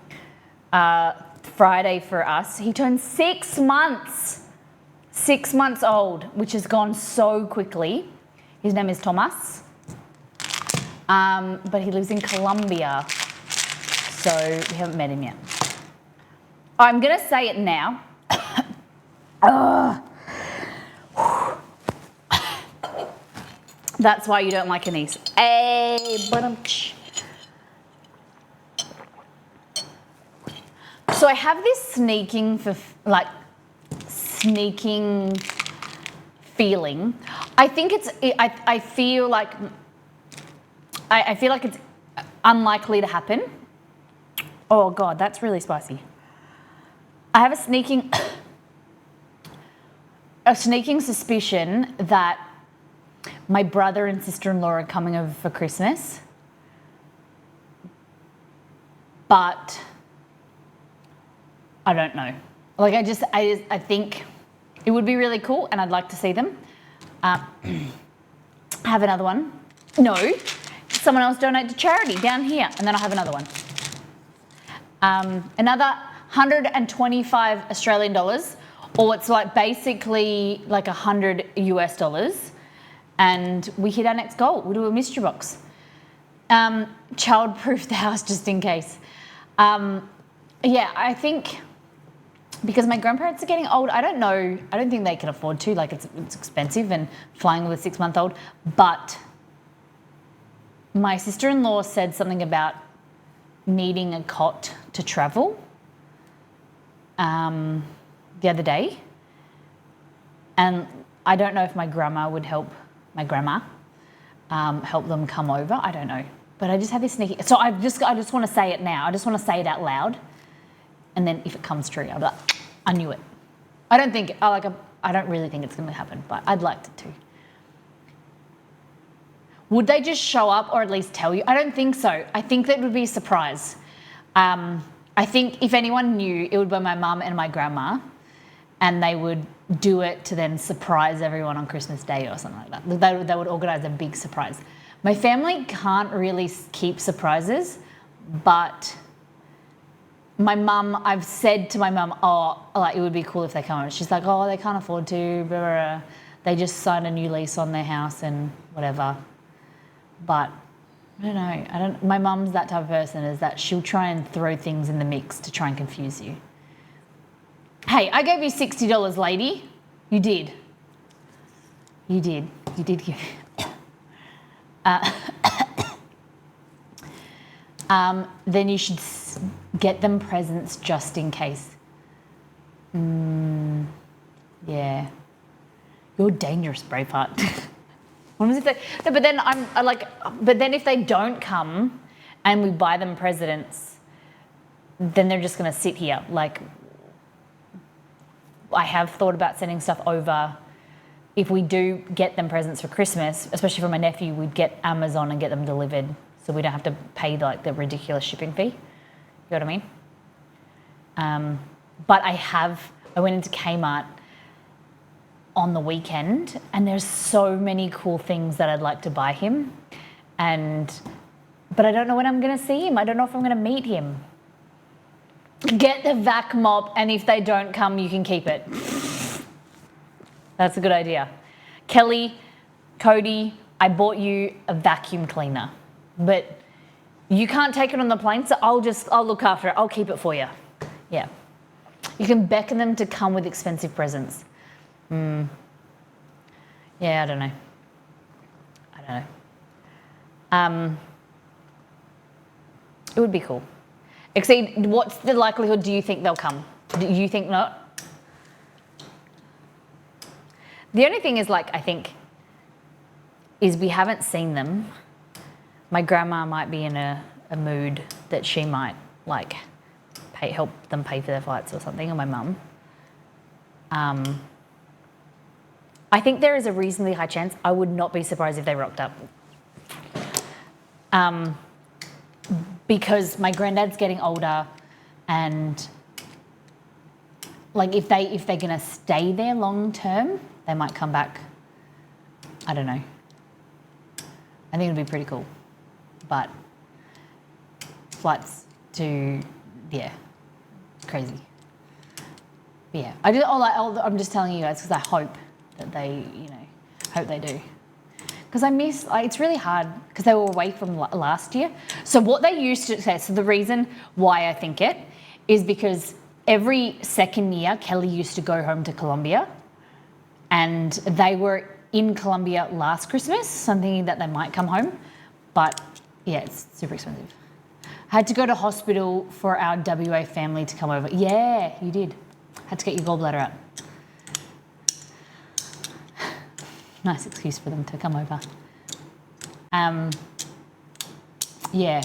Friday for us, he turns 6 months. 6 months old, which has gone so quickly. His name is Thomas, but he lives in Colombia, so we haven't met him yet. I'm going to say it now. That's why you don't like anise. So I have this sneaking feeling. I think I feel like it's unlikely to happen. Oh God, that's really spicy. I have a sneaking suspicion that my brother and sister-in-law are coming over for Christmas, but I don't know. Like I think it would be really cool, and I'd like to see them. Have another one. No, someone else donate to charity down here, and then I'll have another one. Another 125 Australian dollars, or it's like basically like $100 US, and we hit our next goal. We'll do a mystery box. Child-proof the house just in case. Yeah, I think because my grandparents are getting old, I don't know. I don't think they can afford to. Like it's expensive, and flying with a 6-month-old. But my sister-in-law said something about needing a cot to travel the other day, and I don't know if my grandma would help. My grandma help them come over. I don't know, but I just have this sneaky. So I just want to say it now. I just want to say it out loud, and then if it comes true, I'll be like, I knew it. I don't really think it's going to happen, but I'd like it to. Would they just show up or at least tell you? I don't think so. I think that would be a surprise. I think if anyone knew, it would be my mum and my grandma, and they would do it to then surprise everyone on Christmas Day or something like that. They would organise a big surprise. My family can't really keep surprises, but my mum, I've said to my mum, oh, like it would be cool if they come over. She's like, oh, they can't afford to, blah, blah, blah. They just signed a new lease on their house and whatever. But I don't know. My mum's that type of person, is that she'll try and throw things in the mix to try and confuse you. Hey, I gave you $60, lady. You did. You did give. Then you should get them presents just in case. Yeah. You're dangerous, Braveheart. What was it? No, but then but then if they don't come and we buy them presents, then they're just going to sit here. Like, I have thought about sending stuff over. If we do get them presents for Christmas, especially for my nephew, we'd get Amazon and get them delivered, so we don't have to pay like the ridiculous shipping fee. You know what I mean? But I went into Kmart on the weekend, and there's so many cool things that I'd like to buy him, but I don't know when I'm going to see him. I don't know if I'm going to meet him. Get the vac mop, and if they don't come, you can keep it. That's a good idea. Kelly, Cody, I bought you a vacuum cleaner, but you can't take it on the plane, so I'll look after it. I'll keep it for you. Yeah. You can beckon them to come with expensive presents. Yeah, I don't know. It would be cool. Exceed, what's the likelihood do you think they'll come? Do you think not? The only thing is, like, I think, is we haven't seen them. My grandma might be in a mood that she might, like, help them pay for their flights or something, or my mum. I think there is a reasonably high chance. I would not be surprised if they rocked up. Because my granddad's getting older, and like if they're gonna stay there long term, they might come back. I don't know. I think it'd be pretty cool, but flights to crazy. But yeah, I'm just telling you guys because I hope that hope they do. because I miss, it's really hard because they were away from last year. So what they used to say, so the reason why I think it is because every second year, Kelly used to go home to Colombia, and they were in Colombia last Christmas, so I'm thinking that they might come home, but yeah, it's super expensive. Had to go to hospital for our WA family to come over. Yeah, you did. Had to get your gallbladder out. Nice excuse for them to come over. Yeah.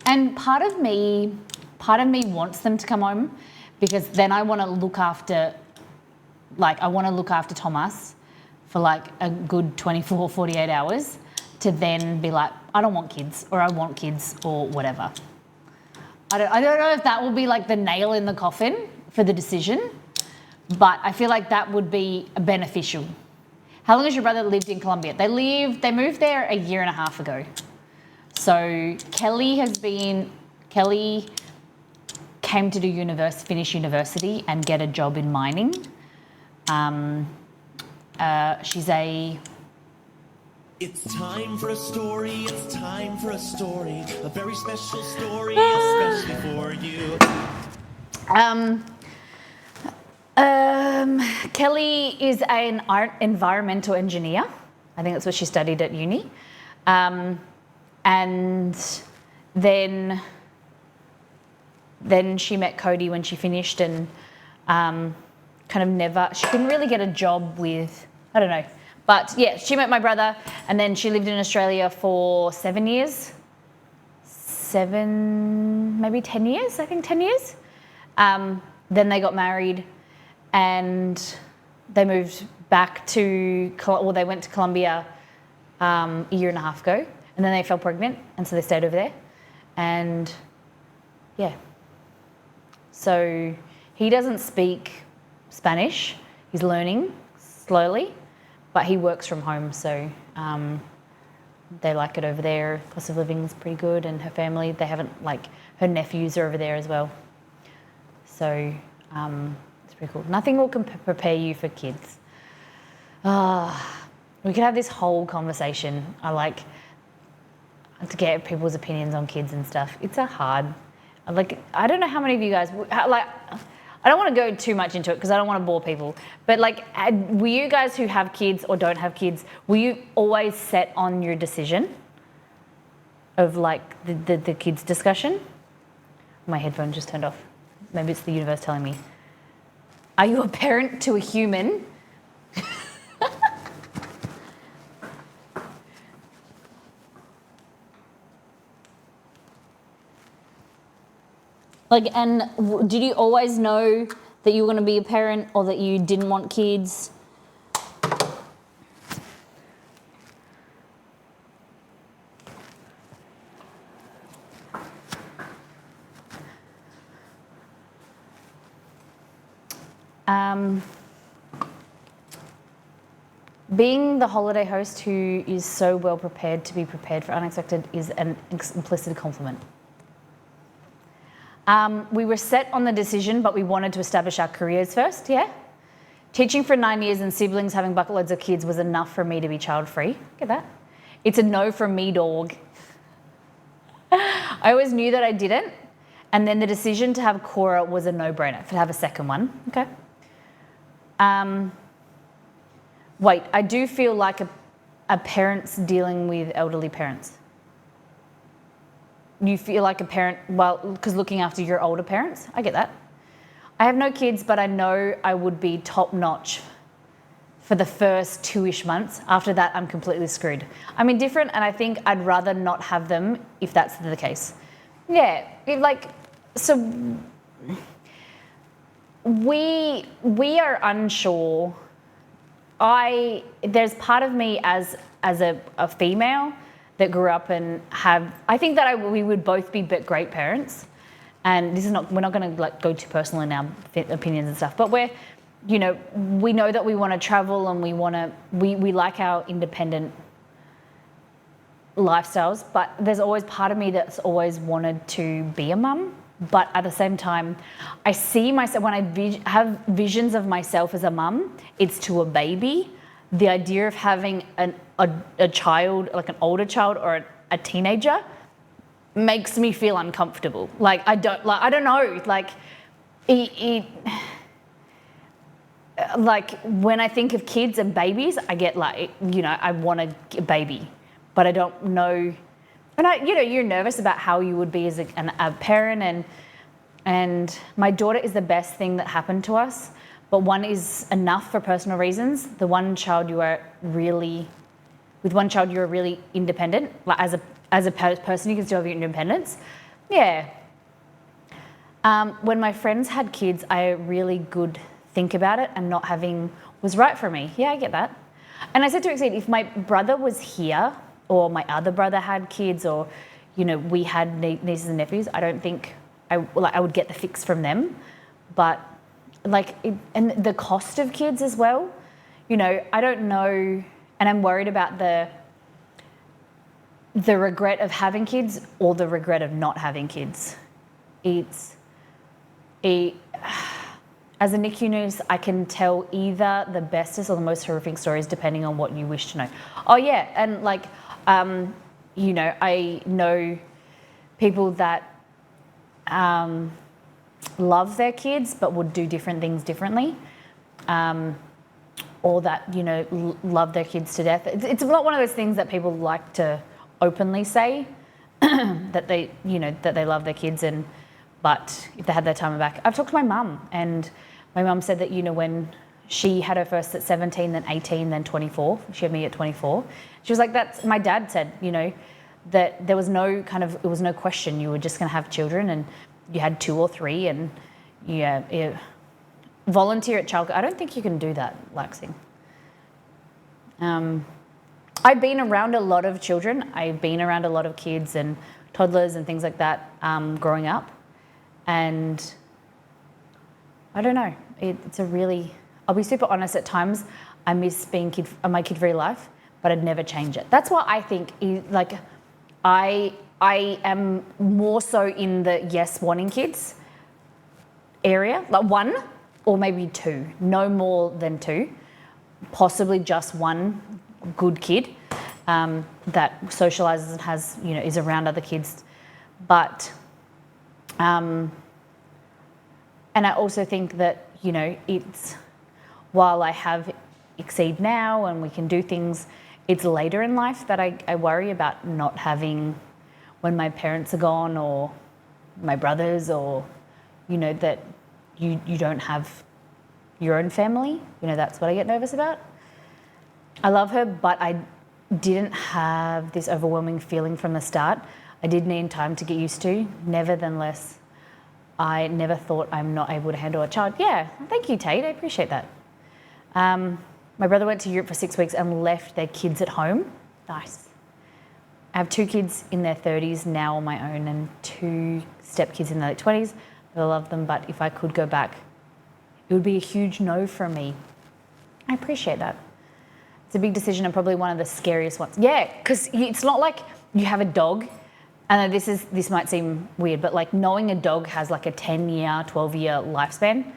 And part of me wants them to come home because then I want to look after, Thomas for like a good 24, 48 hours to then be like, I don't want kids, or I want kids, or whatever. I don't know if that will be like the nail in the coffin for the decision, but I feel like that would be beneficial. How long has your brother lived in Colombia? They moved there a year and a half ago. So Kelly came to finish university and get a job in mining. It's time for a story, it's time for a story, a very special story, especially for you. Kelly is an environmental engineer. I think that's what she studied at uni. And then she met Cody when she finished and she couldn't really get a job with, I don't know. But yeah, she met my brother and then she lived in Australia for 7 years. 10 years, I think 10 years. Then they got married and they moved back they went to Colombia a year and a half ago, and then they fell pregnant, and so they stayed over there. And yeah. So he doesn't speak Spanish. He's learning slowly, but he works from home, so they like it over there. Cost of living is pretty good, and her family, her nephews are over there as well. So it's pretty cool. Nothing will prepare you for kids. We could have this whole conversation. I like to get people's opinions on kids and stuff. It's I don't know how many of you guys, I don't want to go too much into it because I don't want to bore people, but were you guys who have kids or don't have kids, were you always set on your decision of the kids discussion? My headphone just turned off. Maybe it's the universe telling me. Are you a parent to a human? Did you always know that you were going to be a parent or that you didn't want kids? Being the holiday host who is so well prepared to be prepared for unexpected is an implicit compliment. We were set on the decision, but we wanted to establish our careers first, yeah? Teaching for 9 years and siblings having bucket loads of kids was enough for me to be child-free. Get that? It's a no from me, dog. I always knew that I didn't, and then the decision to have Cora was a no-brainer, to have a second one, okay? Wait, I do feel like a parent's dealing with elderly parents. You feel like a parent, because looking after your older parents, I get that. I have no kids, but I know I would be top-notch for the first 2-ish months. After that, I'm completely screwed. I'm indifferent, and I think I'd rather not have them if that's the case. Yeah, we are unsure. There's part of me as a female that grew up and I think that we would both be great parents. And we're not going to go too personal in our opinions and stuff, but we know that we want to travel and we like our independent lifestyles, but there's always part of me that's always wanted to be a mum. But at the same time, I see myself, when I have visions of myself as a mum, it's to a baby, the idea of having a child, like an older child or a teenager, makes me feel uncomfortable. Like I don't know. Like like when I think of kids and babies, I get like, you know, I want a baby, but I don't know. And you're nervous about how you would be as a parent, and my daughter is the best thing that happened to us, but one is enough for personal reasons. With one child you are really independent. Like as a person, you can still have your independence. Yeah. When my friends had kids, I really good think about it, and not having was right for me. Yeah, I get that. And I said to Exceed, if my brother was here, or my other brother had kids, or, you know, we had nieces and nephews, I don't think I would get the fix from them. But and the cost of kids as well, you know, I don't know, and I'm worried about the regret of having kids or the regret of not having kids. As a NICU nurse, I can tell either the bestest or the most horrific stories depending on what you wish to know. Oh yeah, and like, you know, I know people that love their kids but would do different things differently, or that, you know, love their kids to death. It's not one of those things that people like to openly say that they love their kids, but if they had their time back. I've talked to my mum, and my mum said that, you know, when she had her first at 17, then 18, then 24, she had me at 24. She was like, that's, my dad said, you know, that there was no it was no question, you were just going to have children, and you had 2 or 3, and yeah, volunteer at childcare. I don't think you can do that, Laxing. I've been around a lot of children. I've been around a lot of kids and toddlers and things like that growing up. And I don't know, it's a really, I'll be super honest, at times I miss being my kid-free life, but I'd never change it. That's why I think, like, I am more so in the yes, wanting kids area, like 1 or maybe 2, no more than 2, possibly just 1 good kid that socializes and has, you know, is around other kids. But and I also think that, you know, it's, while I have Exceed now and we can do things, it's later in life that I worry about not having, when my parents are gone, or my brothers, or, you know, that you don't have your own family. You know, that's what I get nervous about. I love her, but I didn't have this overwhelming feeling from the start. I did need time to get used to. Nevertheless, I never thought I'm not able to handle a child. Yeah, thank you, Tate. I appreciate that. My brother went to Europe for 6 weeks and left their kids at home. Nice. I have 2 kids in their 30s now on my own, and 2 stepkids in their late 20s. I love them, but if I could go back, it would be a huge no from me. I appreciate that. It's a big decision, and probably one of the scariest ones. Yeah, because it's not like you have a dog. And this might seem weird, but like knowing a dog has like a 10-year, 12-year lifespan,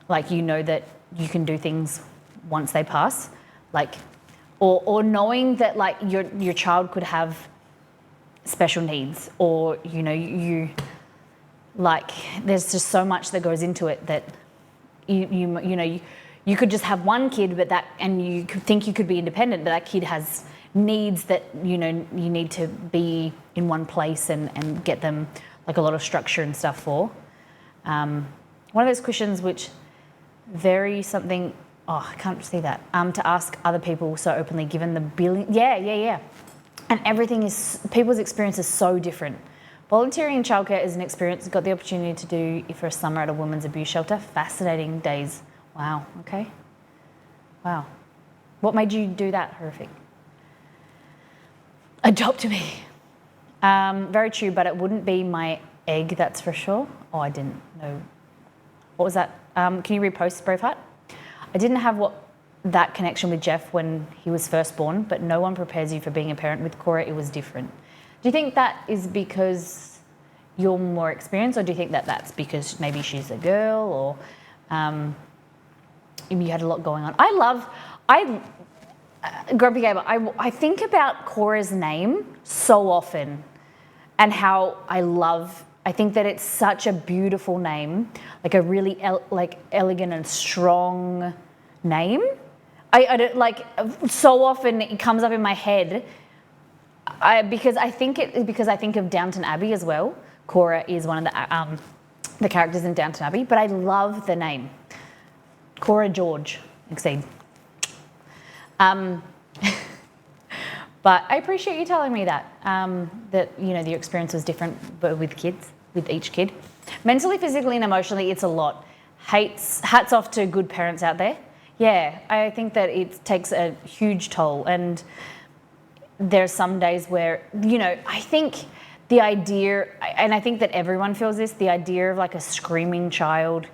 like, you know that you can do things once they pass, like, or knowing that like your child could have special needs, or, you know, you like, there's just so much that goes into it that you know, you could just have 1 kid, but that, and you could think you could be independent, but that kid has needs that, you know, you need to be in one place and get them like a lot of structure and stuff for. One of those questions which very something, oh, I can't see that, to ask other people so openly, given the billion, yeah. And everything is, people's experience is so different. Volunteering in childcare is an experience I got the opportunity to do for a summer at a women's abuse shelter. Fascinating days. Wow, okay. Wow. What made you do that? Horrific. Adopt me. Very true, but it wouldn't be my egg, that's for sure. Oh, I didn't know. What was that? Can you repost Braveheart? I didn't have that connection with Jeff when he was first born, but no one prepares you for being a parent. With Cora, it was different. Do you think that is because you're more experienced, or do you think that that's because maybe she's a girl, or you had a lot going on? Grumpy Gamer, I think about Cora's name so often and how I think that it's such a beautiful name, like a really elegant and strong name. I don't like, so often it comes up in my head because I think of Downton Abbey as well. Cora is one of the characters in Downton Abbey, but I love the name. Cora George, exceed. But I appreciate you telling me that, that, you know, the experience was different but with kids, with each kid. Mentally, physically and emotionally, it's a lot. Hats off to good parents out there. Yeah, I think that it takes a huge toll, and there's some days where, you know, I think the idea, and I think that everyone feels this, the idea of like a screaming child.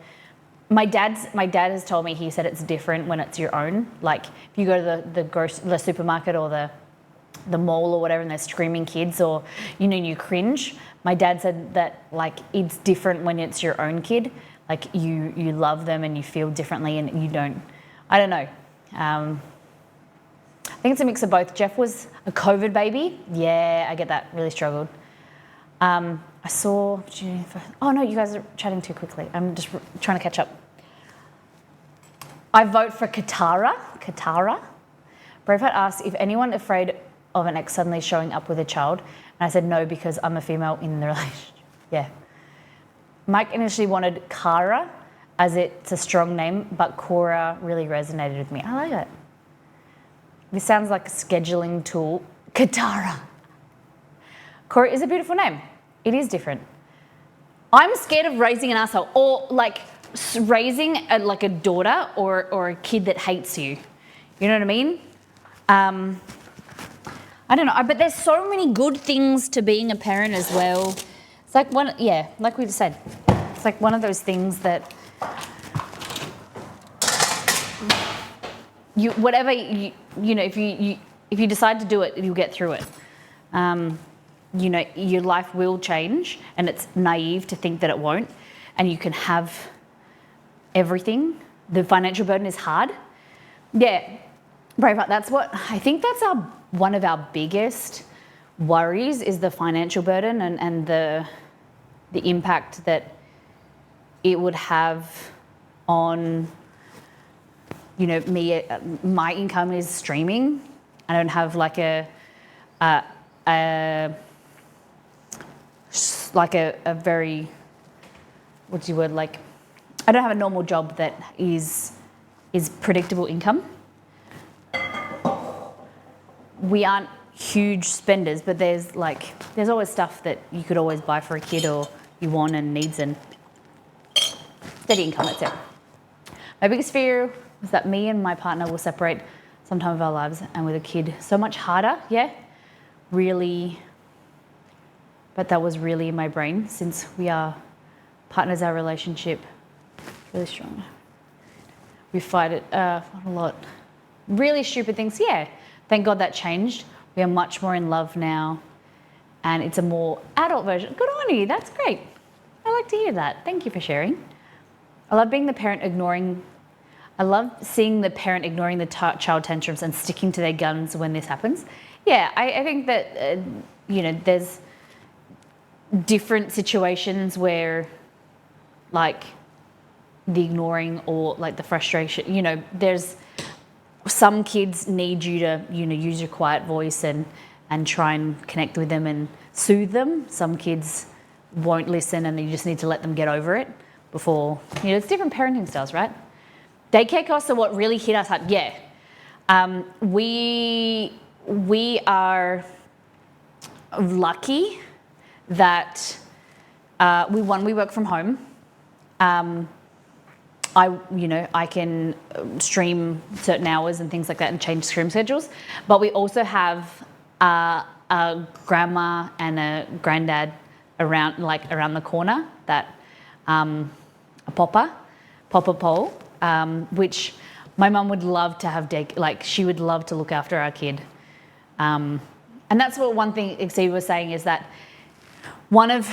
My dad has told me, he said it's different when it's your own. Like if you go to the supermarket or the mall or whatever and there's screaming kids, or, you know, you cringe. My dad said that like it's different when it's your own kid. Like you love them and you feel differently, and you don't, I don't know. I think it's a mix of both. Jeff was a COVID baby. Yeah, I get that. Really struggled. I saw, oh no, you guys are chatting too quickly. I'm just trying to catch up. I vote for Katara. Braveheart asked if anyone afraid of an ex suddenly showing up with a child. And I said no, because I'm a female in the relationship. Yeah. Mike initially wanted Kara, as it's a strong name, but Cora really resonated with me. I like it. This sounds like a scheduling tool. Katara. Cora is a beautiful name. It is different. I'm scared of raising an asshole, or like raising like a daughter or a kid that hates you. You know what I mean? I don't know, but there's so many good things to being a parent as well. It's like like we just said, it's like one of those things that you know, if you decide to do it, you'll get through it. You know, your life will change, and it's naive to think that it won't, and you can have everything. The financial burden is hard. Yeah, Braveheart, I think that's one of our biggest worries, is the financial burden and the impact that it would have on, you know, me. My income is streaming. I don't have like a very, what's the word, like, I don't have a normal job that is predictable income. We aren't huge spenders, but there's always stuff that you could always buy for a kid, or you want and needs, and steady income, that's it. My biggest fear is that me and my partner will separate sometime of our lives, and with a kid, so much harder, yeah, really. But that was really in my brain, since we are partners, our relationship is really strong. We fight it a lot. Really stupid things, yeah. Thank God that changed. We are much more in love now, and it's a more adult version. Good on you, that's great. I like to hear that. Thank you for sharing. I love seeing the parent ignoring the child tantrums and sticking to their guns when this happens. Yeah, I think that, you know, there's different situations where, like, the ignoring or like the frustration, you know, there's some kids need you to, you know, use your quiet voice and try and connect with them and soothe them. Some kids won't listen, and you just need to let them get over it before, you know, it's different parenting styles, right? Daycare costs are what really hit us hard. Yeah. We are lucky that we work from home. I can stream certain hours and things like that and change stream schedules. But we also have a grandma and a granddad around the corner, that a Papa Pole, which my mum would love to have she would love to look after our kid. And that's what one thing Exceed was saying, is that one of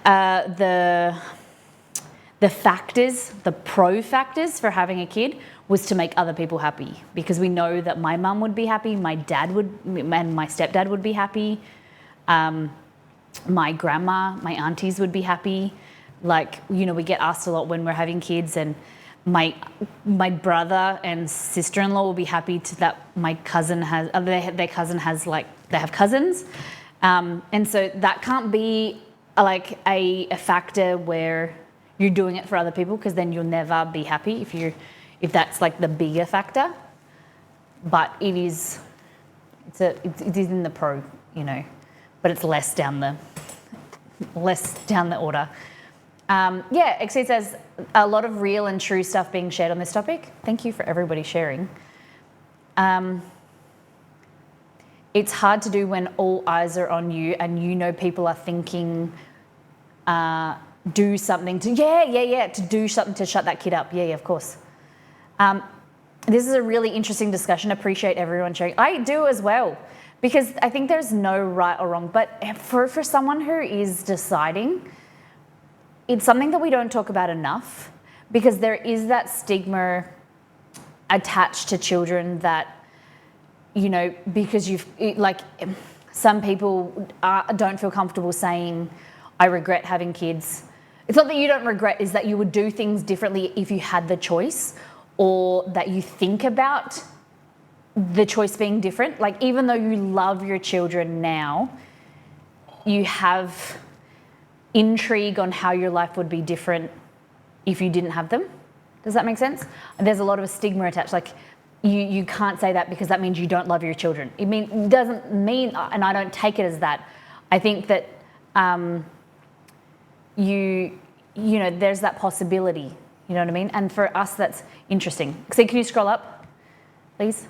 the the pro factors for having a kid was to make other people happy, because we know that my mum would be happy, my dad would, and my stepdad would be happy, my grandma, my aunties would be happy. Like, you know, we get asked a lot when we're having kids, and my brother and sister-in-law will be happy that my cousin has, their cousin has, like, they have cousins. And so that can't be like a factor where you're doing it for other people, because then you'll never be happy if that's like the bigger factor. But it is in the pro, you know, but it's less down the order. Exceed says a lot of real and true stuff being shared on this topic. Thank you for everybody sharing. It's hard to do when all eyes are on you and you know people are thinking, do something to do something to shut that kid up. Yeah, of course. This is a really interesting discussion. Appreciate everyone sharing. I do as well, because I think there's no right or wrong. But for someone who is deciding, it's something that we don't talk about enough, because there is that stigma attached to children that, you know, because some people don't feel comfortable saying, I regret having kids. It's not that you don't regret, is that you would do things differently if you had the choice, or that you think about the choice being different. Like, even though you love your children now, you have intrigue on how your life would be different if you didn't have them. Does that make sense? And there's a lot of stigma attached. Like, you can't say that because that means you don't love your children. It doesn't mean, and I don't take it as that. I think that you know, there's that possibility. You know what I mean? And for us, that's interesting. So can you scroll up, please?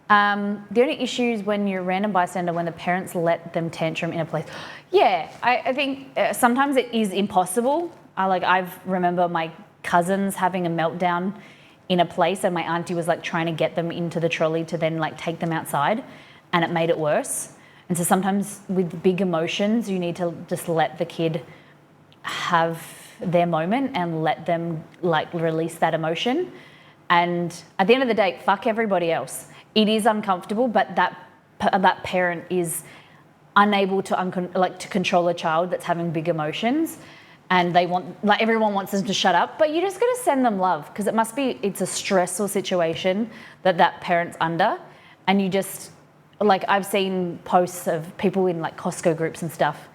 The only issue is when you're a random bystander, when the parents let them tantrum in a place. Yeah, I think sometimes it is impossible. I remember my cousins having a meltdown in a place, and my auntie was like trying to get them into the trolley to then like take them outside, and it made it worse. And so sometimes with big emotions, you need to just let the kid have their moment and let them like release that emotion. And at the end of the day, fuck everybody else. It is uncomfortable, but that parent is unable to control a child that's having big emotions, and they want, like, everyone wants them to shut up, but you just got to send them love, because it's a stressful situation that parent's under. And you just, like, I've seen posts of people in like Costco groups and stuff,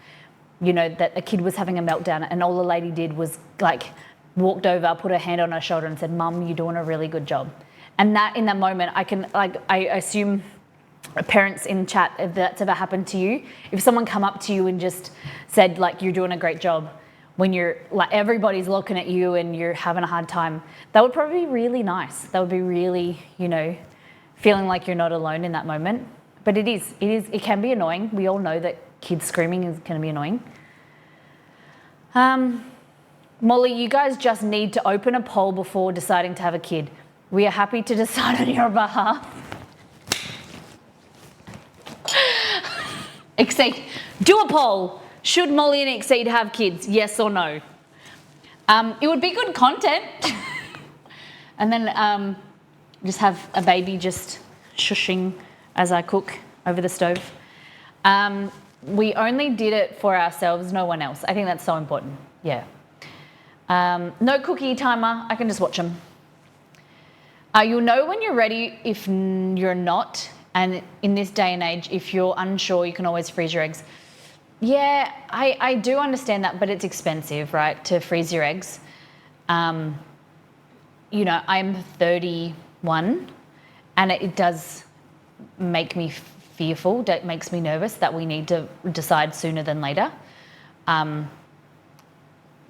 you know, that a kid was having a meltdown, and all the lady did was like walked over, put her hand on her shoulder and said, Mum, you're doing a really good job. And that, in that moment, I assume parents in chat, if that's ever happened to you, if someone come up to you and just said like, you're doing a great job, when you're like, everybody's looking at you and you're having a hard time, that would probably be really nice. That would be really, you know, feeling like you're not alone in that moment. But it can be annoying. We all know that kids screaming is going to be annoying. Molly, you guys just need to open a poll before deciding to have a kid. We are happy to decide on your behalf. Exceed. Do a poll. Should Molly and Exceed have kids? Yes or no? It would be good content. And then just have a baby just shushing as I cook over the stove. We only did it for ourselves, no one else. I think that's so important. Yeah. No cookie timer. I can just watch them. You'll know when you're ready if you're not. And in this day and age, if you're unsure, you can always freeze your eggs. Yeah, I do understand that, but it's expensive, right, to freeze your eggs. You know, I'm 31, and it does make me fearful. That makes me nervous that we need to decide sooner than later.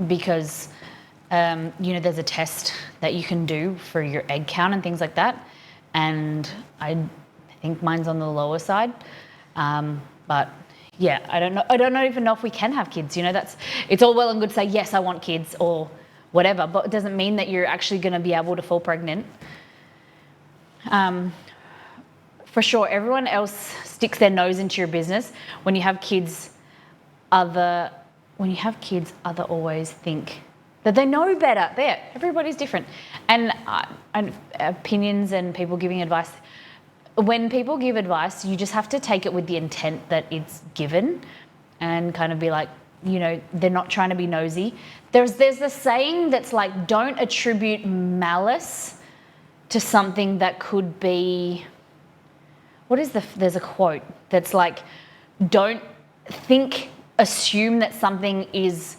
Because, you know, there's a test that you can do for your egg count and things like that. And I think mine's on the lower side. But yeah, I don't even know if we can have kids. You know, it's all well and good to say, yes, I want kids or whatever, but it doesn't mean that you're actually going to be able to fall pregnant. For sure, everyone else sticks their nose into your business. When you have kids, other when you have kids, other always think that they know better. There, everybody's different. And opinions and people giving advice, when people give advice, you just have to take it with the intent that it's given and kind of be like, you know, they're not trying to be nosy. There's this saying that's like, don't attribute malice to something that could be, there's a quote that's like, don't assume that something is,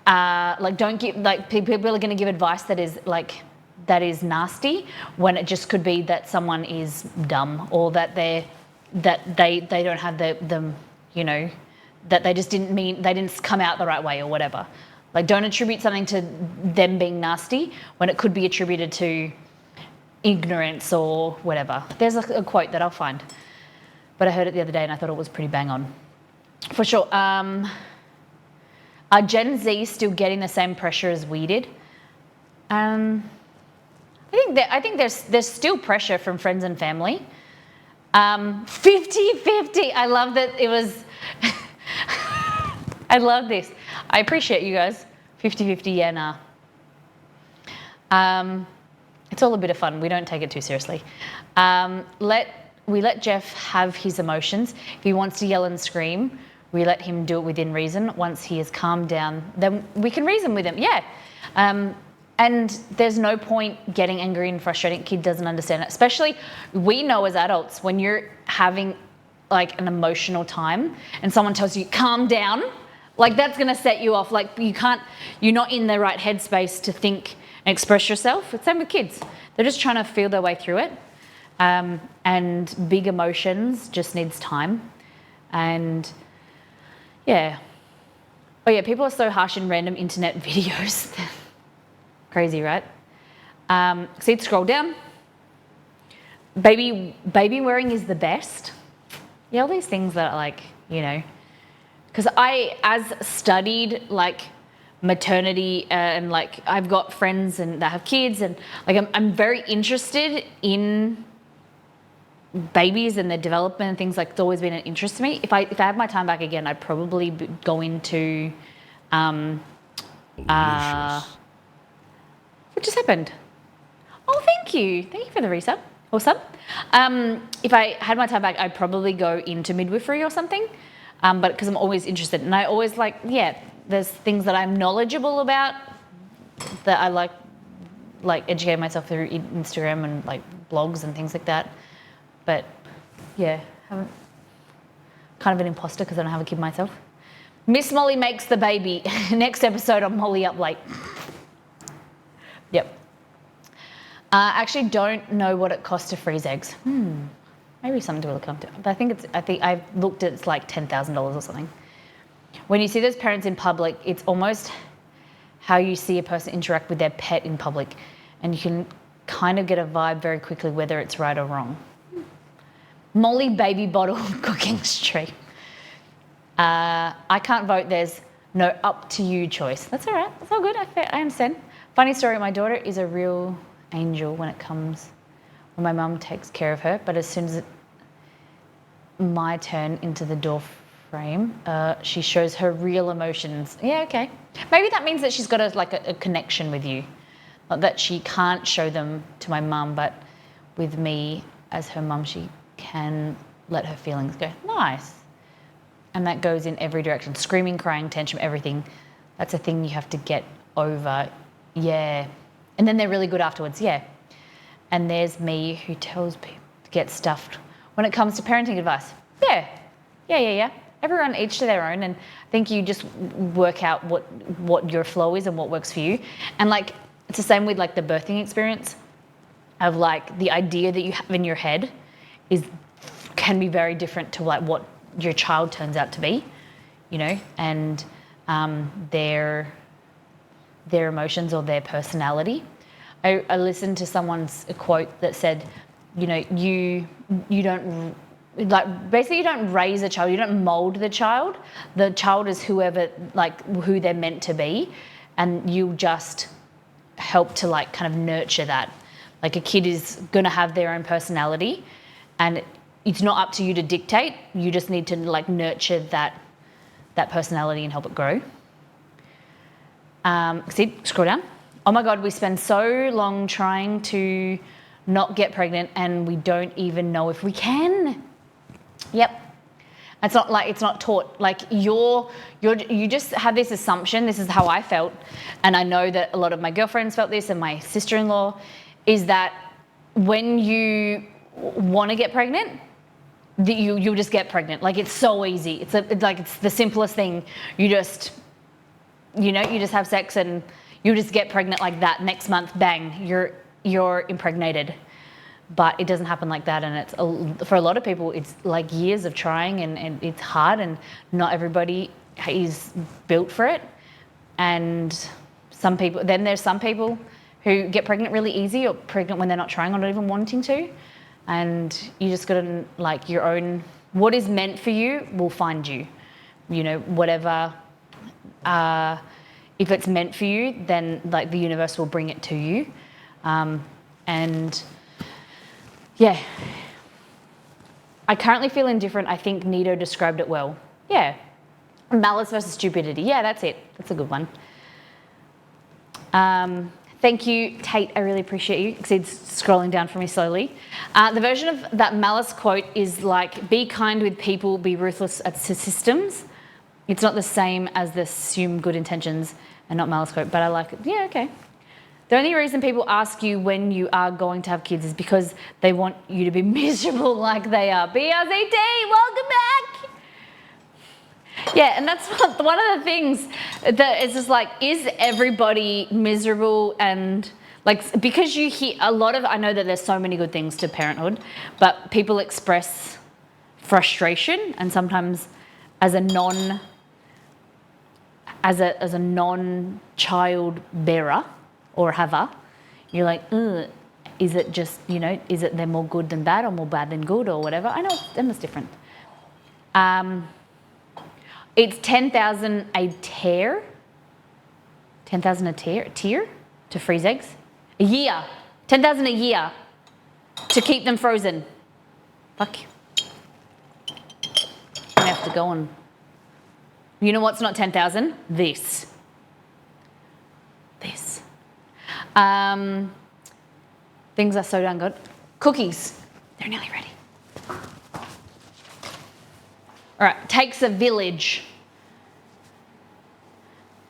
people are going to give advice that is nasty when it just could be that someone is dumb or that they don't have the you know, that they just didn't come out the right way or whatever. Like, don't attribute something to them being nasty when it could be attributed to ignorance or whatever. There's a quote that I'll find, but I heard it the other day and I thought it was pretty bang on. For sure. Are Gen Z still getting the same pressure as we did? I think there's still pressure from friends and family. 50-50. I love that it was. I love this. I appreciate you guys. 50-50, yeah, nah. It's all a bit of fun. We don't take it too seriously. We let Jeff have his emotions. If he wants to yell and scream, we let him do it within reason. Once he is calmed down, then we can reason with him. Yeah. And there's no point getting angry and frustrated. Kid doesn't understand it. Especially, we know as adults, when you're having like an emotional time and someone tells you, calm down, like that's going to set you off. Like you're not in the right headspace to think and express yourself. It's same with kids. They're just trying to feel their way through it. And big emotions just needs time. And yeah. Oh yeah, people are so harsh in random internet videos. Crazy, right? See, scroll down. Baby wearing is the best. Yeah, all these things that are like, you know, because as studied like maternity and like I've got friends and that have kids and like I'm very interested in babies and their development and things. Like it's always been an interest to me. If I had my time back again, I'd probably go into what just happened? Oh, thank you for the resub or sub. If I had my time back, I'd probably go into midwifery or something. But because I'm always interested, and I always like, yeah, there's things that I'm knowledgeable about that I like educate myself through Instagram and like blogs and things like that. But yeah, I'm kind of an imposter because I don't have a kid myself. Miss Molly makes the baby. Next episode on Molly Up Late. Yep. I actually don't know what it costs to freeze eggs. Maybe something to look up to. But I think I've looked at it's like $10,000 or something. When you see those parents in public, it's almost how you see a person interact with their pet in public, and you can kind of get a vibe very quickly whether it's right or wrong. Molly baby bottle cooking stream. I can't vote. There's no up to you choice. That's all right. That's all good. I understand. Funny story. My daughter is a real angel when my mum takes care of her. But as soon as my turn into the door frame, she shows her real emotions. Yeah, okay. Maybe that means that she's got a connection with you. Not that she can't show them to my mum, but with me as her mum, she can let her feelings go. Nice. And that goes in every direction. Screaming, crying, tantrum, everything. That's a thing you have to get over. Yeah. And then they're really good afterwards. Yeah. And there's me who tells people to get stuffed when it comes to parenting advice. Yeah. Everyone each to their own. And I think you just work out what your flow is and what works for you. And like, it's the same with like the birthing experience of like the idea that you have in your head can be very different to like what your child turns out to be, you know, and their emotions or their personality. I listened to someone's quote that said, you know, you don't like basically you don't raise a child, you don't mold the child. The child is who they're meant to be, and you just help to like kind of nurture that. Like a kid is gonna have their own personality, and it's not up to you to dictate. You just need to like nurture that personality and help it grow. See, scroll down. Oh my God, we spend so long trying to not get pregnant and we don't even know if we can. Yep. It's not taught. Like you just have this assumption. This is how I felt, and I know that a lot of my girlfriends felt this, and my sister-in-law, is that when you want to get pregnant, that you'll just get pregnant. Like it's so easy. It's the simplest thing. You just have sex and you just get pregnant like that. Next month, bang, you're impregnated. But it doesn't happen like that, and it's for a lot of people it's like years of trying, and it's hard, and not everybody is built for it. And there's some people who get pregnant really easy, or pregnant when they're not trying or not even wanting to, and you just gotta like your own. What is meant for you will find you. Whatever. If it's meant for you, then like the universe will bring it to you, and. Yeah. I currently feel indifferent. I think Nito described it well. Yeah. Malice versus stupidity. Yeah, that's it. That's a good one. Thank you, Tate. I really appreciate you. It's scrolling down for me slowly. The version of that malice quote is like, be kind with people, be ruthless at systems. It's not the same as the assume good intentions and not malice quote, but I like it. Yeah, okay. The only reason people ask you when you are going to have kids is because they want you to be miserable like they are. BRZT, welcome back. Yeah, and that's one of the things that is just like, is everybody miserable? And like, because you hear a lot of, I know that there's so many good things to parenthood, but people express frustration, and sometimes as a non-child bearer, or haver, you're like, is it just, is it they're more good than bad or more bad than good or whatever? I know it's different. It's 10,000 a tear. 10,000 a tear to freeze eggs. A year. 10,000 a year to keep them frozen. Fuck. I have to go on. You know what's not 10,000? This. Things are so damn good. Cookies. They're nearly ready. All right. Takes a village.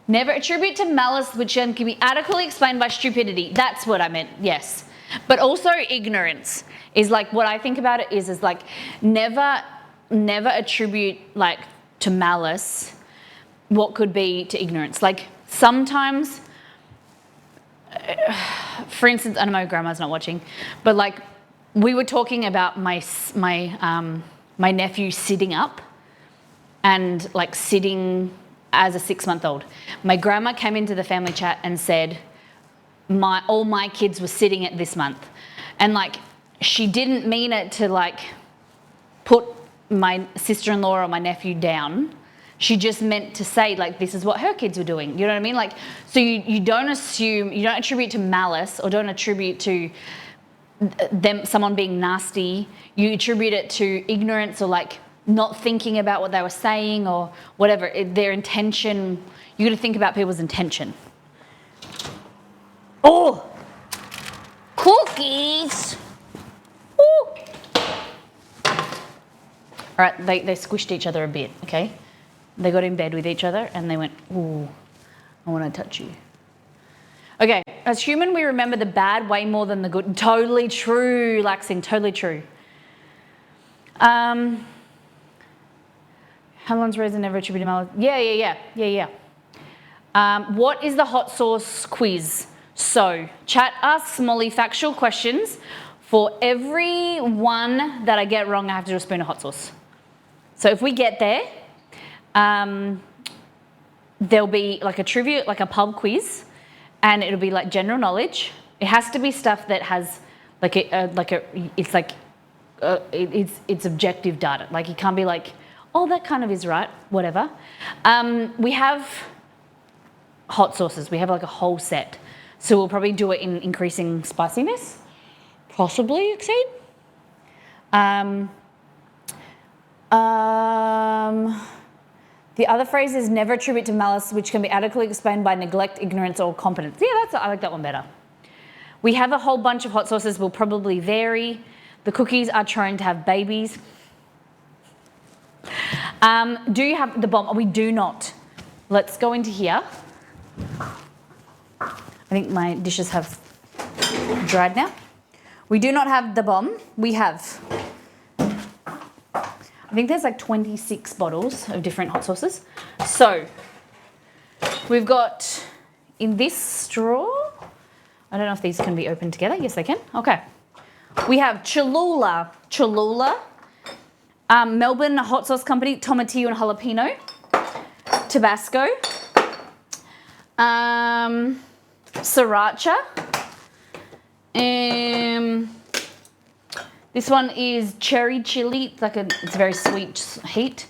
Never attribute to malice which can be adequately explained by stupidity. That's what I meant, yes. But also ignorance is like, what I think about it is like never attribute like to malice what could be to ignorance. Like sometimes, for instance, I know my grandma's not watching, but like we were talking about my nephew sitting up and like sitting as a 6-month-old. My grandma came into the family chat and said, all my kids were sitting at this month. And like, she didn't mean it to like put my sister-in-law or my nephew down. She just meant to say like, this is what her kids were doing. You know what I mean? Like, so you don't assume, you don't attribute to malice or don't attribute to someone being nasty. You attribute it to ignorance or like not thinking about what they were saying or whatever. Their intention, you got to think about people's intention. Oh, cookies. Ooh. All right, they squished each other a bit, okay? They got in bed with each other and they went, ooh, I want to touch you. Okay, as human, we remember the bad way more than the good. Totally true, Laxing, totally true. How long's reason never attributed malice? Yeah. What is the hot sauce quiz? So, chat asks Molly factual questions. For every one that I get wrong, I have to do a spoon of hot sauce. So if we get there, there'll be like a trivia, like a pub quiz, and it'll be like general knowledge. It has to be stuff that has it's objective data. Like it can't be like, oh, that kind of is right, whatever. We have hot sauces. We have like a whole set. So we'll probably do it in increasing spiciness. Possibly exceed. The other phrase is never attribute to malice, which can be adequately explained by neglect, ignorance, or competence. Yeah, I like that one better. We have a whole bunch of hot sauces, will probably vary. The cookies are trying to have babies. Do you have the bomb? We do not. Let's go into here. I think my dishes have dried now. We do not have the bomb. We have, I think there's like 26 bottles of different hot sauces. So we've got in this straw, I don't know if these can be opened together. Yes, they can. Okay. We have Cholula, Melbourne Hot Sauce Company, Tomatillo and Jalapeno, Tabasco, Sriracha, this one is cherry chili. It's a very sweet heat.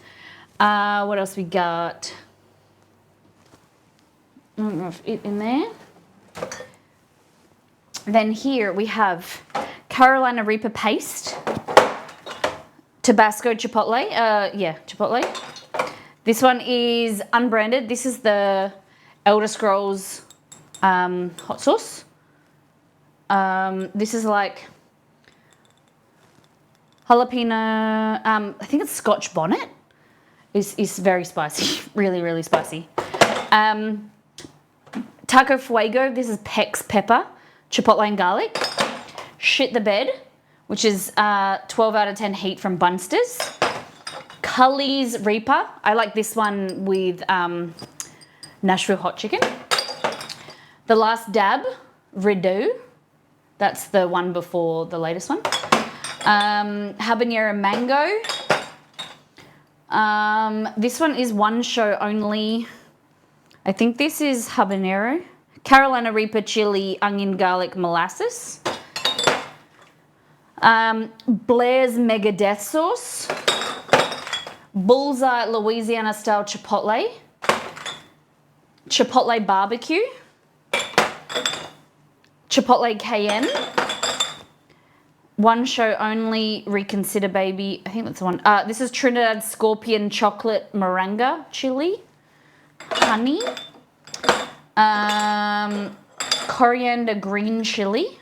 What else we got? I don't know if it's in there. Then here we have Carolina Reaper paste, Tabasco Chipotle. Chipotle. This one is unbranded. This is the Elder Scrolls hot sauce. This is like jalapeno. I think it's Scotch bonnet. Is very spicy. Really, really spicy. Taco Fuego. This is Pex pepper, chipotle and garlic. Shit the Bed, which is 12 out of 10 heat from Bunsters. Cully's Reaper. I like this one with Nashville hot chicken. The Last Dab, Redo. That's the one before the latest one. Habanero Mango. This one is one show only. I think this is habanero. Carolina Reaper Chili, Onion Garlic Molasses. Blair's Mega Death Sauce. Bullseye Louisiana Style Chipotle. Chipotle Barbecue. Chipotle Cayenne. One show only, Reconsider Baby. I think that's the one. This is Trinidad Scorpion Chocolate Moringa Chili. Honey. Coriander Green Chili.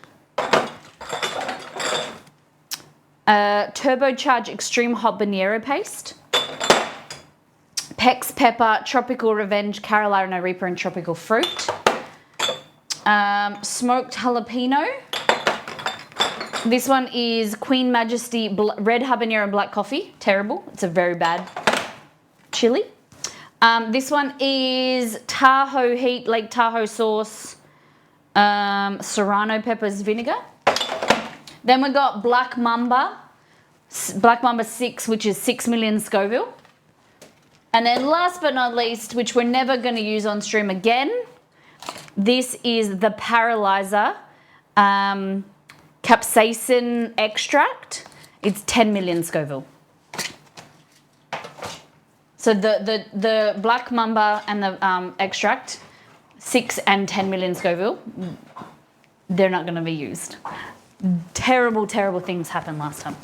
Turbocharged Extreme Habanero Paste. Pex Pepper, Tropical Revenge, Carolina Reaper and Tropical Fruit. Smoked Jalapeno. This one is Queen Majesty Red Habanero Black Coffee. Terrible. It's a very bad chili. This one is Tahoe Heat, Lake Tahoe sauce, Serrano peppers vinegar. Then we got Black Mamba 6, which is 6 million Scoville. And then last but not least, which we're never going to use on stream again, this is the Paralyzer capsaicin extract. It's 10 million Scoville. So the Black Mamba and the extract, 6 and 10 million Scoville, they're not going to be used. Terrible, terrible things happened last time.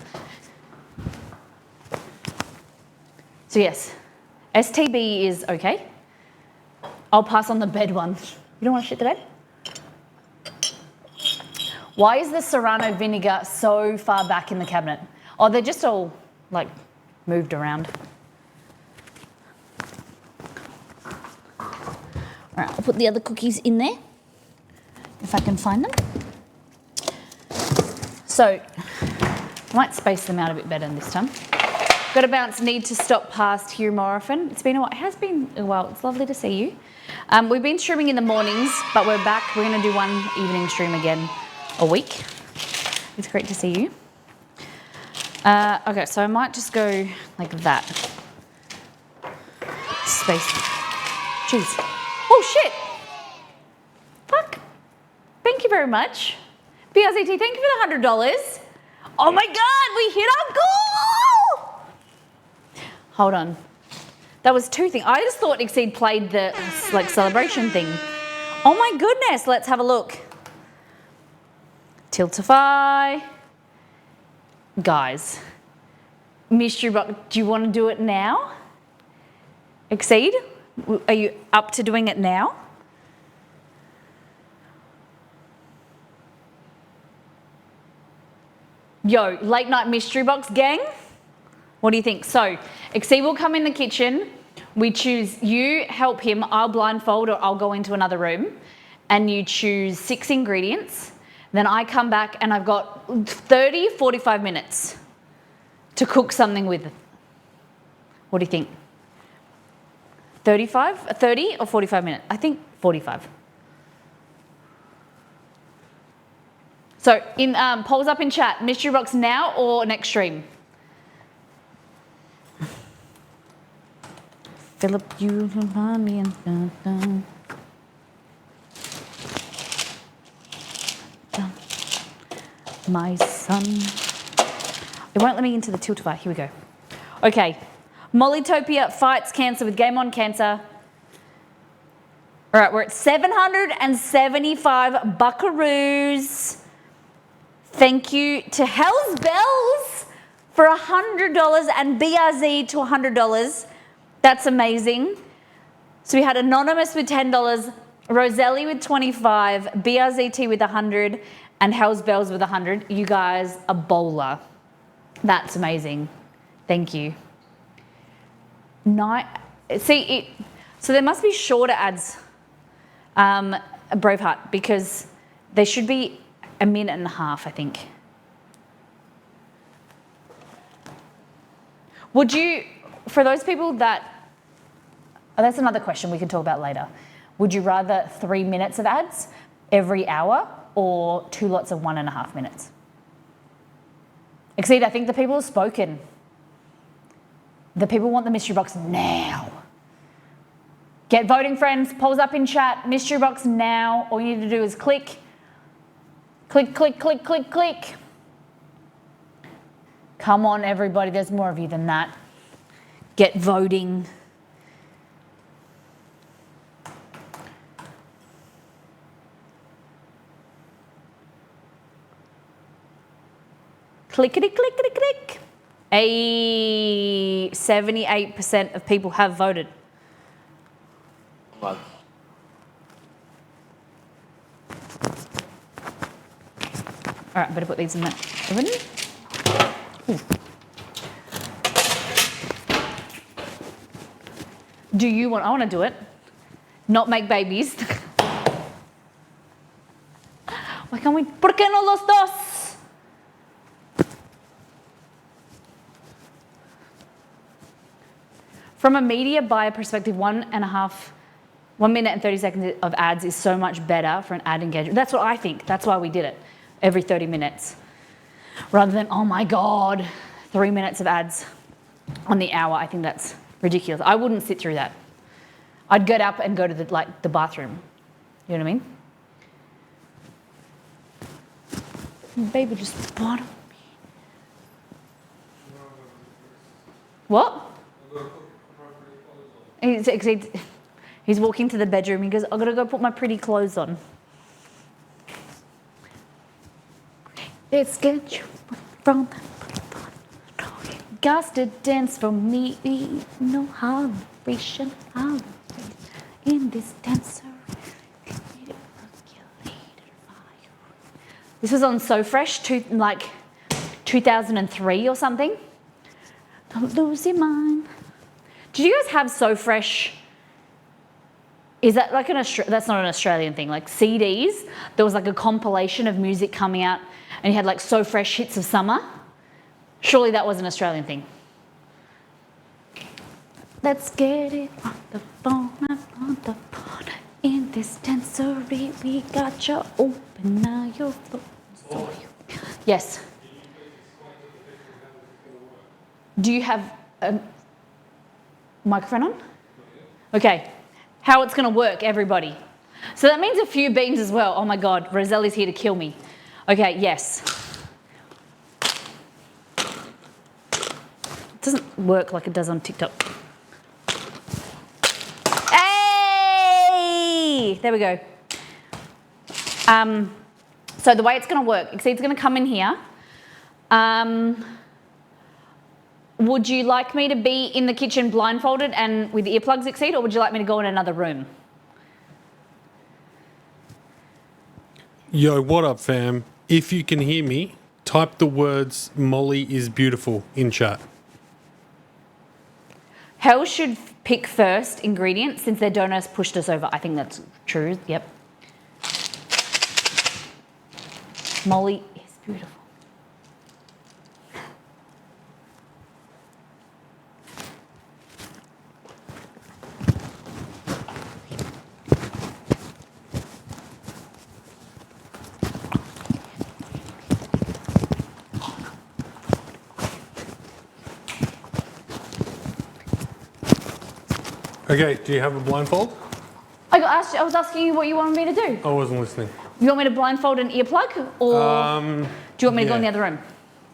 So yes, STB is okay. I'll pass on the bed one. You don't want to shit the bed? Why is the Serrano vinegar so far back in the cabinet? Oh, they're just all like moved around. All right, I'll put the other cookies in there if I can find them. So I might space them out a bit better this time. Got to bounce, need to stop past here more often. It's been a while. It has been a while. It's lovely to see you. We've been streaming in the mornings, but we're back. We're going to do one evening stream again a week. It's great to see you. Okay, so I might just go like that. Space. Jeez. Oh, shit. Fuck. Thank you very much. BRZT, thank you for the $100. Oh my God, we hit our goal! Hold on. That was 2 things. I just thought Exceed played the like celebration thing. Oh my goodness, let's have a look. Tiltify. Guys, mystery box, do you want to do it now? Exceed? Are you up to doing it now? Yo, late night mystery box gang? What do you think? So, Exceed will come in the kitchen. We choose, you help him, I'll blindfold or I'll go into another room and you choose 6 ingredients. Then I come back and I've got 30, 45 minutes to cook something with. What do you think? 30 or 45 minutes? I think 45. So in polls up in chat, mystery box now or next stream? Philip, you remind me and my son. It won't let me into the Tiltify. Here we go. Okay. Mollytopia fights cancer with Game On Cancer. All right, we're at 775 buckaroos. Thank you to Hell's Bells for $100 and BRZ to $100. That's amazing. So we had Anonymous with $10, Roselli with 25, BRZT with 100, and Hell's Bells with 100. You guys are bowler. That's amazing. Thank you. So there must be shorter ads, Braveheart, because they should be a minute and a half, I think. Would you, for those people that, that's another question we can talk about later. Would you rather 3 minutes of ads every hour or 2 lots of 1.5 minutes? Exceed, I think the people have spoken. The people want the mystery box now. Get voting, friends. Polls up in chat. Mystery box now. All you need to do is click. Click, click, click, click, click. Come on, everybody. There's more of you than that. Get voting. Clickety, clickety, click. 78% of people have voted. What? All right, better put these in that oven. Ooh. Do you want, I want to do it. Not make babies. Why can't we? ¿Por qué no los dos? From a media buyer perspective, 1 minute and 30 seconds of ads is so much better for an ad engagement. That's what I think. That's why we did it every 30 minutes. Rather than, oh my God, 3 minutes of ads on the hour. I think that's ridiculous. I wouldn't sit through that. I'd get up and go to the bathroom. You know what I mean? Baby just bottom me. What? He's walking to the bedroom. He goes, I've got to go put my pretty clothes on. Let's get you from got to dance for me. No holleration, in this dancer. This was on So Fresh, 2003 or something. Don't lose your mind. Did you guys have So Fresh? Is that like that's not an Australian thing, like CDs? There was like a compilation of music coming out and you had like So Fresh hits of summer. Surely that was an Australian thing. Let's get it on the phone, in this dancery, we got you open, now you're floating. Yes. Do you have a microphone on? Okay. How it's going to work, everybody. So that means a few beans as well. Oh my God, Roselli's here to kill me. Okay, yes. It doesn't work like it does on TikTok. Hey! There we go. So the way it's going to work, Exceed's going to come in here. would you like me to be in the kitchen blindfolded and with earplugs, Exceed, or would you like me to go in another room? Yo, what up, fam? If you can hear me, type the words "Molly is beautiful" in chat. Hell should pick first ingredients since their donors pushed us over. I think that's true. Yep. Molly is beautiful. Okay, do you have a blindfold? I was asking you what you wanted me to do. I wasn't listening. You want me to blindfold an earplug, or do you want me to go in the yeah. other room?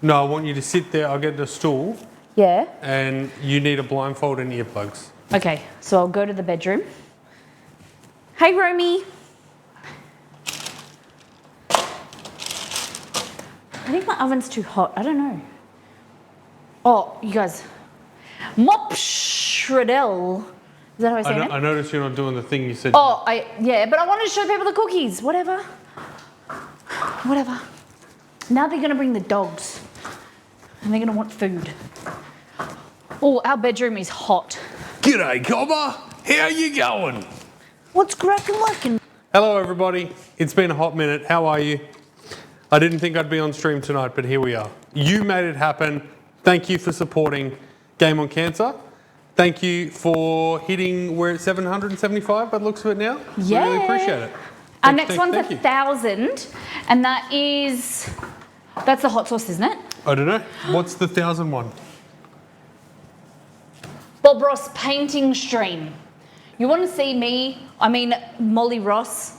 No, I want you to sit there. I'll get the stool, Yeah. and you need a blindfold and earplugs. Okay, so I'll go to the bedroom. Hey, Romy. I think my oven's too hot. I don't know. Oh, you guys. Mop Shreddel. Is that how I say it? I noticed you're not doing the thing you said. Oh, yeah, but I wanted to show people the cookies. Whatever. Whatever. Now they're going to bring the dogs. And they're going to want food. Oh, our bedroom is hot. G'day, Cobber. How you going? What's cracking working? Hello, everybody. It's been a hot minute. How are you? I didn't think I'd be on stream tonight, but here we are. You made it happen. Thank you for supporting Game on Cancer. Thank you for hitting, we're at 775 by the looks of it now. Yeah. Really appreciate it. Our next one's thank you. 1,000, and that's the hot sauce, isn't it? I don't know. What's the 1,000 one? Bob Ross painting stream. You want to see Molly Ross,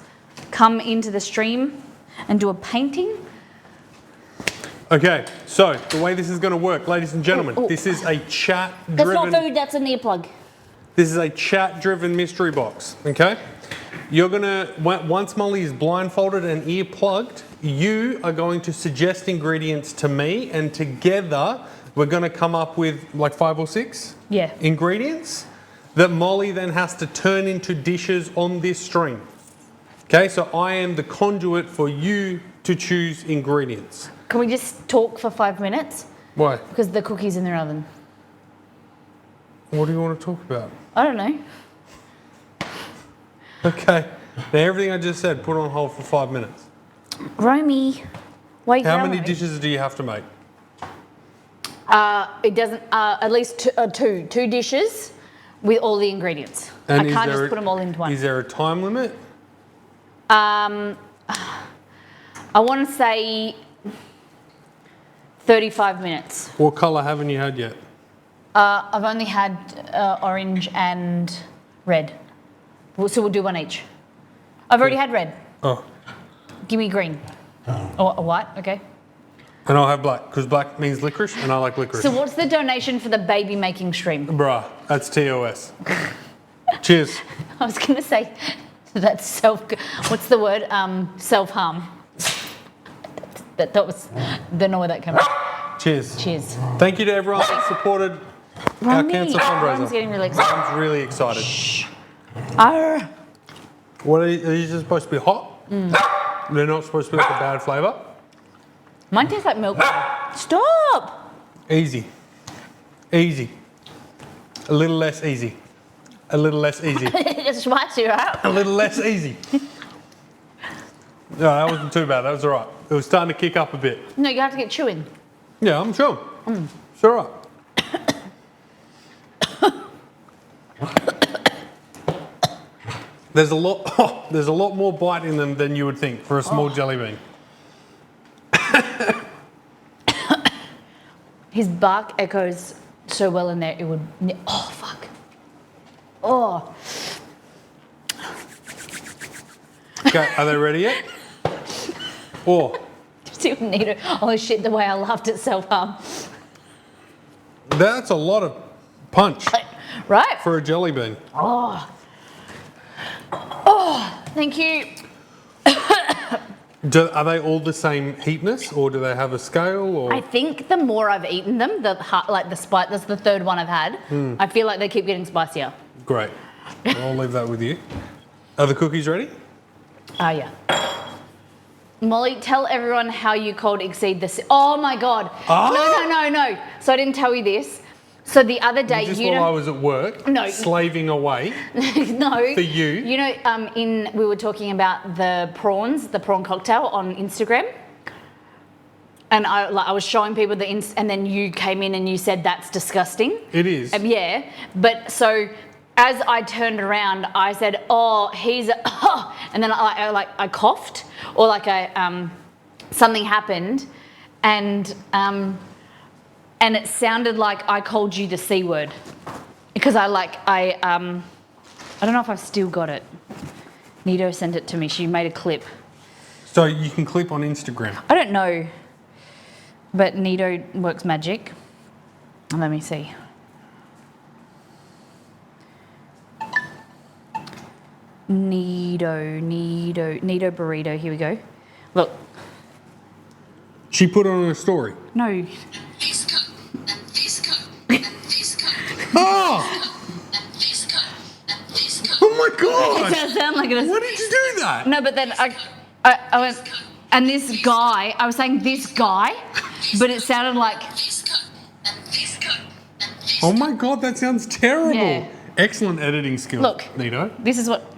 come into the stream and do a painting? Okay, so the way this is going to work, ladies and gentlemen, Oh. this is a chat-driven... That's not food, that's an earplug. This is a chat-driven mystery box, okay? You're gonna, once Molly is blindfolded and ear-plugged, you are going to suggest ingredients to me, and together we're gonna come up with like 5 or 6 ingredients that Molly then has to turn into dishes on this stream. Okay, so I am the conduit for you to choose ingredients. Can we just talk for 5 minutes? Why? Because the cookie's in the oven. What do you want to talk about? I don't know. Okay, now everything I just said, put on hold for 5 minutes. Romy, why are you How many growling? dishes do you have to make? It doesn't, at least two dishes with all the ingredients. And I is can't there just put them all into one. Is there a time limit? I want to say 35 minutes. What colour haven't you had yet? I've only had orange and red. So we'll do one each. I've already had red. Oh, Give me green. Or a white, okay. and I'll have black, because black means licorice, and I like licorice. So what's the donation for the baby making stream? Bruh, that's TOS. Cheers. I was going to say that's what's the word? Self-harm. That was, don't know where that came from. Cheers. Cheers. Thank you to everyone that supported our Romy, cancer I'm fundraiser. getting really excited. I'm really excited. Arr. What are these just supposed to be hot? They're not supposed to be like a bad flavour? Mine tastes like milk. Stop! Easy. Easy. A little less easy. A little less easy. It's spicy, right? A little less easy. No, that wasn't too bad. That was all right. It was starting to kick up a bit. No, you have to get chewing. Yeah, I'm sure. It's all right. There's a lot more bite in them than you would think for a small jelly bean. His bark echoes so well in there, it would... Oh, fuck. Oh. Okay, are they ready yet? Oh, See what need it. Oh, shit, the way I laughed at self-harm. that's a lot of punch Right? for a jelly bean. Oh. Oh, thank you. Are they all the same heatness, or do they have a scale? Or I think the more I've eaten them, that's the third one I've had. I feel like they keep getting spicier. Great. I'll leave that with you. Are the cookies ready? Yeah. Molly, tell everyone how you called Exceed the... Oh my God. No. So I didn't tell you this. So the other day, Just while I was at work, slaving away no, for you. You know, we were talking about the prawn cocktail on Instagram. And I was showing people and then you came in and you said that's disgusting. It is. Yeah, but so as I turned around, I said, "Oh, he's," and then I coughed, or something happened, and it sounded like I called you the C word, because I don't know if I've still got it. Nito sent it to me. She made a clip. So you can clip on Instagram. I don't know, but Nito works magic. Let me see. Nito burrito. Here we go. Look. She put it on her story. No. This cup, and this cup, and this cup. Oh! And this cup, and this cup. Oh my God! It does sound like it. Why did you do that? No, but then I went, and this guy. I was saying this guy, but it sounded like. This cup, and this cup, and this Oh my God, that sounds terrible. Yeah. Excellent editing skills, Look, Nito. This is what.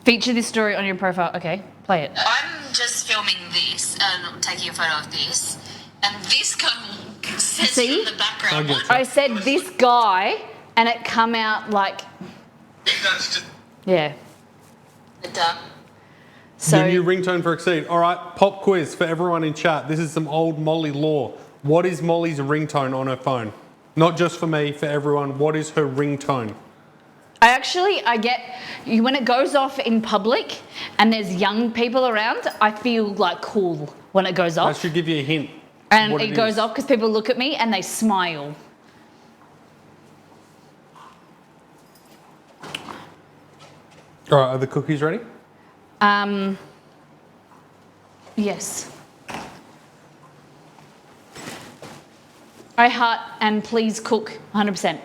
Feature this story on your profile. Okay, play it. I'm just filming this and taking a photo of this, and this cup says See? in the background. I get I said this guy, and it come out like. Yeah. Done. So. The new ringtone for Exceed. All right, pop quiz for everyone in chat. This is some old Molly lore. What is Molly's ringtone on her phone? Not just for me, for everyone. What is her ringtone? I get when it goes off in public and there's young people around, I feel like cool when it goes I off. should give you a hint. And what it goes is. off because people look at me and they smile. All right, are the cookies ready? Yes. I heart and please cook 100%.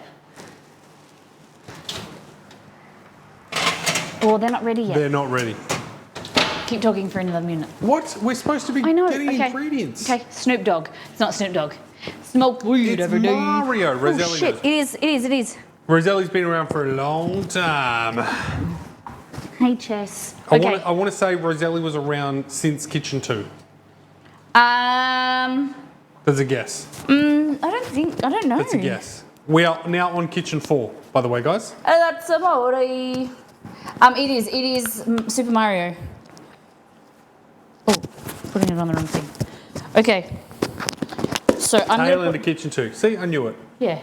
Oh, they're not ready yet. They're not ready. Keep talking for another minute. What? We're supposed to be I know. getting Okay. ingredients. Okay. Snoop Dogg. It's not Snoop Dogg. Smoke weed It's every day. Mario. Oh Roselli shit! knows. It is. Roselli's been around for a long time. Hey, Chess. I Okay. want to say Roselli was around since Kitchen 2. There's a guess. I don't know. That's a guess. We are now on Kitchen 4, by the way, guys. That's about it is Super Mario. Oh, putting it on the wrong thing. Okay. So I'm Tail gonna into Kitchen 2. See, I knew it. yeah.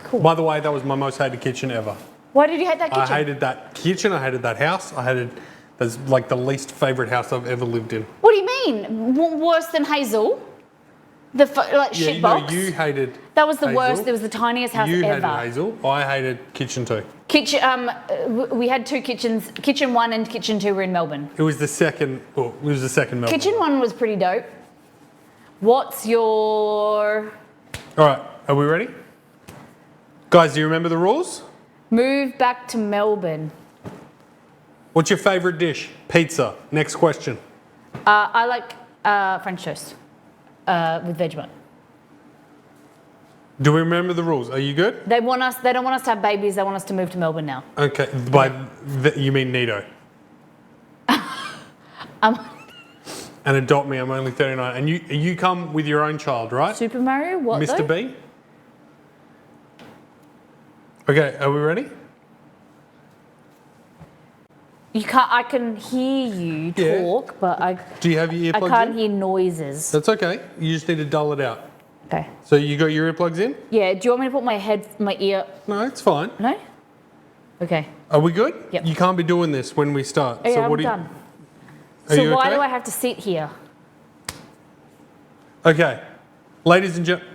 Cool. By the way, that was my most hated kitchen ever. Why did you hate that kitchen? I hated that kitchen. I hated that house. That's like the least favourite house I've ever lived in. What do you mean? Worse than Hazel? The shit box. You hated. That was the Hazel. worst. It was the tiniest house You ever. hated Hazel. I hated Kitchen 2. Kitchen. We had two kitchens. Kitchen 1 and Kitchen 2 were in Melbourne. It was the second. Oh, it was the second Melbourne. Kitchen 1 was pretty dope. What's your All right, are we ready? Guys, do you remember the rules? move back to Melbourne? What's your favourite dish? Pizza. Next question. I like French toast with Vegemite. Do we remember the rules? Are you good? They don't want us to have babies. They want us to move to Melbourne now. Okay. You mean Nito? And adopt me. I'm only 39. And you come with your own child, right? Super Mario, what Mr. though? B? Okay, are we ready? You can't. I can hear you Yeah. talk, but I Do you have your earplugs can't in? hear noises. That's okay. You just need to dull it out. Okay. So you got your earplugs in? Yeah. Do you want me to put my ear? No, it's fine. No. Okay. Are we good? Yep. You can't be doing this when we start. Okay, I'm what done. Are So you why okay? do I have to sit here? Okay, ladies and gentlemen.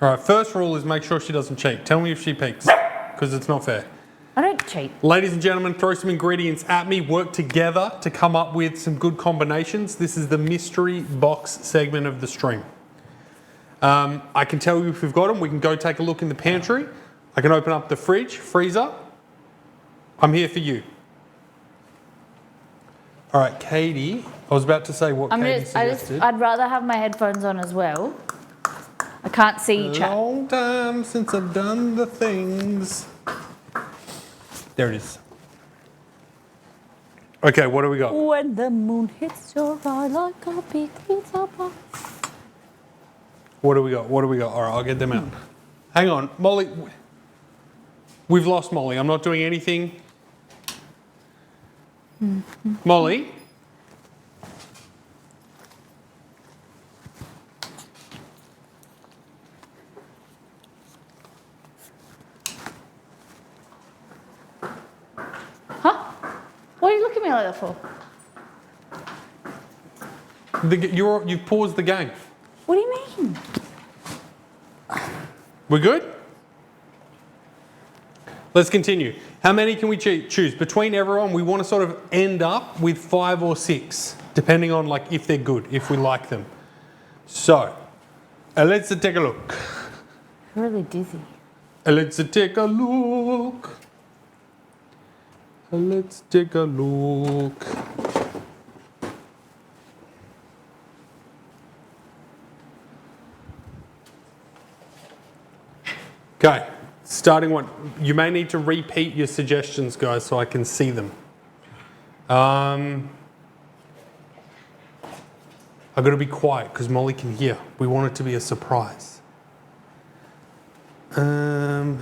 All right, first rule is make sure she doesn't cheat. Tell me if she peeks, because it's not fair. I don't cheat. Ladies and gentlemen, throw some ingredients at me, work together to come up with some good combinations. This is the mystery box segment of the stream. I can tell you if we've got them. We can go take a look in the pantry. I can open up the fridge, freezer. I'm here for you. All right, Katie. I was about to say what Katie suggested. I'd rather have my headphones on as well. I can't see you chat. Long time since I've done the things. There it is. Okay, what do we got? When the moon hits your eye like a big pizza box. What do we got? What do we got? All right, I'll get them out. Hang on, Molly. We've lost Molly. I'm not doing anything. Molly. Huh? What are you looking at me like that for? You've paused the game. What do you mean? We're good? Let's continue. How many can we choose? Between everyone, we want to sort of end up with 5 or 6, depending on like if they're good, if we like them. So, let's take a look. I'm really dizzy. Let's take a look. Let's take a look. Okay, starting one. You may need to repeat your suggestions, guys, so I can see them. I've got to be quiet because Molly can hear. We want it to be a surprise. I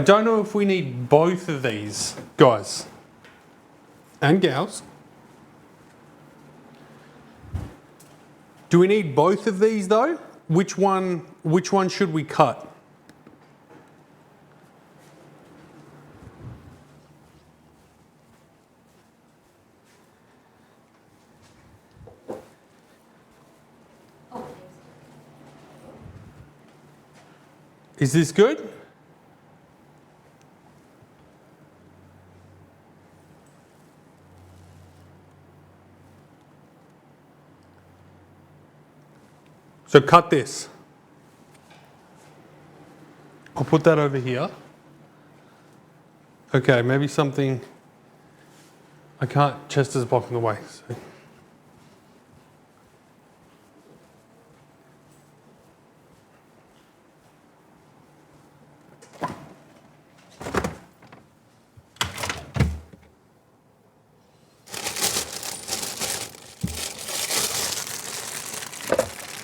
don't know if we need both of these, guys and gals. Do we need both of these though? Which one should we cut? Is this good? So cut this. I'll put that over here. Okay, maybe something. I can't. Chester's blocking the way. So.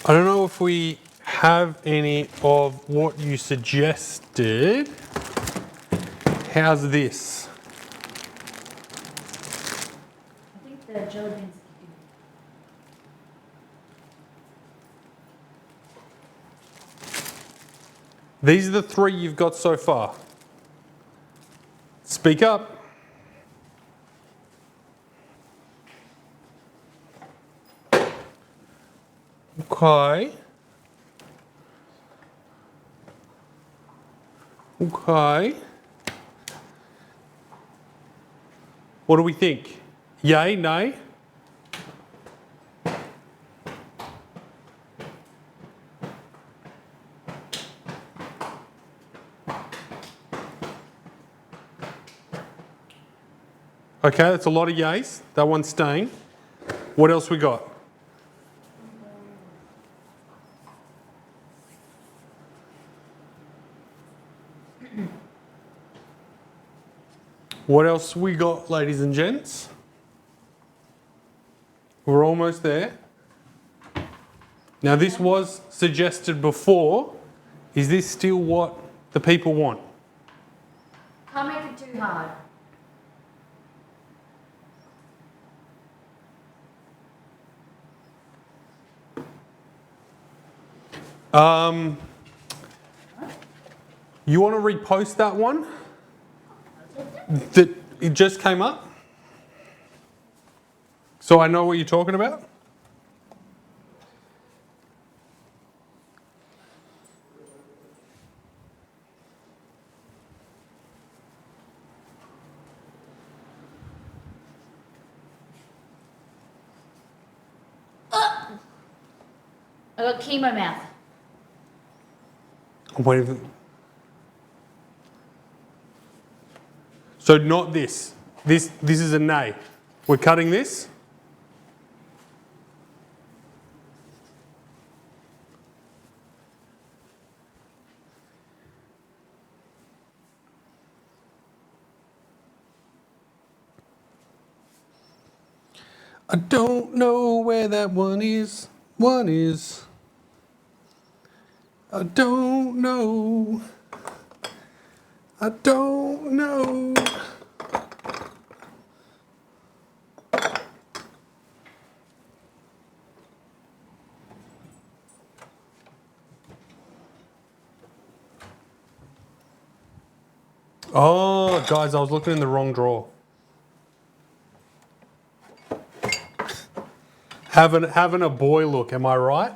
I don't know if we have any of what you suggested. How's this? I think the jelly beans. These are the 3 you've got so far. Speak up. Okay. Okay. What do we think? Yay, nay? Okay, that's a lot of yays. That one's staying. What else we got? What else we got, ladies and gents? We're almost there. Now this was suggested before. Is this still what the people want? Can't make it too hard. You want to repost that one? That it just came up? So I know what you're talking about? I got chemo mouth. I'm waiting for... So not this. This is a nay. We're cutting this. I don't know where that one is. One is. I don't know. I don't know. Oh, guys, I was looking in the wrong drawer. Having a boy look, am I right?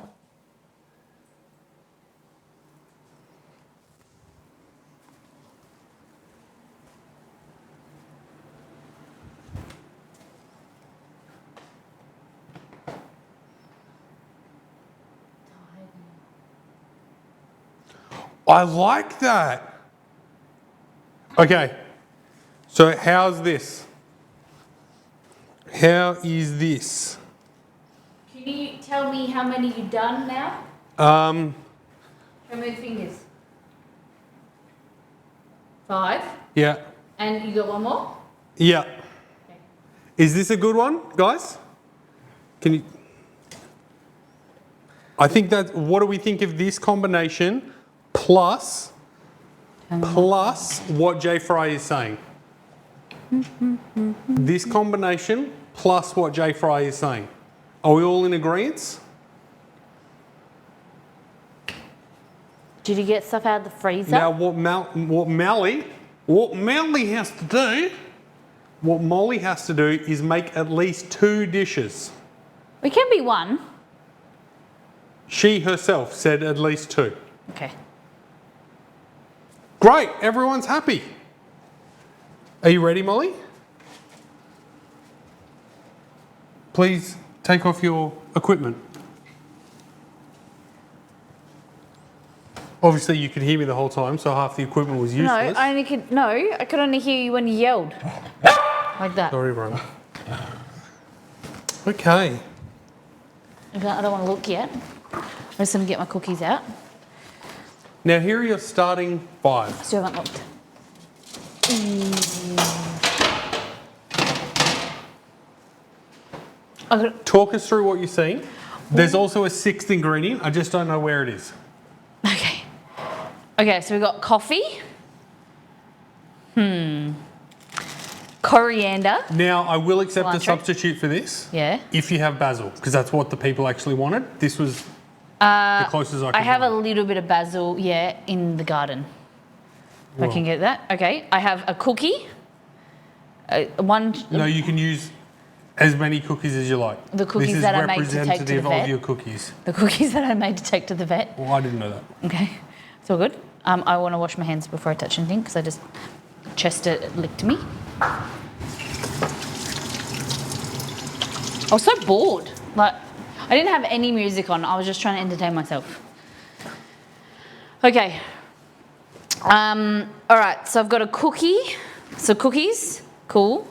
I like that. Okay, so how's this? How is this? Can you tell me how many you've done now? Show me the fingers. 5. Yeah, And you got one more? yeah. Okay. Is this a good one, guys? Can you? I think that, what do we think of this combination plus what Jay Fry is saying? This combination plus what Jay Fry is saying. Are we all in agreement? Did you get stuff out of the freezer? Now what Molly has to do, what Molly has to do is make at least 2 dishes. We can be one. She herself said at least 2. Okay. Great, everyone's happy. Are you ready, Molly? Please take off your equipment. Obviously you could hear me the whole time, so half the equipment was useless. I could only hear you when you yelled. Like that. Sorry, everyone. Okay. I don't want to look yet. I'm just going to get my cookies out. Now here are your starting 5. Still haven't looked. Talk us through what you're seeing. There's also a 6th ingredient. I just don't know where it is. Okay. Okay, so we've got coffee. Coriander. Now, I will accept a Cilantro. substitute for this. Yeah. If you have basil, because that's what the people actually wanted. This was the closest I could I have a find. little bit of basil, in the garden. If I can get that. Okay. I have a cookie. No, you can use as many cookies as you like. The cookies this that is I made to take to the representative vet. of your cookies. The cookies that I made to take to the vet. Well, I didn't know that. Okay. It's all good. I want to wash my hands before I touch anything because Chester licked me. I was so bored. Like, I didn't have any music on. I was just trying to entertain myself. Okay. All right. So I've got a cookie. So cookies, cool.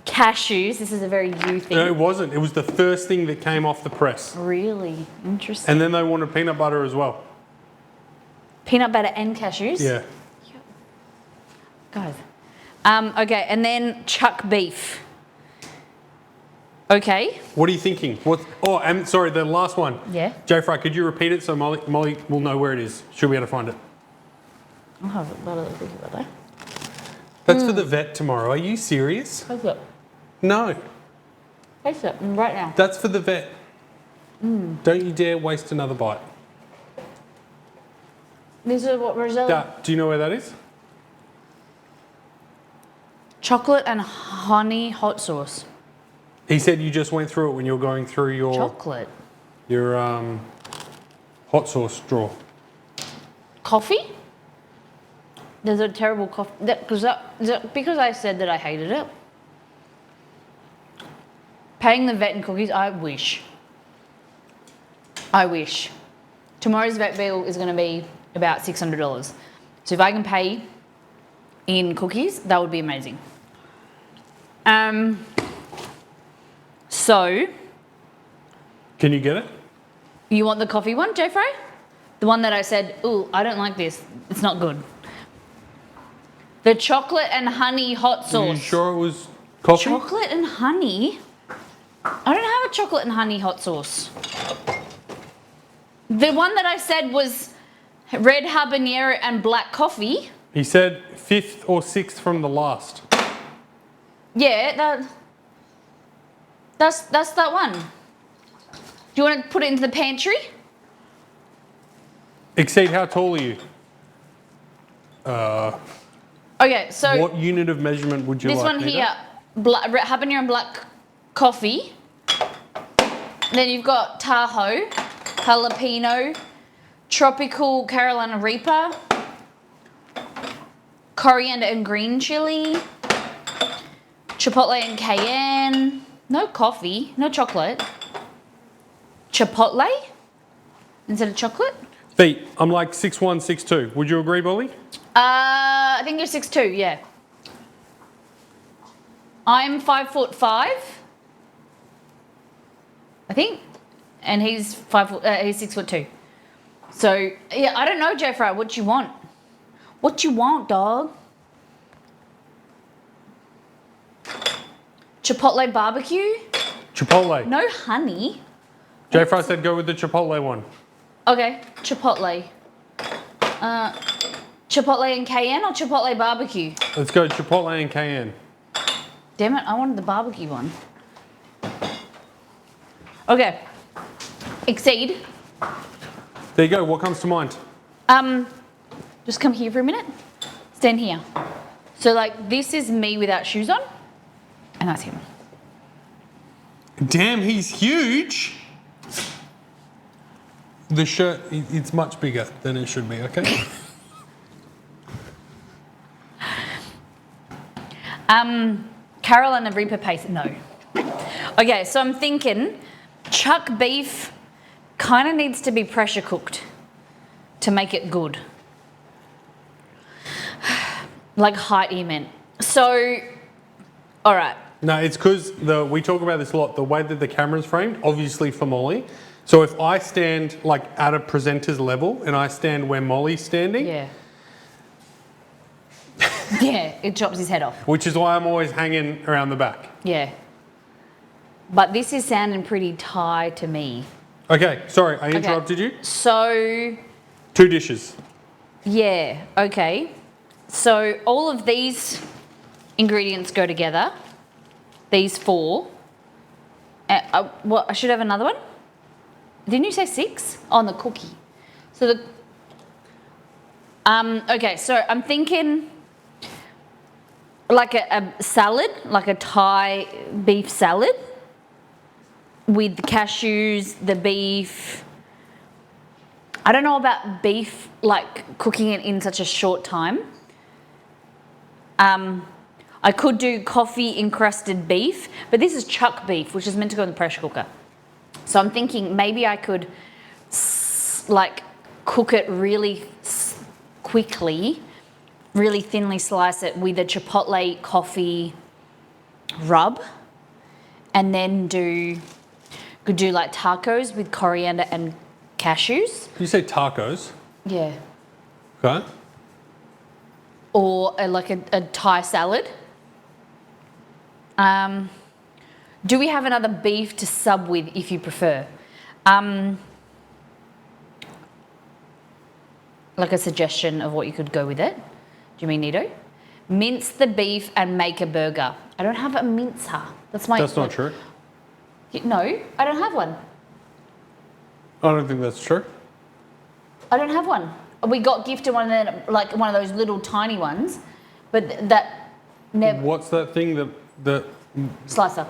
Cashews. This is a very you thing. No, it wasn't. It was the first thing that came off the press. Really interesting. And then they wanted peanut butter as well. Peanut butter and cashews. Yeah. Guys. Okay, and then chuck beef. Okay. What are you thinking? And sorry, the last one. Yeah. Jay Fry, could you repeat it so Molly will know where it is? She'll be able to find it. I'll have a lot of think about that. That's for the vet tomorrow. Are you serious? Taste it. No. Taste it right now. That's for the vet. Don't you dare waste another bite. This is what Rosella. Do you know where that is? Chocolate and honey hot sauce. He said you just went through it when you were going through your Chocolate. hot sauce drawer. Coffee? There's a terrible coffee. Because I said that I hated it. Paying the vet and cookies, I wish. tomorrow's vet bill is going to be about $600. So if I can pay in cookies, that would be amazing. So, Can you get it? you want the coffee one, Jeffrey? The one that I said, ooh, I don't like this. It's not good. The chocolate and honey hot Are sauce. you sure it was coffee? Chocolate and honey? I don't have a chocolate and honey hot sauce. The one that I said was red habanero and black coffee. He said 5th or 6th from the last. Yeah, that's that one. Do you want to put it into the pantry? Exceed, how tall are you? Okay, so What unit of measurement would you this like? one Nita? here, habanero and black coffee. Then you've got Tahoe, jalapeno, tropical Carolina Reaper, coriander and green chili, chipotle and cayenne. No coffee, no chocolate. Chipotle instead of chocolate. Feet. I'm like 6'1", 6'2". Would you agree, Bolly? I think you're 6'2", yeah. I'm 5'5", I think, and he's 6'2". So yeah, I don't know, Jeffrey. What you want? What you want, dog? Chipotle barbecue? Chipotle. No honey. J Fry said go with the Chipotle one. Okay, chipotle. Chipotle and cayenne or chipotle barbecue? Let's go Chipotle and cayenne. Damn it, I wanted the barbecue one. Okay. Exceed. There you go. What comes to mind? Just come here for a minute. Stand here. So like this is me without shoes on, and that's him. Damn, he's huge. The shirt, it's much bigger than it should be, okay? Carolina Reaper paste, no. Okay, so I'm thinking chuck beef kind of needs to be pressure cooked to make it good. Like Heidi meant. So, all right. No, it's because we talk about this a lot, the way that the camera's framed, obviously for Molly. So if I stand like at a presenter's level and I stand where Molly's standing, Yeah. Yeah, it chops his head off. which is why I'm always hanging around the back. Yeah. But this is sounding pretty Thai to me. Okay, sorry, I interrupted you. So, 2 dishes. yeah, okay. So all of these ingredients go together. These 4. What? I should have another one? Didn't you say 6? On the cookie. So the... okay, so I'm thinking like a salad, like a Thai beef salad with the cashews, the beef. I don't know about beef, like cooking it in such a short time. I could do coffee encrusted beef, but this is chuck beef, which is meant to go in the pressure cooker. So I'm thinking maybe I could like cook it really quickly, really thinly slice it with a chipotle coffee rub, and then could do like tacos with coriander and cashews. You say tacos. Yeah. Okay. Or like a Thai salad. Do we have another beef to sub with if you prefer? Like a suggestion of what you could go with it. Do you mean Nito? Mince the beef and make a burger. I don't have a mincer. That's Not true. No, I don't have one. I don't think that's true. I don't have one. We got gifted one of them, like one of those little tiny ones, but that never. What's that thing that Slicer.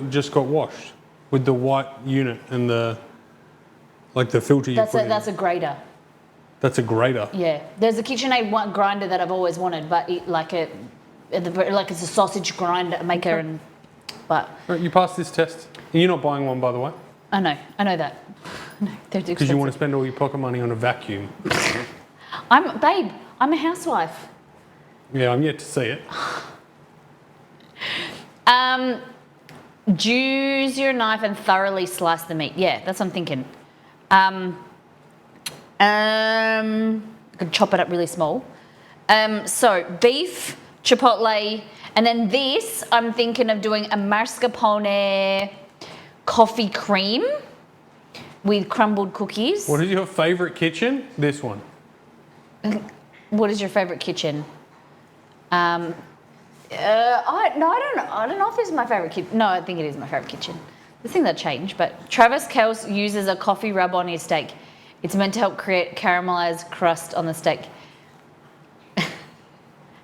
just got washed with the white unit and the filter you put in? That's a grater. That's a grater. Yeah, there's a KitchenAid grinder that I've always wanted, but like it's a sausage grinder maker, but Right, you passed this test. And you're not buying one, by the way. I know that. They're Because you want to expensive. spend all your pocket money on a vacuum. Babe, I'm a housewife. Yeah, I'm yet to see it. Use your knife and thoroughly slice the meat. Yeah, that's what I'm thinking. I could chop it up really small. So beef, chipotle, and then this, I'm thinking of doing a mascarpone coffee cream with crumbled cookies. What is your favourite kitchen? This one. What is your favourite kitchen? I don't know if this is my favourite kitchen. No, I think it is my favourite kitchen. The thing that changed, but Travis Kelce uses a coffee rub on his steak. It's meant to help create caramelized crust on the steak.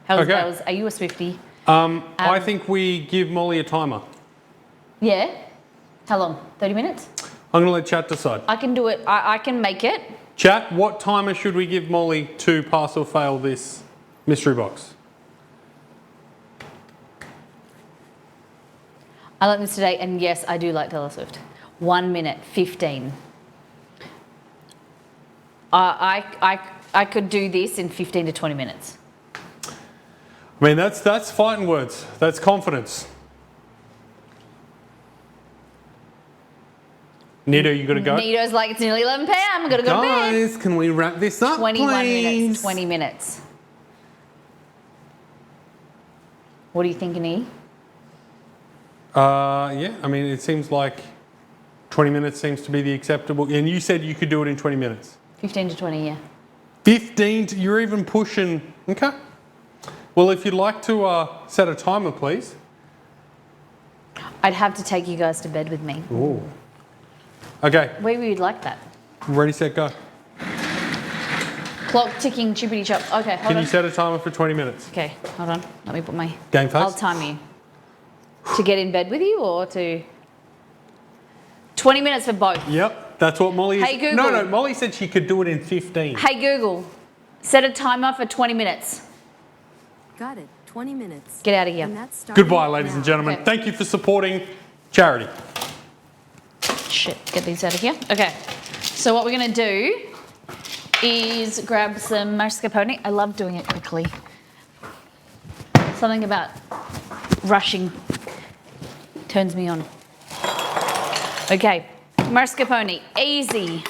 How's Okay. those? Are you a Swiftie? I think we give Molly a timer. Yeah. How long? 30 minutes? I'm going to let chat decide. I can do it. I can make it. Chat, what timer should we give Molly to pass or fail this mystery box? I learned this today, and yes, I do like Taylor Swift. 1 minute, 15. I could do this in 15 to 20 minutes. I mean, that's fighting words. That's confidence. Nito, you got to go? Nito's like, it's nearly 11 p.m. I'm going to go to bed. Guys, can we wrap this up, 21 please? minutes, 20 minutes. What are you thinking, E? Yeah, I mean, it seems like 20 minutes seems to be the acceptable. And you said you could do it in 20 minutes. 15 to 20, yeah. 15, you're even pushing. Okay. Well, if you'd like to set a timer, please. I'd have to take you guys to bed with me. Ooh. Okay, Where would you like that? ready, set, go. Clock ticking, chippity chop. Okay, hold Can on. you set a timer for 20 minutes? Okay, hold on. Let me put my... Game face? I'll time you. To get in bed with you or to... 20 minutes for both. Yep, that's what Molly is. Hey, Google. No, Molly said she could do it in 15. Hey Google, set a timer for 20 minutes. Got it. 20 minutes. Get out of here. And that's starting Goodbye, ladies and now. gentlemen. Okay. Thank you for supporting charity. Shit, get these out of here. Okay, so what we're gonna do is grab some mascarpone. I love doing it quickly. Something about rushing turns me on. Okay, mascarpone, easy.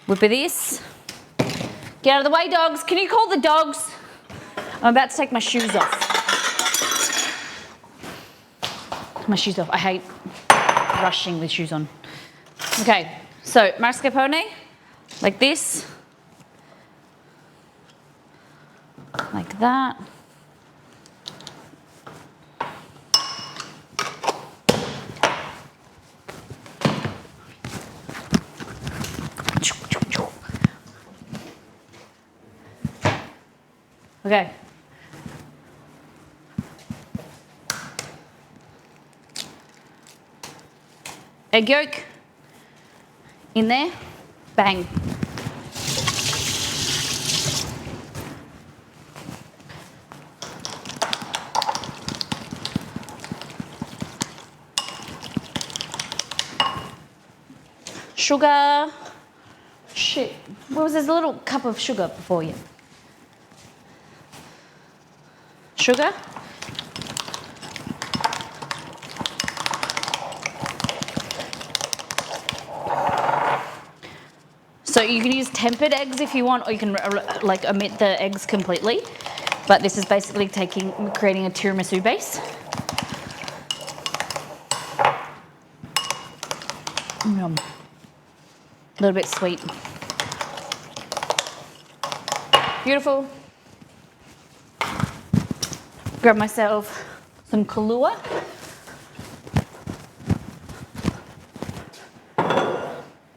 Whip of this. Get out of the way, dogs. Can you call the dogs? I'm about to take my shoes off. My shoes off. I hate rushing with shoes on. Okay, so mascarpone, like this. Like that. Okay. Egg yolk in there, bang. Sugar, shit, what was this little cup of sugar before you? Sugar. So you can use tempered eggs if you want, or you can like omit the eggs completely. But this is basically creating a tiramisu base. Yum. A little bit sweet. Beautiful. Grab myself some Kahlua.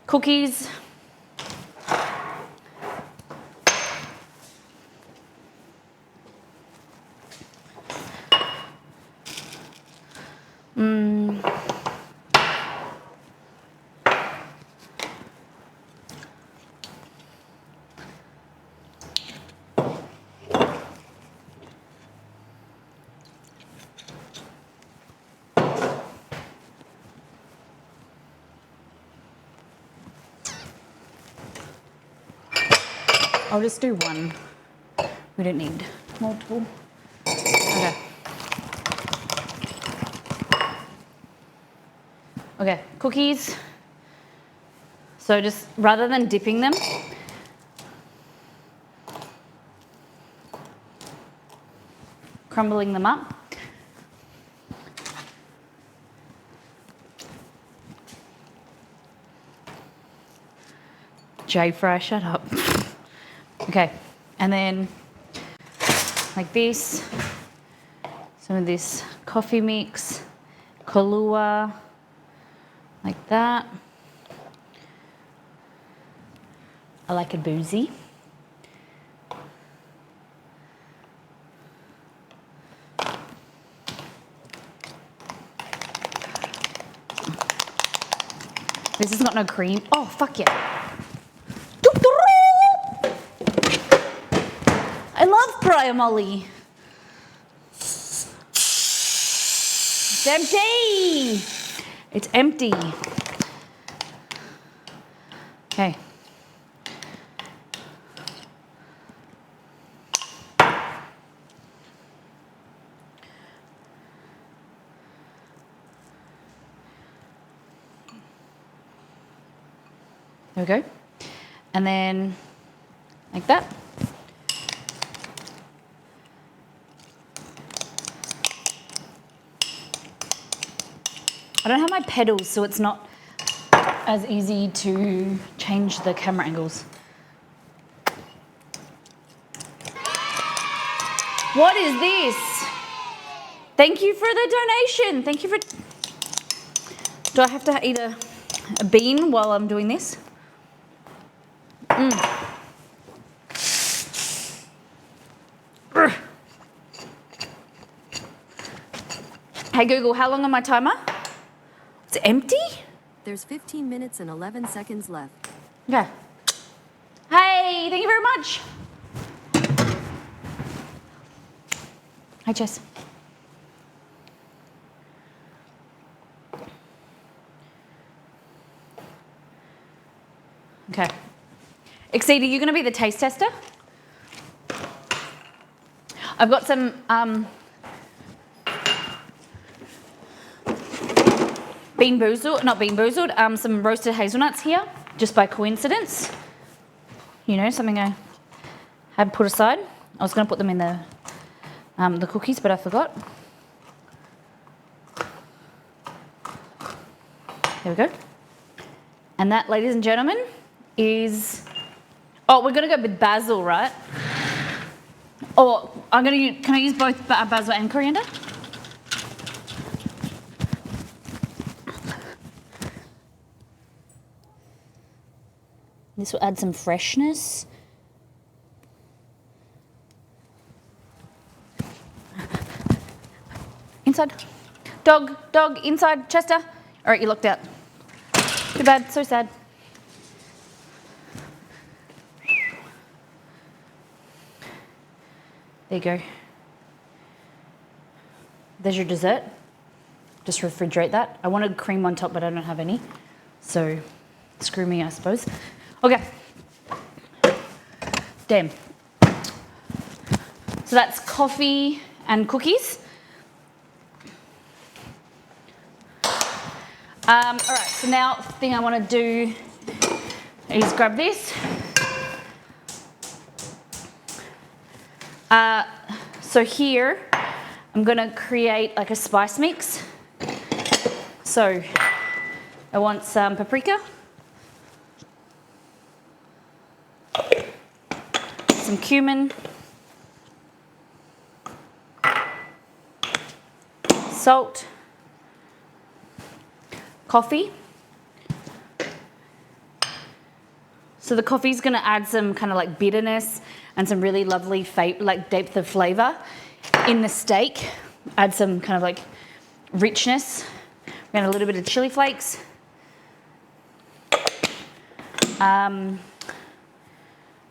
Cookies. I'll just do one. We don't need multiple. Okay. Okay, cookies. So just rather than dipping them, crumbling them up. J-Fry, shut up. Okay, and then like this, some of this coffee mix, Kahlua, like that. I like it boozy. This has got no cream. Oh, fuck yeah. I love Briar Molly. It's empty. It's empty. Okay. There we go. And then like that. I don't have my pedals, so it's not as easy to change the camera angles. What is this? Thank you for the donation. Thank you for... Do I have to eat a bean while I'm doing this? Hey Google, how long on my timer? It's empty? There's 15 minutes and 11 seconds left. Okay. Hey, thank you very much. Hi, Jess. Okay. Exceed, are you going to be the taste tester? I've got some some roasted hazelnuts here, just by coincidence. You know, something I had put aside. I was going to put them in the cookies, but I forgot. There we go. And that, ladies and gentlemen, is... Oh, we're going to go with basil, right? Or I'm going to use... Can I use both basil and coriander? This will add some freshness. Inside. Dog, inside, Chester. All right, you locked out. Too bad, so sad. There you go. There's your dessert. Just refrigerate that. I wanted cream on top, but I don't have any. So, screw me, I suppose. Okay. Damn. So that's coffee and cookies. All right, so now the thing I want to do is grab this. So here, I'm going to create like a spice mix. So I want some paprika, some cumin, salt, coffee. So the coffee is going to add some kind of like bitterness and some really lovely like depth of flavour in the steak. Add some kind of like richness. We're going to add a little bit of chili flakes.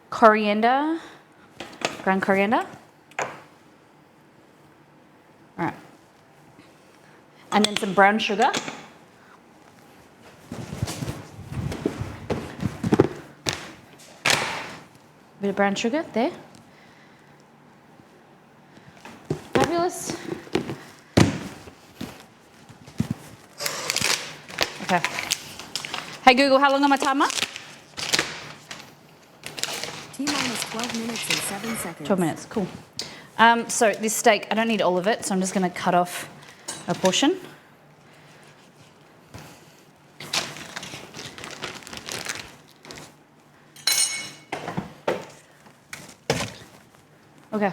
Coriander, ground coriander. All right. And then some brown sugar. Bit of brown sugar there. Fabulous. Okay. Hey Google, how long on my timer? T-minus 12 minutes and 7 seconds. 12 minutes, cool. So this steak, I don't need all of it, so I'm just going to cut off a portion. Okay.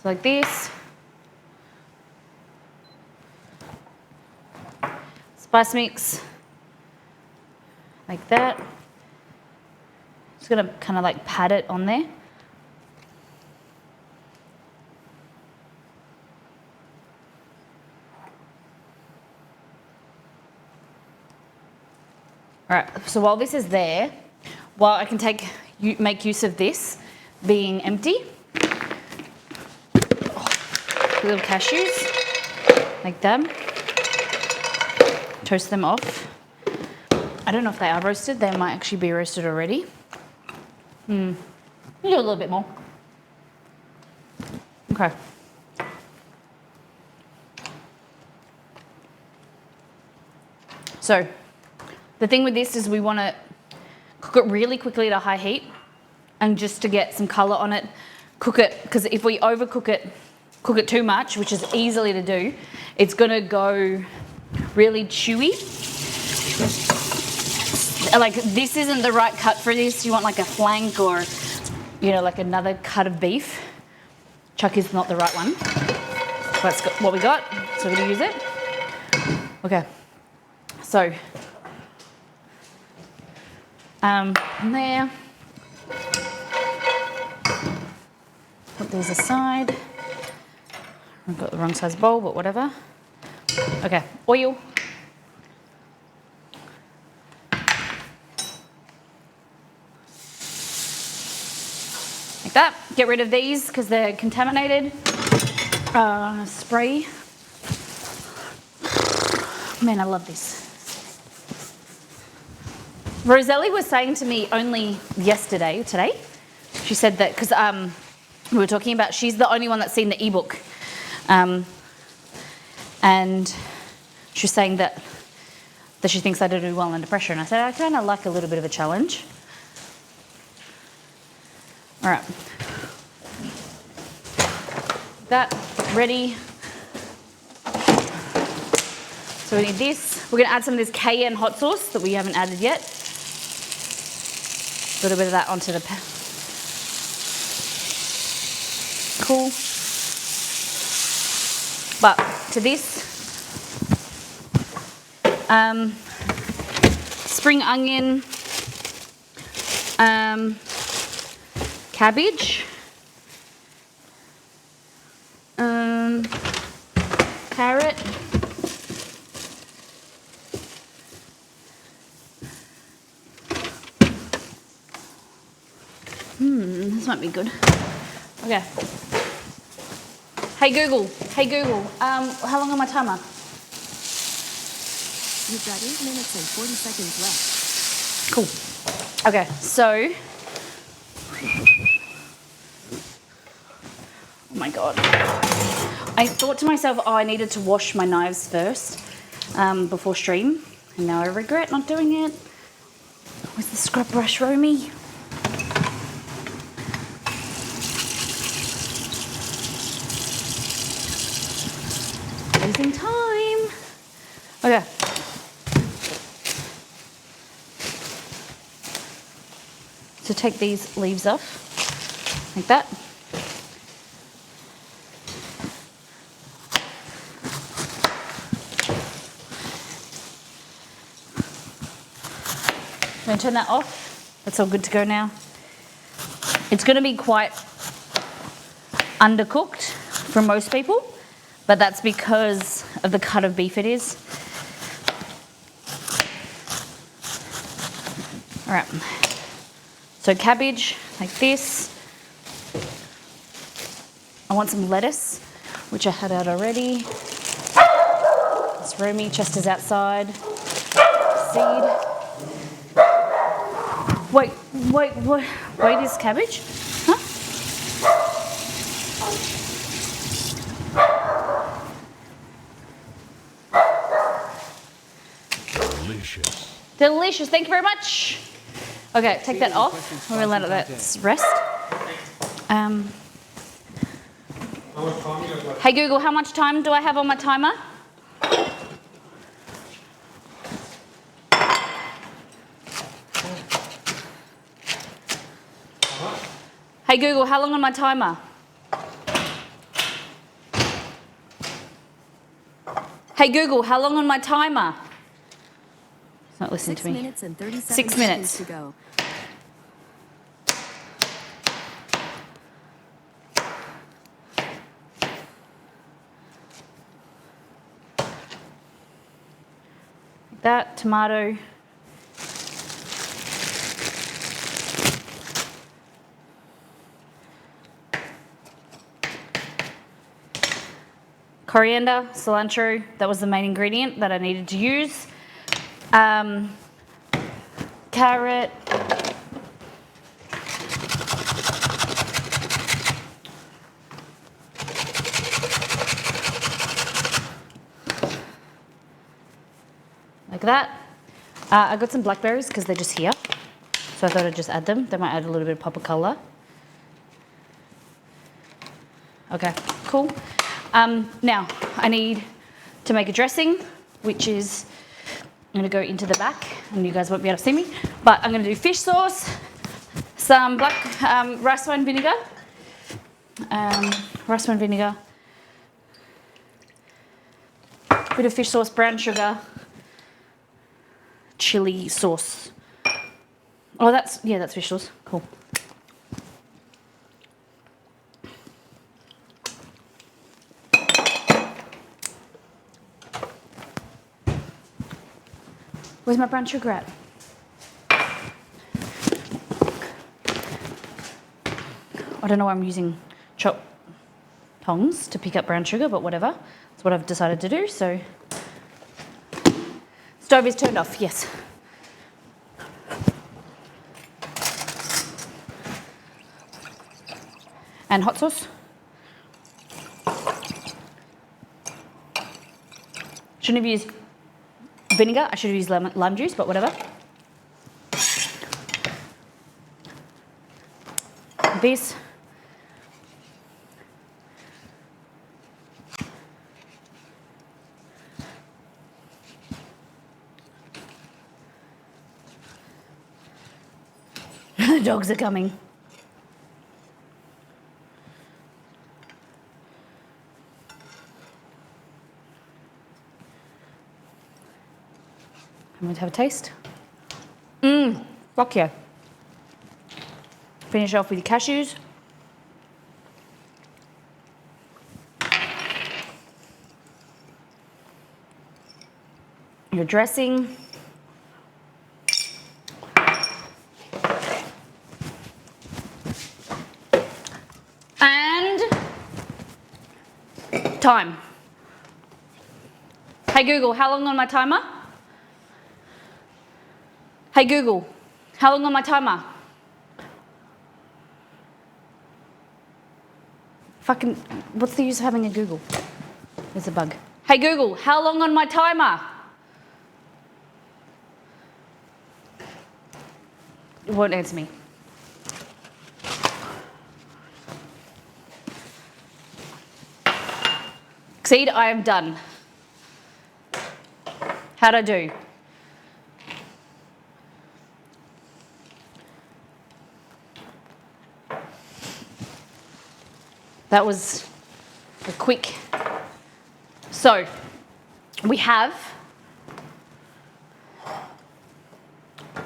So like this. Spice mix. Like that. Just gonna kind of like pat it on there. All right, so while this is there, while I can make use of this being empty, little cashews, like them, toast them off. I don't know if they are roasted, they might actually be roasted already. You do a little bit more. Okay. So, the thing with this is we want to cook it really quickly at a high heat, and just to get some colour on it, cook it, because if we overcook it, cook it too much, which is easily to do, it's going to go really chewy. Like this isn't the right cut for this. You want like a flank or, you know, like another cut of beef. Chuck is not the right one. That's what we got, so we're going to use it. Okay, so there. Put these aside. I've got the wrong size bowl, but whatever. Okay, oil. Like that. Get rid of these because they're contaminated. Spray. Man, I love this. Roselli was saying to me only today, she said that because we were talking about, she's the only one that's seen the ebook. And she was saying that she thinks I do well under pressure. And I said, I kind of like a little bit of a challenge. All right. That, ready. So we need this. We're going to add some of this cayenne hot sauce that we haven't added yet. A little bit of that onto the cool. But to this, spring onion, cabbage, carrot, this might be good. Okay. Hey Google, how long on my timer? You've got 8 minutes and 40 seconds left. Cool. Okay, so, oh my God. I thought to myself, I needed to wash my knives first before stream, and now I regret not doing it. Where's the scrub brush, Romy? Losing time. Okay. So take these leaves off, like that. I'm going to turn that off. That's all good to go now. It's going to be quite undercooked for most people, but that's because of the cut of beef it is. All right. So cabbage, like this. I want some lettuce, which I had out already. This Romy, Chester's outside. Seed. Wait, is cabbage? Huh? Delicious. Delicious, thank you very much. Okay, take that off. We're gonna let that rest. Hey Google, how much time do I have on my timer? Hey Google, how long on my timer? Hey Google, how long on my timer? It's not listening 6 to me. minutes and 37 6 minutes. seconds to go. That tomato. Coriander, cilantro, that was the main ingredient that I needed to use. Carrot. Like that. I got some blackberries because they're just here. So I thought I'd just add them. They might add a little bit of pop of colour. Okay, cool. Now, I need to make a dressing, which is, I'm gonna go into the back, and you guys won't be able to see me, but I'm gonna do fish sauce, some black rice wine vinegar, bit of fish sauce, brown sugar, chili sauce. Oh, that's fish sauce, cool. Where's my brown sugar at? I don't know why I'm using chop tongs to pick up brown sugar, but whatever. That's what I've decided to do, so. Stove is turned off, yes. And hot sauce. Shouldn't have used vinegar, I should have used lime juice, but whatever. This. The dogs are coming. I'm going to have a taste. Rock yeah. Finish off with your cashews. Your dressing. And time. Hey Google, how long on my timer? Hey Google, how long on my timer? Fucking, what's the use of having a Google? There's a bug. Hey Google, how long on my timer? It won't answer me. Exceed, I am done. How'd I do? That was a quick. So, we have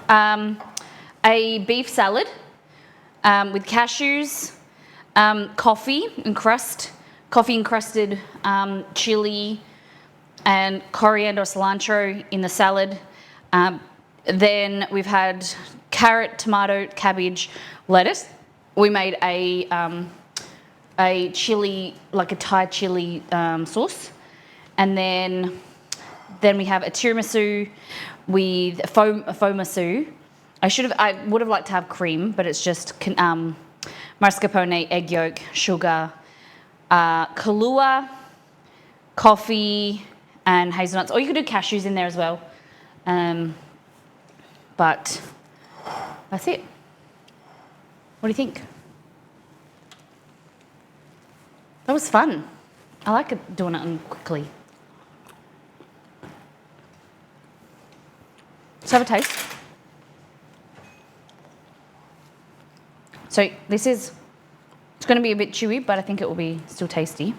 a beef salad with cashews, coffee encrusted chili and coriander or cilantro in the salad. Then we've had carrot, tomato, cabbage, lettuce. We made a chili, like a Thai chili sauce. And then we have a tiramisu with a faux I would have liked to have cream, but it's just mascarpone, egg yolk, sugar, Kahlua, coffee, and hazelnuts. Or you could do cashews in there as well. But that's it. What do you think? That was fun. I like doing it quickly. Let's have a taste. So it's going to be a bit chewy, but I think it will be still tasty.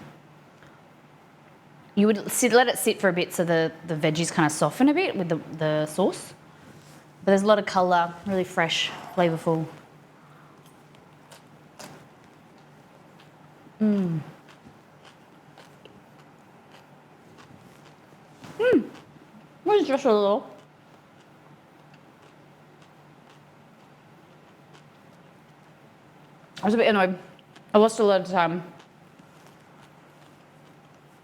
You would let it sit for a bit so the veggies kind of soften a bit with the sauce. But there's a lot of colour, really fresh, flavourful. It's just a little. I was a bit annoyed. I lost a lot of time.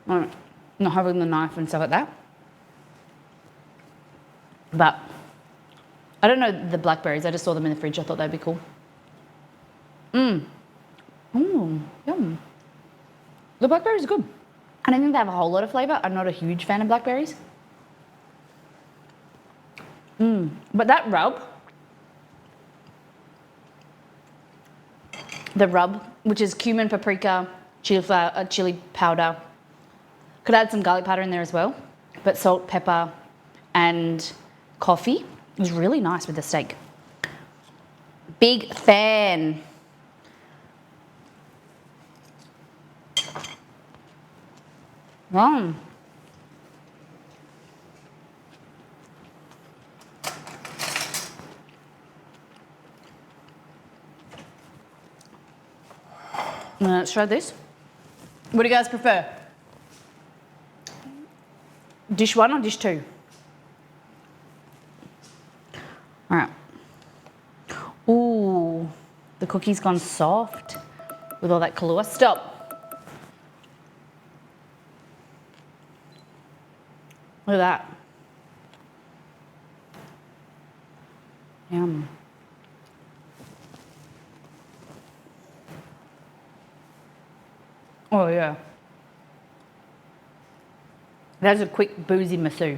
Not having the knife and stuff like that. But I don't know the blackberries. I just saw them in the fridge. I thought they'd be cool. Yum. The blackberries are good. I don't think they have a whole lot of flavour. I'm not a huge fan of blackberries. But that rub, the rub, which is cumin, paprika, chili powder. Could add some garlic powder in there as well. But salt, pepper, and coffee is really nice with the steak. Big fan. Wow. Let's try this. What do you guys prefer? Dish 1 or dish 2? All right. Ooh, the cookie's gone soft with all that Kahlua. Stop. Look at that. Yum. Oh yeah. That's a quick boozy masu.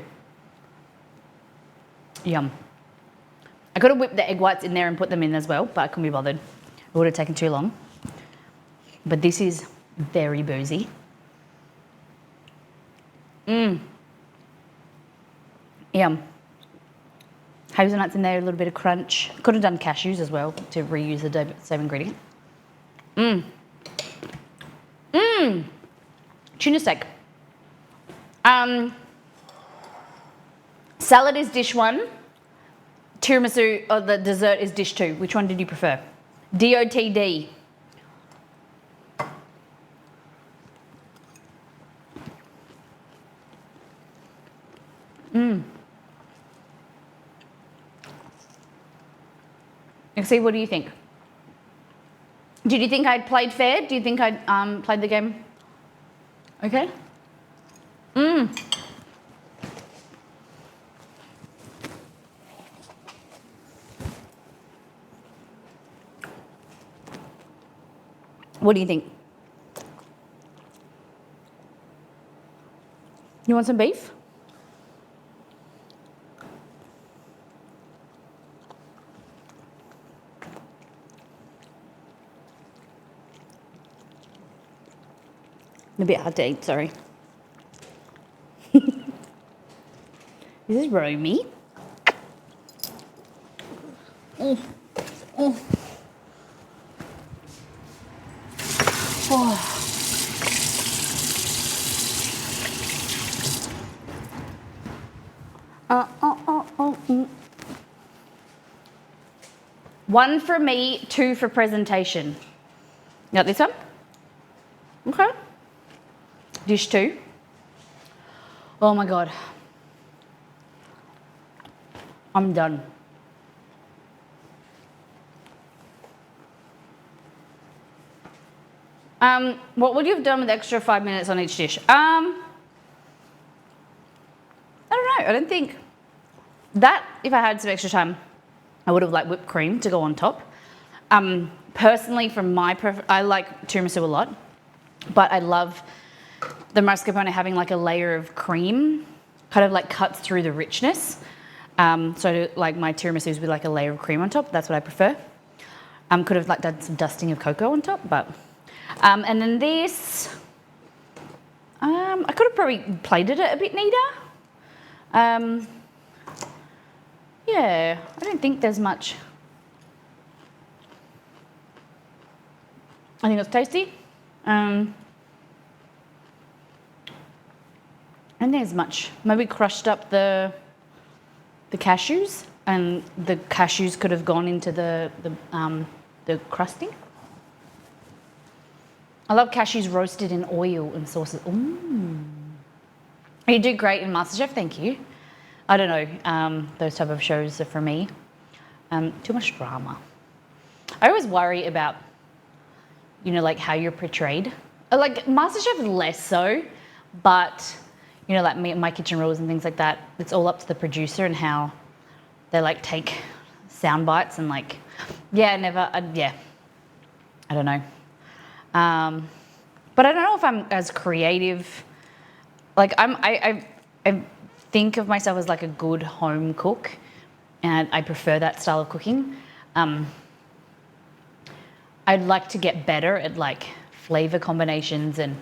Yum. I could have whipped the egg whites in there and put them in as well, but I couldn't be bothered. It would have taken too long. But this is very boozy. Yum. Hazelnuts in there, a little bit of crunch. Could have done cashews as well to reuse the same ingredient. Tuna steak. Salad is dish 1. Tiramisu, or the dessert, is dish 2. Which one did you prefer? DOTD. See, what do you think? Did you think I'd played fair? Do you think I'd played the game okay? What do you think? You want some beef? A bit hard to eat, sorry. This is Romy. Oh. One for me, 2 for presentation. Got this one? Okay. Dish 2. Oh my God. I'm done. What would you have done with the extra 5 minutes on each dish? I don't know. I don't think that, if I had some extra time, I would have liked whipped cream to go on top. Personally, from my I like tiramisu a lot, but I love the mascarpone having like a layer of cream, kind of like cuts through the richness. So like my tiramisus with like a layer of cream on top. That's what I prefer. Could have like done some dusting of cocoa on top, but and then this, I could have probably plated it a bit neater. Yeah, I don't think there's much. I think it's tasty. I don't think there's much. Maybe crushed up the cashews, and the cashews could have gone into the crusting. I love cashews roasted in oil and sauces. Ooh. You do great in MasterChef, thank you. I don't know, those type of shows are for me. Too much drama. I always worry about, you know, like how you're portrayed. Like MasterChef less so, but you know, like my kitchen rules and things like that, it's all up to the producer and how they like take sound bites and like, yeah, I don't know. But I don't know if I'm as creative. Like I think of myself as like a good home cook, and I prefer that style of cooking. I'd like to get better at like flavor combinations and,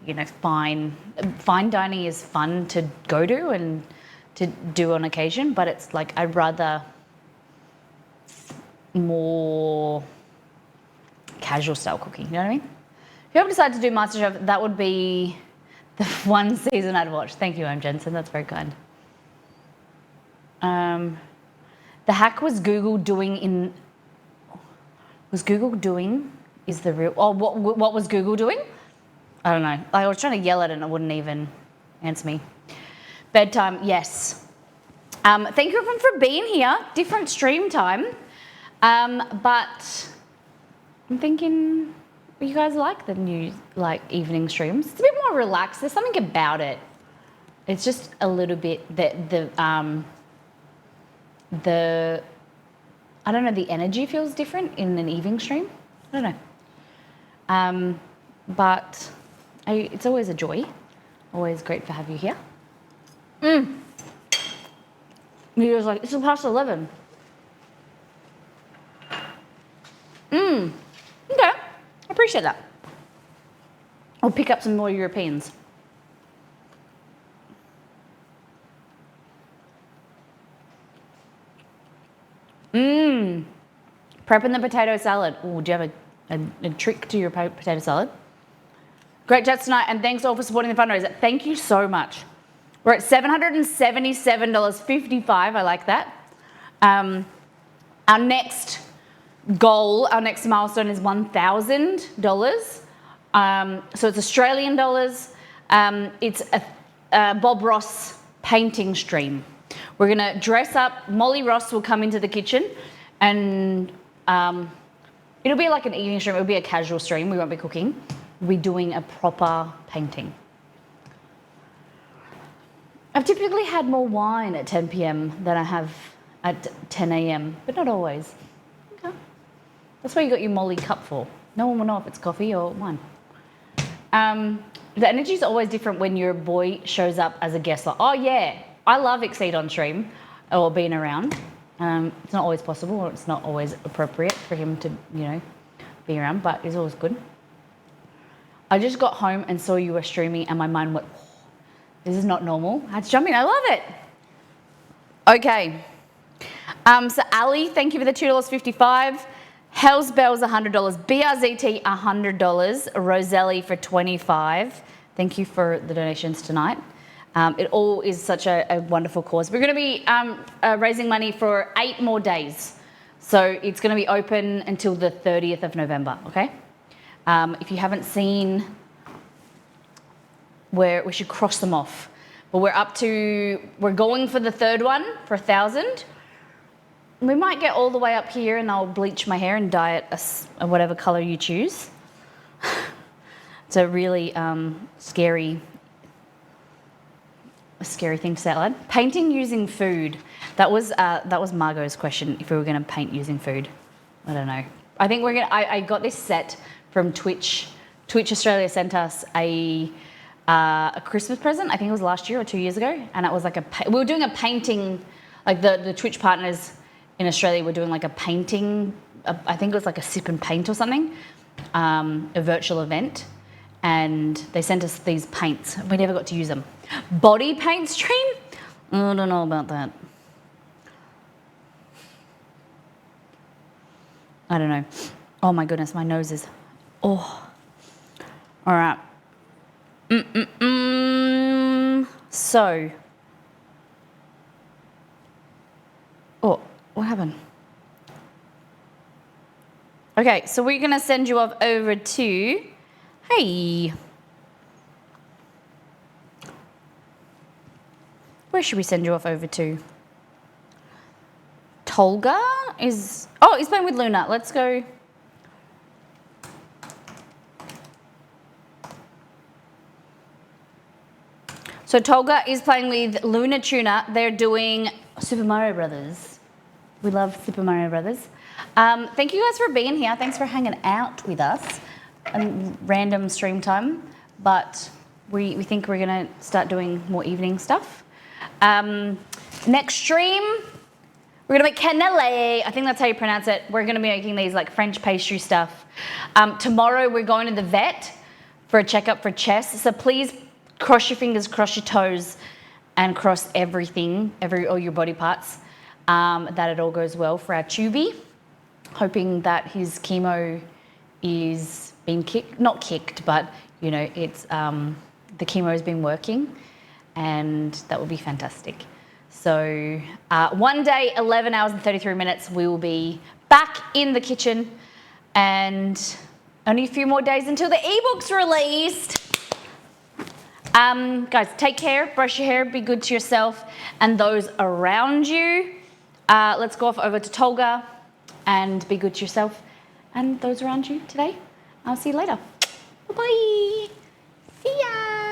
you know, fine dining is fun to go to and to do on occasion, but it's like I'd rather more casual style cooking, you know what I mean? If you ever decide to do MasterChef, that would be the one season I'd watch. Thank you, I'm Jensen, that's very kind. The hack was Google doing is the real, oh, what was Google doing? I don't know. I was trying to yell at it and it wouldn't even answer me. Bedtime, yes. Thank you everyone for being here. Different stream time. But I'm thinking you guys like the new evening streams. It's a bit more relaxed. There's something about it. It's just a little bit the I don't know, the energy feels different in an evening stream. I don't know. But it's always a joy. Always great to have you here. You're just like, it's past 11. Okay, I appreciate that. I'll pick up some more Europeans. Prepping the potato salad. Oh, do you have a trick to your potato salad? Great chats tonight, and thanks all for supporting the fundraiser. Thank you so much. We're at $777.55. I like that. Our next goal, our next milestone is $1,000. So it's Australian dollars. It's a Bob Ross painting stream. We're going to dress up. Molly Ross will come into the kitchen, and it'll be like an evening stream. It'll be a casual stream. We won't be cooking. We'll be doing a proper painting. I've typically had more wine at 10 p.m. than I have at 10 a.m., but not always. Okay. That's what you got your Molly cup for. No one will know if it's coffee or wine. The energy is always different when your boy shows up as a guest. Like, oh yeah, I love Exceed on stream or being around. It's not always possible, or it's not always appropriate for him to, you know, be around, but it's always good. I just got home and saw you were streaming, and my mind went, oh, this is not normal. I had to jump in. I love it. Okay. So Ali, thank you for the $2.55. Hell's Bells, $100. BRZT, $100. Roselli for $25. Thank you for the donations tonight. It all is such a wonderful cause. We're going to be raising money for 8 more days. So it's going to be open until the 30th of November, okay? If you haven't seen where we should cross them off. But we're going for the third one for 1,000. We might get all the way up here and I'll bleach my hair and dye it a whatever colour you choose. It's a really scary a scary thing to say out loud. Painting using food. That was Margot's question. If we were going to paint using food, I don't know. I think we're gonna. I got this set from Twitch. Twitch Australia sent us a Christmas present. I think it was last year or 2 years ago, and it was like we were doing a painting. Like the Twitch partners in Australia were doing like a painting. I think it was like a sip and paint or something, a virtual event, and they sent us these paints. We never got to use them. Body paint stream? I don't know about that. I don't know. Oh my goodness, my nose is. Oh. All right. So. Oh, what happened? Okay, so we're gonna send you off over to. Hey. Where should we send you off over to? Tolga is. Oh, he's playing with Luna. Let's go. So Tolga is playing with Luna Tuna. They're doing Super Mario Brothers. We love Super Mario Brothers. Thank you guys for being here. Thanks for hanging out with us. Random stream time, but we think we're gonna start doing more evening stuff. Next stream, we're gonna make cannelle. I think that's how you pronounce it. We're gonna be making these like French pastry stuff. Tomorrow we're going to the vet for a checkup for chest. So please cross your fingers, cross your toes, and cross everything, all your body parts, that it all goes well for our Tubie. Hoping that his chemo is being not kicked, but you know, it's the chemo has been working, and that will be fantastic. So one day, 11 hours and 33 minutes, we will be back in the kitchen, and only a few more days until the ebook's released. Guys, take care, brush your hair, be good to yourself and those around you. Let's go off over to Tolga and be good to yourself and those around you today. I'll see you later. Bye-bye. See ya.